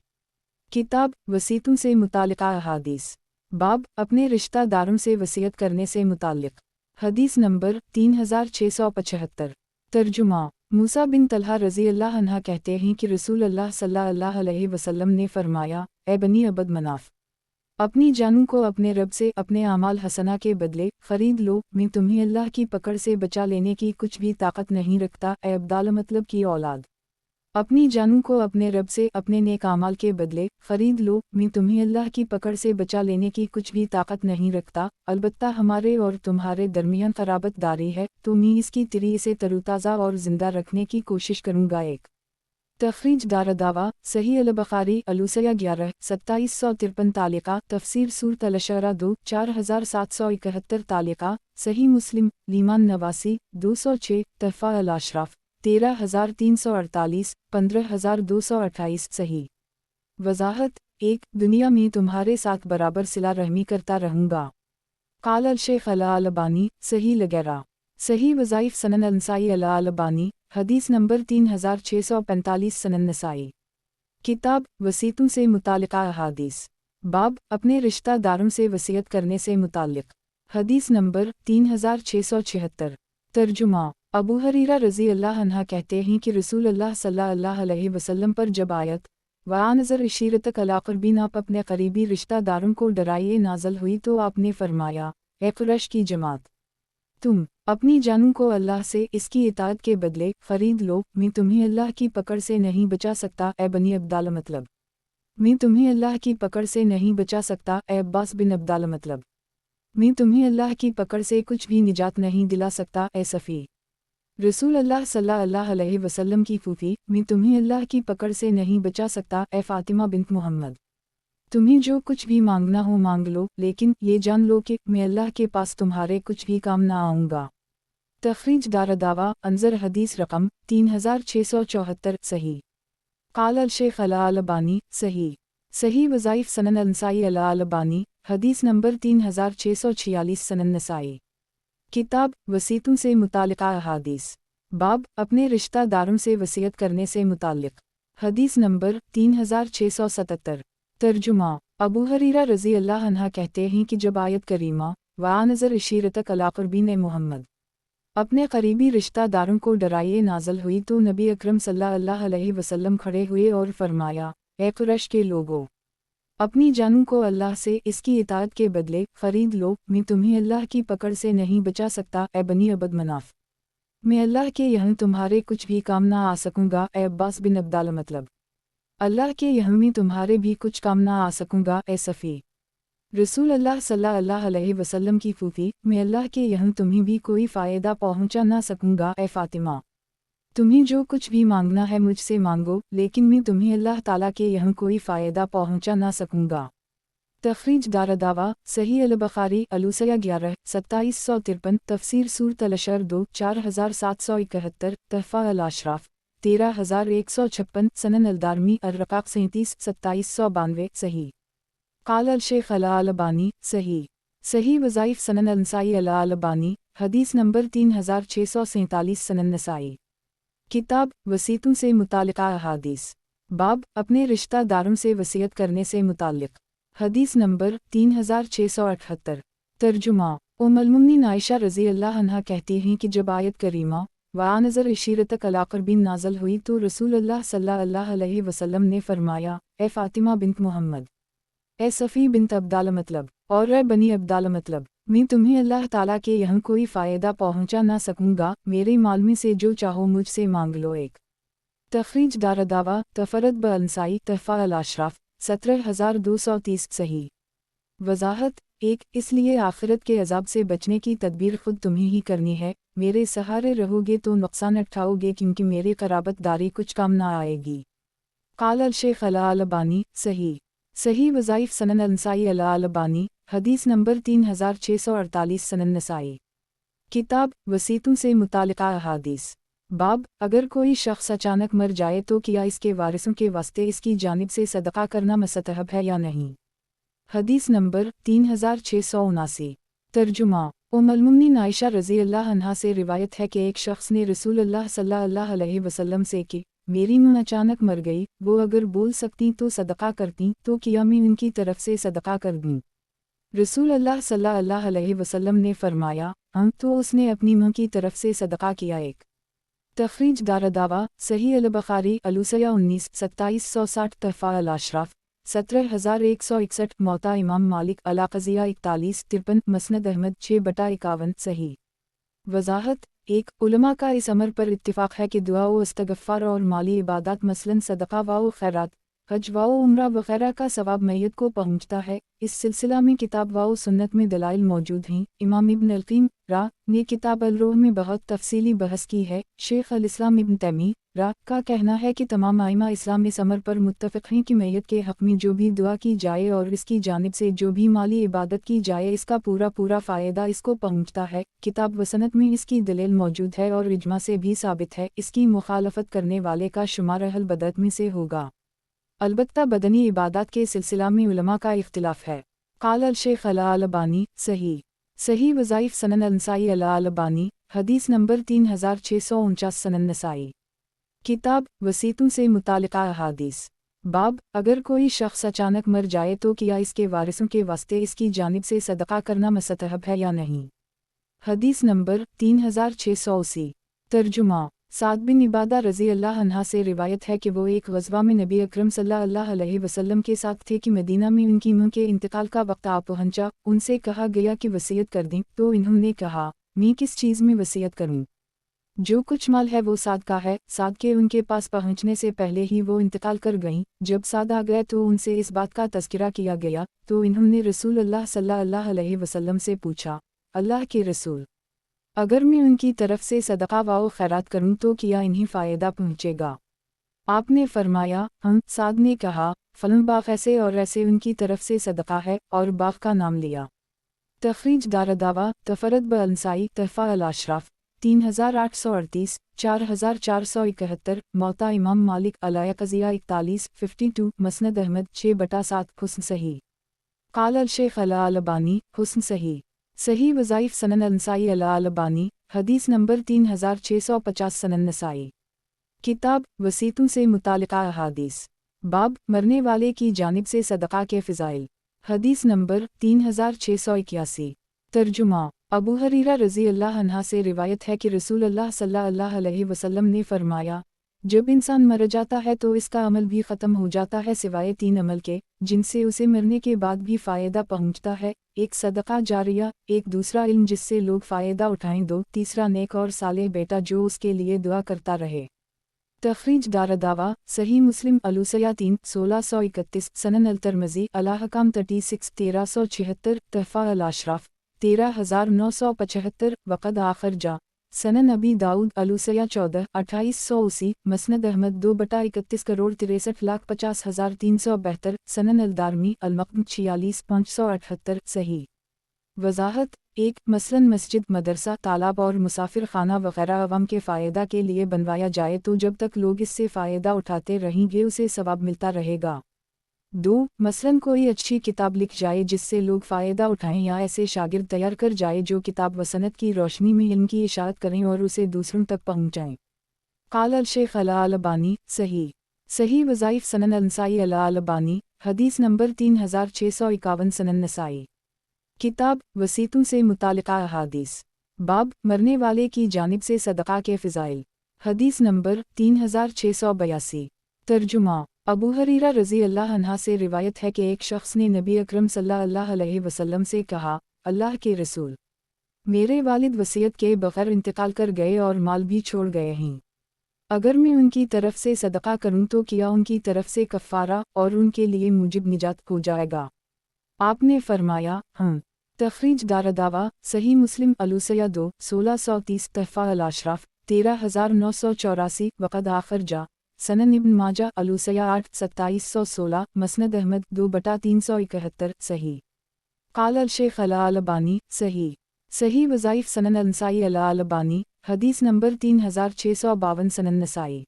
किताब वसीयतों से मुताल्लिक़ा अहादीस। बाब अपने रिश्तेदारों से वसीयत करने से मुताल्लिक़। हदीस नंबर 3675। तर्जुमा मूसा बिन तलहा रज़ी अल्लाह अन्हा कहते हैं कि रसूल अल्लाह सल्लल्लाहु अलैहि वसल्लम ने फरमाया, ए बनी अबद मनाफ, अपनी जानों को अपने रब से अपने आमाल हसना के बदले ख़रीद लो, मैं तुम्हें अल्लाह की पकड़ से बचा लेने की कुछ भी ताकत नहीं रखता। ए अब्दाल, मतलब की औलाद, अपनी जानों को अपने रब से अपने नेक आमाल के बदले ख़रीद लो, मैं तुम्हें अल्लाह की पकड़ से बचा लेने की कुछ भी ताकत नहीं रखता। अलबत्ता हमारे और तुम्हारे दरमियान क़राबतदारी है, तो मैं इसकी तिरी से तरोताज़ा और ज़िंदा रखने की कोशिश करूँगा। एक तख़रीज दारदावा सही अल-बुख़ारी अलूसया 11 2753 तालिका तफ़सीर सूरत अल-अशरा 2 4771 तालिका सही मुस्लिम लीमान नवासी 206 तहफ़ा अल-अशराफ़ 13348 15228 सही। वज़ाहत 1 दुनिया में तुम्हारे साथ बराबर सिला रहमी करता रहूँगा। क़ाल अल-शेख़ अल-अलबानी सही लगैरा। सही वज़ाइफ़ सनन अल-नसाई अल-अलबानी हदीस नंबर 3645 सनन नसाई। किताब वसीयतों से मुताल्लिक़ा अहादीस। बाब अपने रिश्तेदारों से वसीयत करने से मुताल्लिक़। हदीस नंबर 3676। तर्जुमा अबू हरीरा रज़ी अल्लाह अन्हा कहते हैं कि रसूल अल्लाह सल्लल्लाहु अलैहि वसल्लम पर जब आयत वानज़र इशीरतक अला क़ुरबिन, आप अपने करीबी रिश्तेदारों को डराइए, नाज़िल हुई तो आपने फरमाया, ए क़ुरैश की जमात, तुम अपनी जानों को अल्लाह से इसकी इताअत के बदले ख़रीद लो, मैं तुम्हें अल्लाह की पकड़ से नहीं बचा सकता। ए बनी अब्दाल, मतलब मैं तुम्हें अल्लाह की पकड़ से नहीं बचा सकता। ए अब्बास बिन अब्दाल, मतलब मैं तुम्हें अल्लाह की पकड़ से कुछ भी निजात नहीं दिला सकता। ए सफ़ी रसूल अल्लाह सल्लल्लाहु अलैहि वसल्लम की फूफी, मैं तुम्हें अल्लाह की पकड़ से नहीं बचा सकता। ए फ़ातिमा बिन्त मोहम्मद, तुम्हें जो कुछ भी मांगना हो मांग लो, लेकिन ये जान लो कि मैं अल्लाह के पास तुम्हारे कुछ भी काम ना आऊँगा। तख़रीज दारदावा अंज़र हदीस रकम 3674 सही। क़ाल अल-शेख़ अल-अलबानी सही। सही वज़ाइफ़ सनन अल-नसाई अल-अलबानी हदीस नंबर 3646 सनन नसाई। किताब वसीयतों से मुताल्लिक़ा अहादीस। बाब अपने रिश्तेदारों से वसीयत करने से मुताल्लिक़। हदीस नंबर 3677। तर्जुमा अबू हरीरा रज़ी अल्लाह अन्हा कहते हैं कि जब आयत करीमा वानज़र इशीरतक अला क़ुरबिन मोहम्मद, अपने करीबी रिश्तेदारों को डराइए, नाज़िल हुई तो नबी अकरम सल्लल्लाहु अलैहि वसल्लम खड़े हुए और फरमाया, ए क़ुरैश के लोगों, अपनी जानों को अल्लाह से इसकी इताअत के बदले ख़रीद लो, मैं तुम्हें अल्लाह की पकड़ से नहीं बचा सकता। ए बनी अबद मनाफ, मैं अल्लाह के यहाँ तुम्हारे कुछ भी काम ना आ सकूँगा। ए अब्बास बिन अब्दाल, मतलब अल्लाह के यहाँ में तुम्हारे भी कुछ काम ना आ सकूँगा। ए सफ़ी रसूल अल्लाह सल्लल्लाहु अलैहि वसल्लम की फूफी, मैं अल्लाह के यहाँ तुम्हें भी कोई फ़ायदा पहुँचा ना सकूँगा। ए फ़ातिमा तुम्हें जो कुछ भी मांगना है मुझसे मांगो, लेकिन मैं तुम्हें अल्लाह ताला के यहाँ कोई फ़ायदा पहुँचा ना सकूँगा। तखरीज दारदावा सही अल-बुखारी अलूसया 11 2753 तफसीर सूरत अल-अशर 2 4771 तहफ़ा अल-अशराफ 13156 सनन अल-दारमी अर-रक़ाक़ 37 2792 सही क़ाल अल-शेख़ अल-अलबानी सही सही वज़ाइफ़ सनन अल-नसाई अल-अलबानी हदीस नंबर 3647 सनन नसाई किताब वसीयतों से मुताल्लिक़ा अहादीस बाब अपने रिश्तेदारों से वसीयत करने से मुताल्लिक़ हदीस नंबर 3678 तर्जुमा उम्मुल-मोमिनीन आयशा रज़ी अल्लाह अन्हा कहती हैं कि जब आयत करीमा वानज़र इशीरतक अला क़रबीन नाज़ल हुई तो रसूलुल्लाह सल्लल्लाहु अलैहि वसल्लम ने फरमाया, ए फ़ातिमा बिन्त मुहम्मद, ए सफ़ी बिन्त अब्दाल मतलब और ए बनी अब्दाल मतलब, मैं तुम्हें अल्लाह ताला के यहाँ कोई फ़ायदा पहुँचा ना सकूँगा, मेरे माल में से जो चाहो मुझसे मांग लो। एक तखरीज दारदावा तफरद ब-अनसाई तहफ़ा अल-अशराफ 17230 सही वज़ाहत एक इसलिए आखिरत के अज़ाब से बचने की तदबीर खुद तुम्हें ही करनी है, मेरे सहारे रहोगे तो नुकसान उठाओगे क्योंकि मेरे क़राबतदारी कुछ काम ना आएगी। क़ाल अल-शेख़ अल-अलबानी सही सही वज़ाइफ़ सनन अल-नसाई अल-अलबानी हदीस नंबर 3648 सनन नसाई किताब वसीयतों से मुताल्लिक़ा अहादीस बाब अगर कोई शख्स अचानक मर जाए तो क्या इसके वारिसों के वास्ते इसकी जानिब से सदका करना मुस्तहब है या नहीं। हदीस नंबर 3679 तर्जुमा उम्मुल-मोमिनीन आयशा रज़ी अल्लाह अन्हा से रिवायत है कि एक शख्स ने रसूलुल्लाह सल्लल्लाहु अलैहि वसल्लम से कि मेरी मां अचानक मर गई, वो अगर बोल सकती तो सदका करती तो क्या मैं उनकी तरफ से सदका कर दूँ। रसूलुल्लाह सल्लल्लाहु अलैहि वसल्लम ने फरमाया हाँ, तो उसने अपनी मां की तरफ से सदका किया। एक तखरीज दारदावा सही अल-बुखारी अलूसया 19 2760 तहफ़ा अल-अशराफ 17161 मौता इमाम मालिक अला-क़ज़िया 4153 मसनद अहमद 6/51 सही वज़ाहत एक उलमा का इस अमर पर इत्तिफ़ाक़ है कि दुआ व इस्तग़फ़ार और माली इबादत मसलन सदका व खैरात हज व उम्रा वग़ैरह का सवाब मैयत को पहुँचता है। इस सिलसिला में किताब व सुन्नत में दलाइल मौजूद हैं। इमाम इब्न अल-क़य्यिम रा ने किताब अल-रूह में बहुत तफसीली बहस की है। शेख अल-इस्लाम इब्न तैमी रा का कहना है कि तमाम आइमा इस्लाम इस अमर पर मुत्तफ़िक़ हैं कि मैयत के हक़ में जो भी दुआ की जाए और इसकी जानिब से जो भी माली इबादत की जाए इसका पूरा फ़ायदा इसको पहुँचता है। किताब व सनद में इसकी दलील मौजूद है और इजमा से भी साबित है। इसकी मुखालफत करने वाले का शुमार अहल बदअत में से होगा। अलबत्ता बदनी इबादत के सिलसिला में उलमा का इख्तिलाफ है। क़ाल अल-शेख़ अल-अलबानी सही सही वज़ाइफ़ सनन अल-नसाई अल-अलबानी हदीस नंबर 3649 सनन नसाई किताब वसीयतों से मुताल्लिक़ा अहादीस बाब अगर कोई शख्स अचानक मर जाए तो क्या इसके वारिसों के वास्ते इसकी जानिब से सदका करना मुस्तहब है या नहीं। हदीस नंबर 3680 तर्जुमा साद बिन इबादा रज़ी अल्लाह अन्हा से रिवायत है कि वो एक ग़ज़वा में नबी अकरम सल्लल्लाहु अलैहि वसल्लम के साथ थे कि मदीना में उनकी मां के इंतकाल का वक्त आ पहुंचा। उनसे कहा गया कि वसीयत कर दें, तो इन्होंने कहा मैं किस चीज़ में वसीयत करूं। जो कुछ माल है वो साद का है। साद के उनके पास पहुंचने से पहले ही वो इंतकाल कर गईं। जब साद आ गए तो उनसे इस बात का तज़किरा किया गया तो इन्होंने रसूलुल्लाह सल्लल्लाहु अलैहि वसल्लम से पूछा, अल्लाह के रसूल, अगर मैं उनकी तरफ से सदका व खैरात करूं तो क्या इन्हें फ़ायदा पहुंचेगा। आपने फरमाया हम। साद ने कहा फलन बाग ऐसे और ऐसे उनकी तरफ से सदका है और बाग का नाम लिया। तखरीज दारदावा तफरद ब-अनसाई तहफ़ा अल-अशराफ 3838 4471 मौता इमाम मालिक अला-क़ज़िया 4152 मसनद अहमद 6/7 हुस्न सही क़ाल अल-शेख़ अल-अलबानी हुस्न सही सही वज़ाइफ़ सनन अल-नसाई अल-अलबानी हदीस नंबर 3650 सनन नसाई किताब वसीयतों से मुताल्लिक़ा अहादीस बाब मरने वाले की जानिब से सदका के फ़ज़ाइल हदीस नंबर 3681 तर्जुमा अबू हरीरा रज़ी अल्लाह अन्हा से रिवायत है कि रसूलुल्लाह सल्लल्लाहु अलैहि वसल्लम ने फरमाया, जब इंसान मर जाता है तो इसका अमल भी ख़त्म हो जाता है सिवाय 3 अमल के जिनसे उसे मरने के बाद भी फ़ायदा पहुंचता है। एक सदका जारिया, एक दूसरा इल्म जिससे लोग फ़ायदा उठाएं, 2 तीसरा नेक और सालेह बेटा जो उसके लिए दुआ करता रहे। तखरीज दारदावा सही मुस्लिम अलूसया 3 1631 सनन अल-तिरमिज़ी अल-अहकाम 36 1376 तहफ़ा अल-अशराफ 13975 वक़द आखिर जा सनन अबी दाऊद अलूसया 14/2880, मसनद अहमद 2/31,63,50,372, सनन अलदारमी अलमक़्म 46,578 सही। वज़ाहत 1. मसलन मस्जिद, मदरसा, तालाब और मुसाफिर खाना वगैरह अवाम के फ़ायदा के लिए बनवाया जाए तो जब तक लोग इससे फ़ायदा उठाते रहेंगे उसे सवाब मिलता रहेगा। 2. मसलन कोई अच्छी किताब लिख जाए जिससे लोग फ़ायदा उठाएं या ऐसे शागिर्द तैयार कर जाए जो किताब व सनत की रोशनी में इल्म की इशाअत करें और उसे दूसरों तक पहुँचाएँ। क़ाल अल-शेख अल-अलबानी सही। सही वज़ाइफ़ सनन अल-नसाई अल-अलबानी, हदीस नंबर 3651 सनन नसाई। किताब वसीतों से मुतालिका अहादीस। बाब मरने वाले की जानिब से सदक़ा के फ़िज़ाइल। हदीस नंबर 3682। तर्जुमा अबू हरीरा रज़ी अल्लाह अन्हा से रिवायत है कि एक शख्स ने नबी अकरम सल्लल्लाहु अलैहि वसल्लम से कहा, अल्लाह के रसूल, मेरे वालिद वसीयत के बग़ैर इंतकाल कर गए और माल भी छोड़ गए हैं। अगर मैं उनकी तरफ से सदक़ा करूं तो क्या उनकी तरफ से कफ़ारा और उनके लिए मुजिब निजात हो जाएगा? आपने फरमाया, हाँ। तख़रीज दारदावा सही मुस्लिम अलूसया 2 1630 तहफ़ा अल-अशराफ 13984 वक़द आखिर जा सनन इब्न माजा अलूसया 8 2716 मसनद अहमद 2/371 सही। क़ाल अल-शेख अल-अलबानी सही। सही वज़ाइफ़ सनन अल-नसाई अल-अलबानी, हदीस नंबर 3652 सनन नसाई।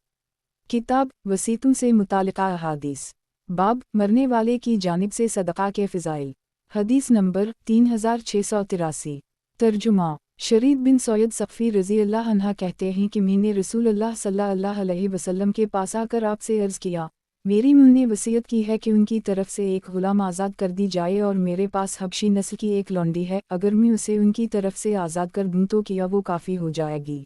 किताब वसीतों से मुतालिका अहादीस। बाब मरने वाले की जानिब से सदक़ा के फ़िज़ाइल। हदीस नंबर 3683। तर्जुमा शरीद बिन सैयद सफ़ी रज़ी अल्लाह अन्हा कहते हैं कि मैंने रसूलुल्लाह सल्लल्लाहु अलैहि वसल्लम के पास आकर आपसे अर्ज़ किया, मेरी मां ने वसीयत की है कि उनकी तरफ से एक ग़ुलाम आज़ाद कर दी जाए और मेरे पास हबशी नस्ल की एक लौंडी है, अगर मैं उसे उनकी तरफ से आज़ाद कर दूँ तो क्या वो काफ़ी हो जाएगी?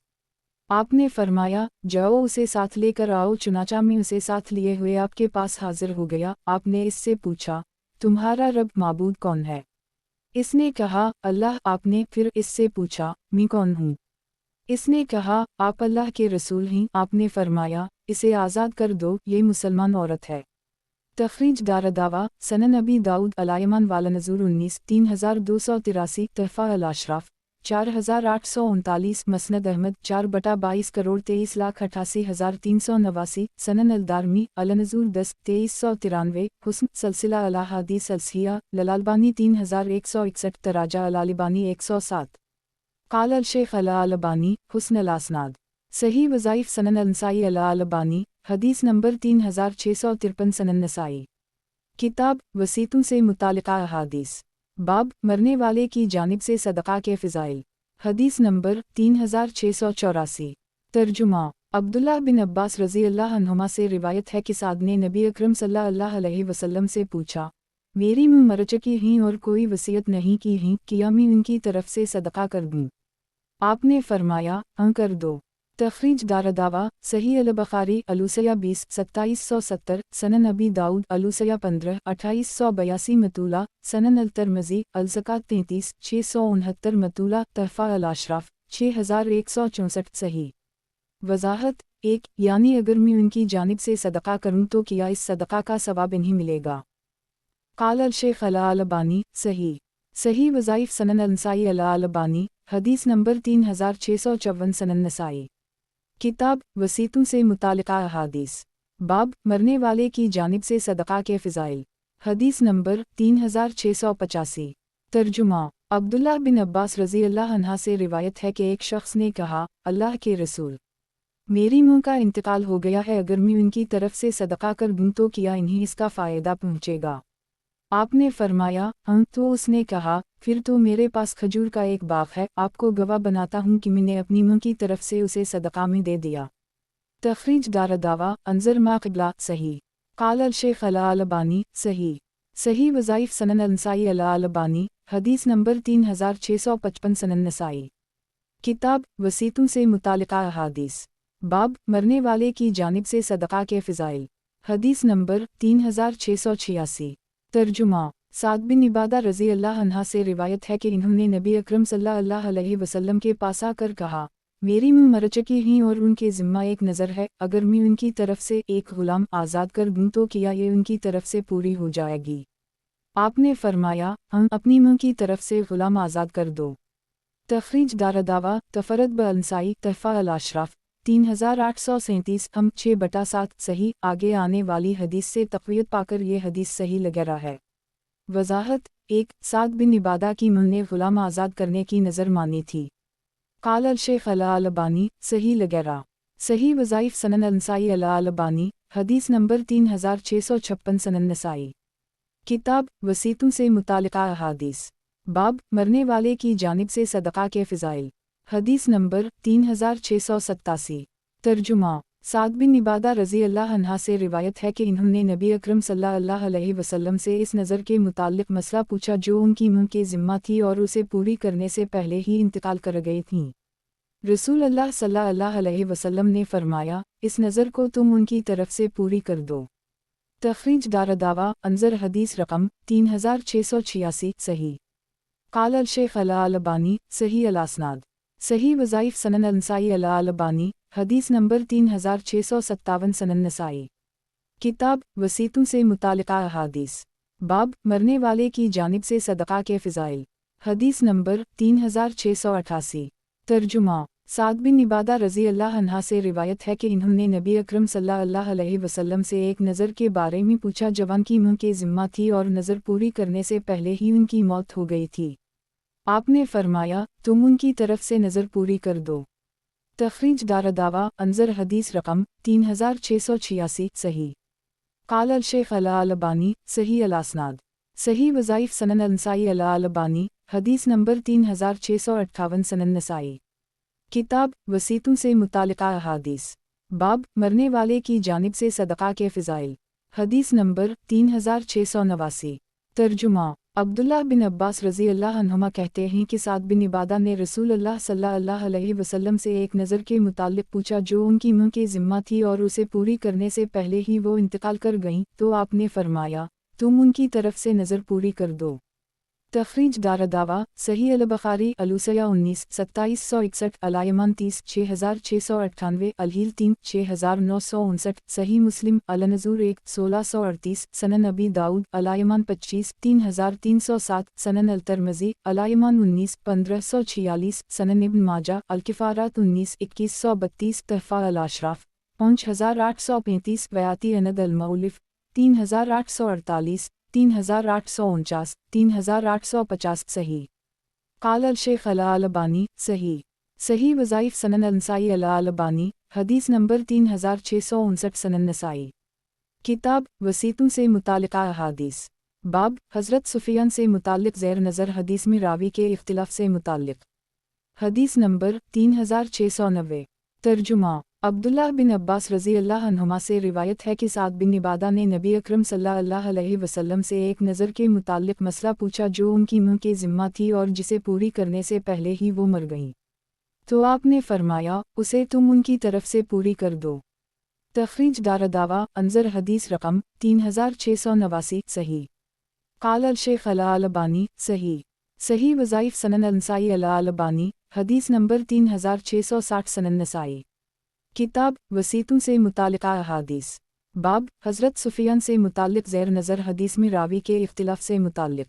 आपने फरमाया, जाओ उसे साथ लेकर आओ। चुनाचा में उसे साथ लिए हुए आपके पास हाजिर हो गया। आपने इससे पूछा, तुम्हारा रब माबूद कौन है? इसने कहा, अल्लाह। आपने फिर इससे पूछा, मैं कौन हूँ? इसने कहा, आप अल्लाह के रसूल हैं। आपने फरमाया, इसे आज़ाद कर दो, ये मुसलमान औरत है। तख़रीज दारदावा सनन अबी दाऊद अलायमान वाला नज़ूर 19 3283 तहफ़ा अल-अशराफ 4839 मसनद अहमद 4/22 करोड़ 23,88,389 सनन अलदारमी अलनज़ूर 10 2393 हुस्न सलसिला अला हदीस अलसिया ललालबानी 3161 तराजा अलालिबानी 107। क़ाल अल-शेख अल-अलबानी हुस्न अल-असनाद। सही वज़ाइफ़ सनन अल-नसाई अल-अलबानी, हदीस नंबर 3653 सनन नसाई। किताब वसीतों से मुतालिका अहादीस। बाब मरने वाले की जानिब से सदक़ा के फ़िज़ाइल। हदीस नंबर 3684। तर्जुमा अब्दुल्लाह बिन अब्बास रज़ी अल्लाह अन्हुमा से रिवायत है कि साद ने नबी अकरम सल्लल्लाहु अलैहि वसल्लम से पूछा, मेरी मां मर चुकी हैं और कोई वसीयत नहीं की हैं, क्या मैं उनकी तरफ से सदक़ा कर दूँ? आपने फरमाया, हाँ कर दो। तख़रीज दारदावा सही अल-बुख़ारी अलूसया 20 2770 सनन अबी दाऊद अलूसया 15 2882 मतूला सनन अल-तिरमिज़ी अल-ज़कात 33 669 मतूला तहफ़ा अल-अशराफ 6164 सही। वज़ाहत 1 यानी अगर मैं उनकी जानिब से सदक़ा करूँ तो क्या इस सदक़ा का सवाब इन्हें मिलेगा? क़ाल अल-शेख अल-अलबानी सही। सही वज़ाइफ़ सनन अल-नसाई अल-अलबानी, हदीस नंबर 3654 सनन नसाई। किताब वसीतों से मुतालिका अहादीस। बाब मरने वाले की जानिब से सदक़ा के फ़िज़ाइल। हदीस नंबर 3685। तर्जुमा अब्दुल्लाह बिन अब्बास रज़ी अल्लाह अन्हा से रिवायत है कि एक शख्स ने कहा, अल्लाह के रसूल, मेरी मां का इंतकाल हो गया है, अगर मैं उनकी तरफ से सदक़ा कर दूँ तो क्या इन्हें इसका फ़ायदा पहुँचेगा? आपने फरमाया, हाँ। तो उसने कहा, फिर तो मेरे पास खजूर का एक बाग है, आपको गवाह बनाता हूँ कि मैंने अपनी मां की तरफ से उसे सदक़ा में दे दिया। तख़रीज दारदावा अंज़र मा क़िबला सही। क़ाल अल-शेख अल-अलबानी सही। सही वज़ाइफ़ सनन अल-नसाई अल-अलबानी, हदीस नंबर 3655 सनन नसाई। किताब वसीतों से मुतालिका अहादीस। बाब मरने वाले की जानिब से सदक़ा के फ़िज़ाइल। हदीस नंबर 3686। तर्जुमा साद बिन इबादा रज़ी अल्लाह अन्हा से रिवायत है कि इन्होंने नबी अकरम सल्लल्लाहु अलैहि वसल्लम के पास आकर कहा, मेरी मां मर चुकी हैं और उनके ज़िम्मा एक नज़र है, अगर मैं उनकी तरफ से एक ग़ुलाम आज़ाद कर दूँ तो क्या ये उनकी तरफ से पूरी हो जाएगी? आपने फरमाया, हम अपनी मां की तरफ से ग़ुलाम आज़ाद कर दो। तखरीज दारदावा तफरत ब अंसाई तहफ़ा अल-अशराफ 3837 हम 6/7 सही। आगे आने वाली हदीस से तक़वियत पाकर ये हदीस सही लग रहा है। वज़ाहत 1 साद बिन इबादा की ने ग़ुलाम आज़ाद करने की नज़र मानी थी। क़ाल अल-शेख अल-अलबानी सही लगरा सही वज़ाइफ सनन अल-नसाई अल-अलबानी हदीस नंबर 3656 सनन नसाई। किताब वसीतों से मुतालिका अहादीस बाब मरने वाले की जानिब से सदक़ा के फ़िज़ाइल हदीस नंबर 3687। तर्जुमा साद बिन इबादा रज़ी अल्लाह अन्हा से रिवायत है कि इन्होंने नबी अकरम सल्लल्लाहु अलैहि वसल्लम से इस नज़र के मुताल्लिक़ मसला पूछा जो उनकी मुँह के ज़िम्मा थी और उसे पूरी करने से पहले ही इंतकाल कर गई थीं। रसूल अल्लाह सल्लल्लाहु अलैहि वसल्लम ने फरमाया, इस नज़र को तुम उनकी तरफ से पूरी कर दो। तखरीज दारदावा अंजर हदीस रकम 3686 सही। क़ाल अल-शेख अल-अलबानी सही अल-असनाद सही वज़ाइफ सनन अल-नसाई अल-अलबानी हदीस नंबर 3657 सनन नसाई। किताब वसीतों से मुतालिका अहादीस बाब मरने वाले की जानिब से सदक़ा के फ़िज़ाइल हदीस नंबर 3688। तर्जुमा साद बिन इबादा रज़ी अल्लाह अन्हा से रिवायत है कि इन्होंने नबी अकरम सल्लल्लाहु अलैहि वसल्लम से एक नज़र के बारे में पूछा जवान की मुँह के ज़िम्मा थी और नज़र पूरी करने से पहले ही उनकी मौत हो गई थी। आपने फरमाया, तुम उनकी तरफ से नज़र पूरी कर दो। तखरीज दारदावा अंजर हदीस रकम 3686 सही। क़ाल अल-शेख अल-अलबानी सही अल-असनाद सही वज़ाइफ सनन अल-नसाई अल-अलबानी हदीस नंबर 3658 सनन नसाई। किताब वसीतों से मुतालिका अहादीस बाब मरने वाले की जानिब से सदक़ा के फ़िज़ाइल हदीस नंबर 3689। तर्जुमा अब्दुल्लाह बिन अब्बास रज़ी अल्लाह अन्हुमा कहते हैं कि साद बिन इबादा ने रसूल अल्लाह सल्लल्लाहु अलैहि वसल्लम से एक नज़र के मुताल्लिक़ पूछा जो उनकी मुँह के ज़िम्मा थी और उसे पूरी करने से पहले ही वो इंतकाल कर गईं, तो आपने फरमाया, तुम उनकी तरफ से नज़र पूरी कर दो। तखरीज दारदावा सही अल-बुखारी अलूसया 19 2761 अल-यमान 30 6698 अल-हील 3 6959 सही मुस्लिम अल-नज़ूर 1 1638 सनन अबी दाऊद अल-यमान 25 3307 सनन अल-तिरमिज़ी अल-यमान 19 1546 सनन इब्न माजा अल-किफ़ारात 19 2132 तहफ़ा अल-अशराफ 5835 बयाती अनद अल-मौलिफ 3848 3849 3850 सही। क़ाल अल-शेख अल-अलबानी सही सही वज़ाइफ सनन अल-नसाई अल-अलबानी हदीस नंबर 3659 सनन नसाई। किताब वसीतों से मुतालिका अहादीस बाब हज़रत सुफ़ियान से मुताल्लिक़ ज़ैर नज़र हदीस में रावी के इख्तिलाफ़ से मुताल्लिक़ हदीस नंबर 3690। तर्जुमा अब्दुल्लाह बिन अब्बास रज़ी अल्लाह अन्हुमा से रिवायत है कि साद बिन इबादा ने नबी अकरम सल्लल्लाहु अलैहि वसल्लम से एक नज़र के मुताल्लिक़ मसला पूछा जो उनकी मुँह के ज़िम्मा थी और जिसे पूरी करने से पहले ही वो मर गईं, तो आपने फरमाया, उसे तुम उनकी तरफ से पूरी कर दो। तखरीज दारदावा अंजर हदीस रकम 3689 सही। क़ाल अल-शेख अल-अलबानी सही सही वज़ाइफ सनन अल-नसाई अल-अलबानी हदीस नंबर 3660 सनन नसाई। किताब वसीतों से मुतालिका अहादीस बाब हज़रत सुफ़ियान से मुताल्लिक़ ज़ैर नज़र हदीस में रावी के इख्तिलाफ़ से मुताल्लिक़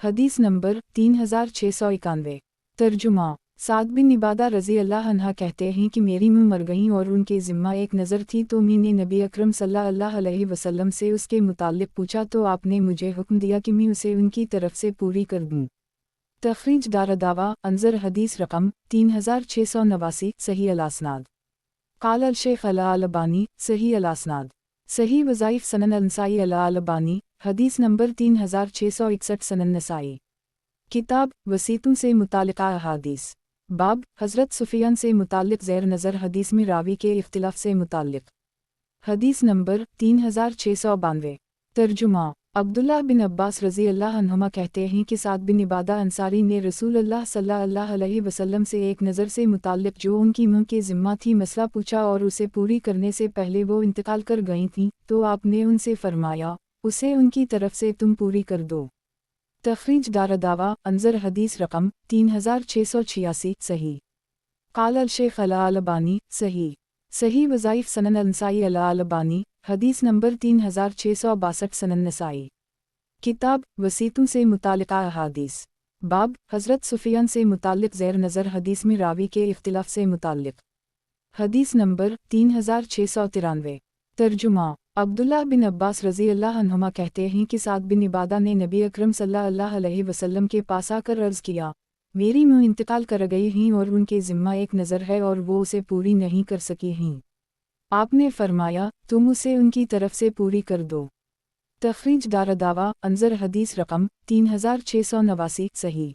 हदीस नंबर 3691। तर्जुमा साद बिन इबादा रज़ी अल्लाह अन्हा कहते हैं कि मेरी मुँह मर गईं और उनके ज़िम्मा एक नज़र थी, तो मैंने नबी अकरम सल्लल्लाहु अलैहि वसल्लम से उसके मुताल्लिक़ पूछा तो आपने मुझे हुक्म दिया कि मैं उसे उनकी तरफ से पूरी कर दूँ। तखरीज दारदावा अंजर हदीस रकम 3689 सही अल-असनाद। क़ाल अल-शेख अल-अलबानी सही अल-असनाद सही वज़ाइफ सनन अल-नसाई अल-अलबानी हदीस नंबर 3661 सनन नसाई। किताब वसीतों से मुतालिका अहादीस बाब हज़रत सुफ़ियान से मुताल्लिक़ ज़ैर नज़र हदीस में रावी के इख्तिलाफ़ से मुताल्लिक़ हदीस नंबर 3692। तर्जुमा अब्दुल्लाह बिन अब्बास रज़ी अल्लाह अन्हुमा कहते हैं कि साद बिन इबादा अंसारी ने रसूल अल्लाह सल्लल्लाहु अलैहि वसल्लम से एक नज़र से मुताल्लिक़ जो उनकी मुँह के ज़िम्मा थी मसला पूछा और उसे पूरी करने से पहले वो इंतकाल कर गईं थीं, तो आपने उनसे फरमाया, उसे उनकी तरफ से तुम पूरी कर दो। तखरीज दारदावा अंजर हदीस रकम 3686 सही। क़ाल अल-शेख अल-अलबानी सही सही वज़ाइफ सनन अल-नसाई अल-अलबानी हदीस नंबर 3662 सनन नसाई। किताब वसीतों से मुतालिका अहादीस बाब हज़रत सुफियान से मुताल्लिक़ ज़ेर नज़र हदीस में रावी के इख्तिलाफ़ से मुताल्लिक़। हदीस नंबर 3693। तर्जुमा। अब्दुल्लाह बिन अब्बास रज़ी अल्लाह अन्हुमा कहते हैं कि साद बिन इबादा ने नबी अकरम सल्लल्लाहु अलैहि वसल्लम के पास आकर अर्ज़ किया, मेरी माँ इंतकाल कर गई हैं और उनके ज़िम्मा एक नज़र है और वो उसे पूरी नहीं कर सकी हैं। आपने फरमाया, तुम उसे उनकी तरफ से पूरी कर दो। तखरीज दारदावा अंजर हदीस रकम 3689 सही।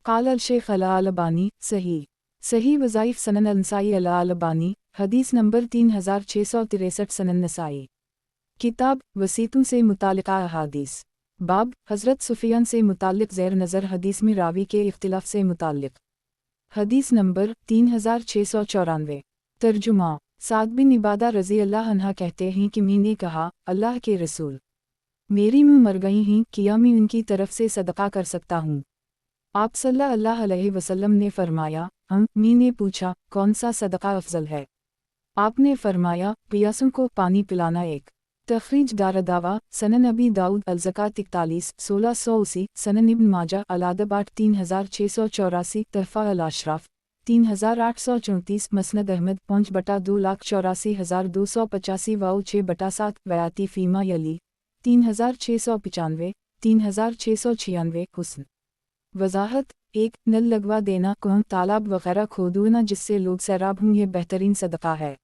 क़ाल अल-शेख अल-अलबानी सही। सही वज़ाइफ़ सनन अल-नसाई अल-अलबानी हदीस नंबर 3663 सनन नसाई। किताब वसीतों से मुताल्लिक़ा अहादीस। बाब हज़रत सुफियान से मुताल्लिक़ ज़ेर नज़र हदीस में रावी के इख्तिलाफ़ से मुताल्लिक़। हदीस नंबर 3694। तर्जुमा। साद बिन इबादा रज़ी अल्लाह अन्हा कहते हैं कि मैंने कहा, अल्लाह के रसूल, मेरी माँ मर गई हैं, क्या मैं उनकी तरफ से सदका कर सकता हूँ? आप सल्लल्लाहु अलैहि वसल्लम ने फरमाया, मैंने पूछा, कौन सा सदका अफजल है? आपने फरमाया, पियासों को पानी पिलाना। एक। तखरीज दारदावा सनन अबी दाऊद अल-ज़कात 41 1680 सनन इब्न माजा अल-अदब 8 3684 तहफ़ा अल-अशराफ 3834 मसनद अहमद 5/284,285 वाओ 6/7 वयाती फ़ीमा यली 3695 3696 हुस्न। वज़ाहत। एक नल लगवा देना, कुआं तालाब वगैरह खोदना जिससे लोग सैराब हों, यह बेहतरीन सदका है।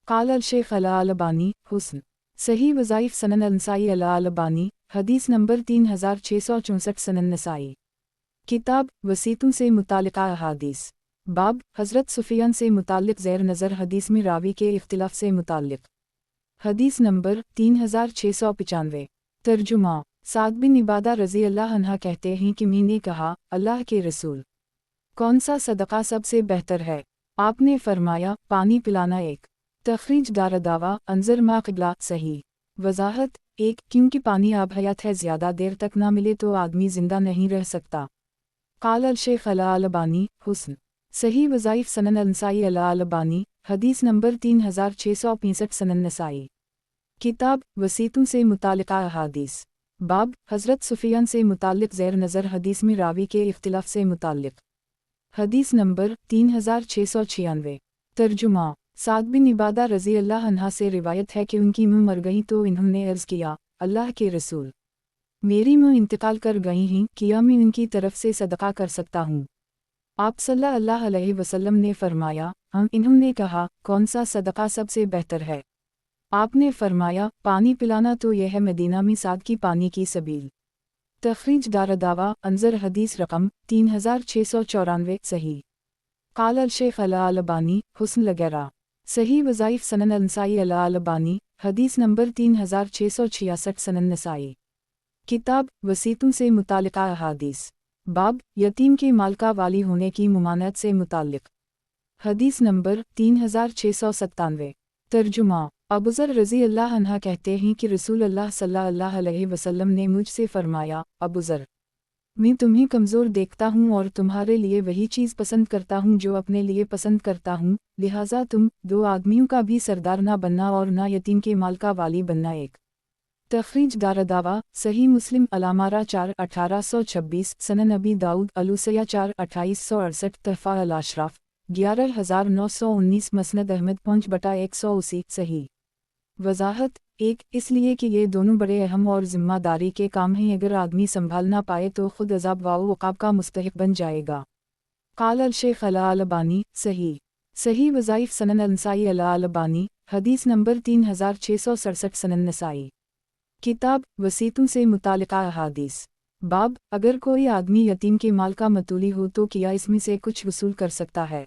क़ाल अल-शेख अल-अलबानी हुस्न। सही वज़ाइफ़ सनन अल-नसाई अल-अलबानी हदीस नंबर 3664 सनन नसाई। किताब वसीतों से मुताल्लिक़ा अहादीस। बाब हज़रत सुफियान से मुताल्लिक़ ज़ेर नज़र हदीस में रावी के इख्तिलाफ़ से मुताल्लिक़। हदीस नंबर 3695। तर्जुमा। साद बिन इबादा रज़ी अल्लाह अन्हा कहते हैं कि मैंने कहा, अल्लाह के रसूल, कौन सा सदका सबसे बेहतर है? आपने फरमाया, पानी पिलाना। एक। तखरीज दारदावा अंजर मा क़िबला सही। वज़ाहत। एक, क्योंकि पानी आब हयात है, ज़्यादा देर तक ना मिले तो आदमी ज़िंदा नहीं रह सकता। क़ाल अल-शेख अल-अलबानी हुस्न। सही वज़ाइफ़ सनन अल-नसाई अल-अलबानी हदीस नंबर 3665 सनन नसाई। किताब वसीतों से मुताल्लिक़ा अहादीस। बाब हज़रत सुफियान से मुताल्लिक़ ज़ेर नज़र हदीस में रावी के इख्तिलाफ़ से मुताल्लिक़। हदीस नंबर 3696। तर्जुमा। साद बिन इबादा रज़ी अल्लाह अन्हा से रिवायत है कि उनकी माँ मर गई तो इन्होंने अर्ज़ किया, अल्लाह के रसूल, मेरी माँ इंतकाल कर गई हैं, क्या मैं उनकी तरफ से सदका कर सकता हूँ? आप सल्लल्लाहु अलैहि वसल्लम ने फरमाया, इन्होंने कहा, कौन सा सदका सबसे बेहतर है? आपने फरमाया, पानी पिलाना। तो यह है मदीना में साद की पानी की सबील। तखरीज दारदावा अंजर हदीस रकम 3694 सही। क़ाल अल-शेख अल-अलबानी हुस्न लगैरा। सही वज़ाइफ़ सनन अल-नसाई अल-अलबानी हदीस नंबर 3666 सनन नसाई। किताब वसीतों से मुताल्लिक़ा अहादीस। बाब यतीम के माल का वाली होने की मुमानत से मुताल्लिक़। हदीस नंबर 3697। तर्जुमा। अबूज़र रज़ी अल्लाह अन्हा कहते हैं कि रसूल अल्लाह सल्लल्लाहु अलैहि वसल्लम ने मुझसे फरमाया, अबूज़र, मैं तुम्हें कमज़ोर देखता हूँ और तुम्हारे लिए वही चीज़ पसंद करता हूँ जो अपने लिए पसंद करता हूँ, लिहाजा तुम दो आदमियों का भी सरदार ना बनना और ना यतीम के माल का वाली बनना। एक। तखरीज दारदावा सही मुस्लिम अलामारा 4 1826 सनन अबी दाऊद अलूसया 4 2868 तहफ़ा अल-अशराफ 11919 मसनद अहमद 5/180 सही। वज़ाहत। एक, इसलिए कि ये दोनों बड़े अहम और ज़िम्मेदारी के काम हैं, अगर आदमी संभाल ना पाए तो खुद अज़ाब व उक़ाब का मुस्तहिक़ बन जाएगा। क़ाल अल-शेख अल-अलबानी सही। सही वज़ाइफ़ सनन अल-नसाई अल-अलबानी हदीस नंबर 3667 सनन नसाई। किताब वसीतों से मुताल्लिक़ा अहादीस। बाब अगर कोई आदमी यतीम के माल का मतूली हो तो क्या इसमें से कुछ वसूल कर सकता है?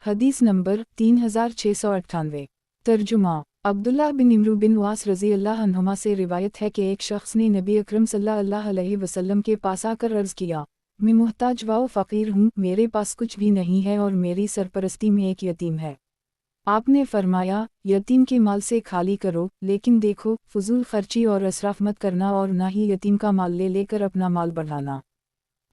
हदीस नंबर 3698। तर्जुमा। अब्दुल्लाह बिन इम्रू बिन वास रज़ी अल्लाह अन्हुमा से रिवायत है कि एक शख्स ने नबी अकरम सल्लल्लाहु अलैहि वसल्लम के पास आकर अर्ज़ किया, मैं मुहताज व फ़कीर हूँ, मेरे पास कुछ भी नहीं है और मेरी सरपरस्ती में एक यतीम है। आपने फरमाया, यतीम के माल से खाली करो, लेकिन देखो फजूल खर्ची और असराफ मत करना और ना ही यतीम का माल ले लेकर अपना माल बढ़ाना।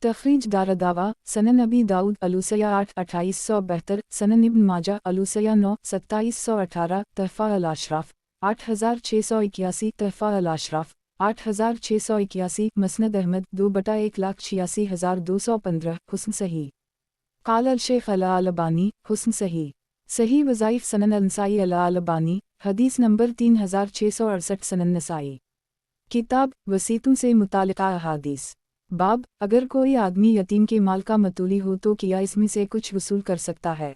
तखरीज दारदावा सनन अबी दाऊद अलूसया 8 2872 सनन इब्न माजा अलूसया 9 2718 तहफ़ा अल-अशराफ 8681 तहफ़ा अल-अशराफ 8681, मसनद अहमद 2/1,86,215, हुस्न सही। क़ाल अल-शेख अल-अलबानी, हुस्न सही। सही वज़ाइफ सनन अल-नसाई अल-अलबानी, हदीस नंबर 3668 सनन नसाई। किताब वसीतों से मुतालिका अहादीस। बाब, अगर कोई आदमी यतीम के माल का मतूली हो तो क्या इसमें से कुछ वसूल कर सकता है।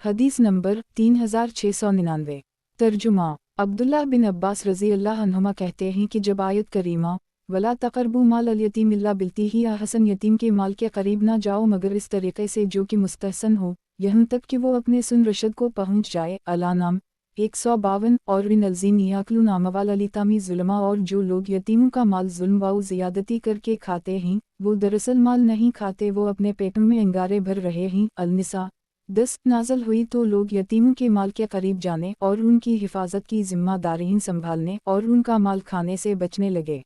हदीस नंबर 3699। तर्जुमा। अब्दुल्लाह बिन अब्बास रज़ी अल्लाह अन्हुमा कहते हैं कि जब आयत करीमा वला तक़रबू माल अल यतीम इल्ला बिल्ती या हसन यतीम के माल के करीब ना जाओ मगर इस तरीक़े से जो कि मुस्तहसन हो, यहाँ तक कि वो अपने सुन रशद को पहुँच जाए। अलानाम 152। और इन अलजीन याकलू नामवाल अलीतामी जुल्मा, और जो लोग यतीमों का माल जुल्म व ज़ियादती करके खाते हैं वो दरअसल माल नहीं खाते, वो अपने पेटों में अंगारे भर रहे हैं। अल-निसा 10 नाज़ल हुई तो लोग यतीमों के माल के करीब जाने और उनकी हिफाजत की जिम्मेदारी संभालने और उनका माल खाने से बचने लगे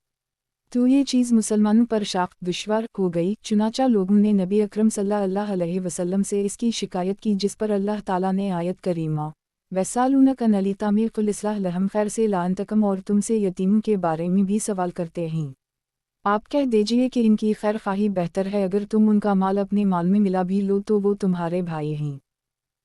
तो ये चीज़ मुसलमानों पर शाख दुश्वार हो गई। चुनाचा लोगों ने नबी अकरम सल्लल्लाहु अलैहि वसल्लम से इसकी शिकायत की, जिस पर अल्लाह ताला ने आयत करीमा वैसालूनक अन अलीतामी कुल इस्लाह लहम खैर से लाअनतकम, और तुमसे यतीमों के बारे में भी सवाल करते हैं, आप कह दीजिए कि इनकी खैर खाही बेहतर है, अगर तुम उनका माल अपने माल में मिला भी लो तो वो तुम्हारे भाई हैं।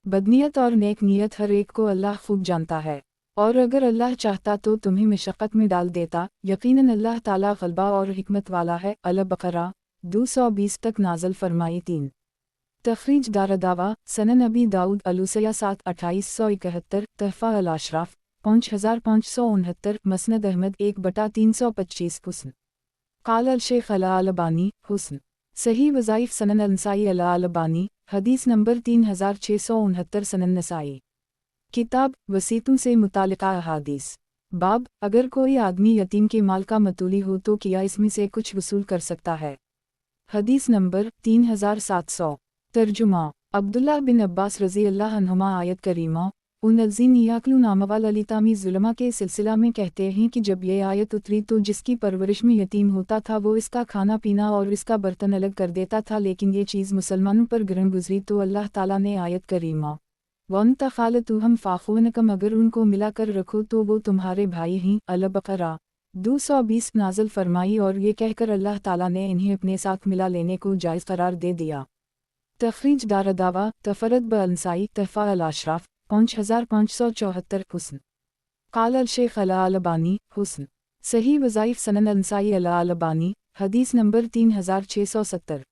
बदनीयत और नेक नीयत हर एक को अल्लाह खूब जानता है, और अगर अल्लाह चाहता तो तुम्हें मशक्क़त में डाल देता, यकीनन अल्लाह ताला ग़लबा और हिकमत वाला है। अल-बक़रा 220 तक नाज़ल फरमाई। 3 तख़रीज दारदावा सनन अबी दाऊद अलूसया 7/2871, तहफ़ा अल-अशराफ 5569, मसनद अहमद 1/325, हुस्न। क़ाल अल-शेख अल-अलबानी, हुस्न सही वज़ाइफ सनन अल-नसाई अल-अलबानी, हदीस नंबर 3669 सनन नसाई। किताब वसीतों से मुतालिका अहादीस। बाब, अगर कोई आदमी यतीम के माल का मतूली हो तो क्या इसमें से कुछ वसूल कर सकता है। हदीस नंबर 3700। तर्जुमा। अब्दुल्लाह बिन अब्बास रज़ी अल्लाह अन्हुमा आयत करीमा उन अलजीन याकलू नामवाल अलीतामी जुल्मा के सिलसिला में कहते हैं कि जब ये आयत उतरी तो जिसकी परवरिश में यतीम होता था वो इसका खाना पीना और इसका बर्तन अलग कर देता था, लेकिन ये चीज़ मुसलमानों पर ग्रहण गुजरी तो अल्लाह ताला ने आयत करीमा वन तखालतु हम फ़ाख़ूनकम, अगर उनको मिला कर रखो तो वो तुम्हारे भाई हैं। अल-बक़रा 220 नाज़ल फरमाई, और ये कहकर अल्लाह ताला ने इन्हें अपने साथ मिला लेने को जायज़ करार दे दिया। तख़रीज दारदावा तफ़रद ब-अल-नसाई, तहफ़ा अल-अशराफ 5574, हुस्न। क़ाल अल-शेख अल-अलबानी, हुस्न सही वज़ाइफ सनन अल-नसाई अल-अलबानी, हदीस नंबर 3670।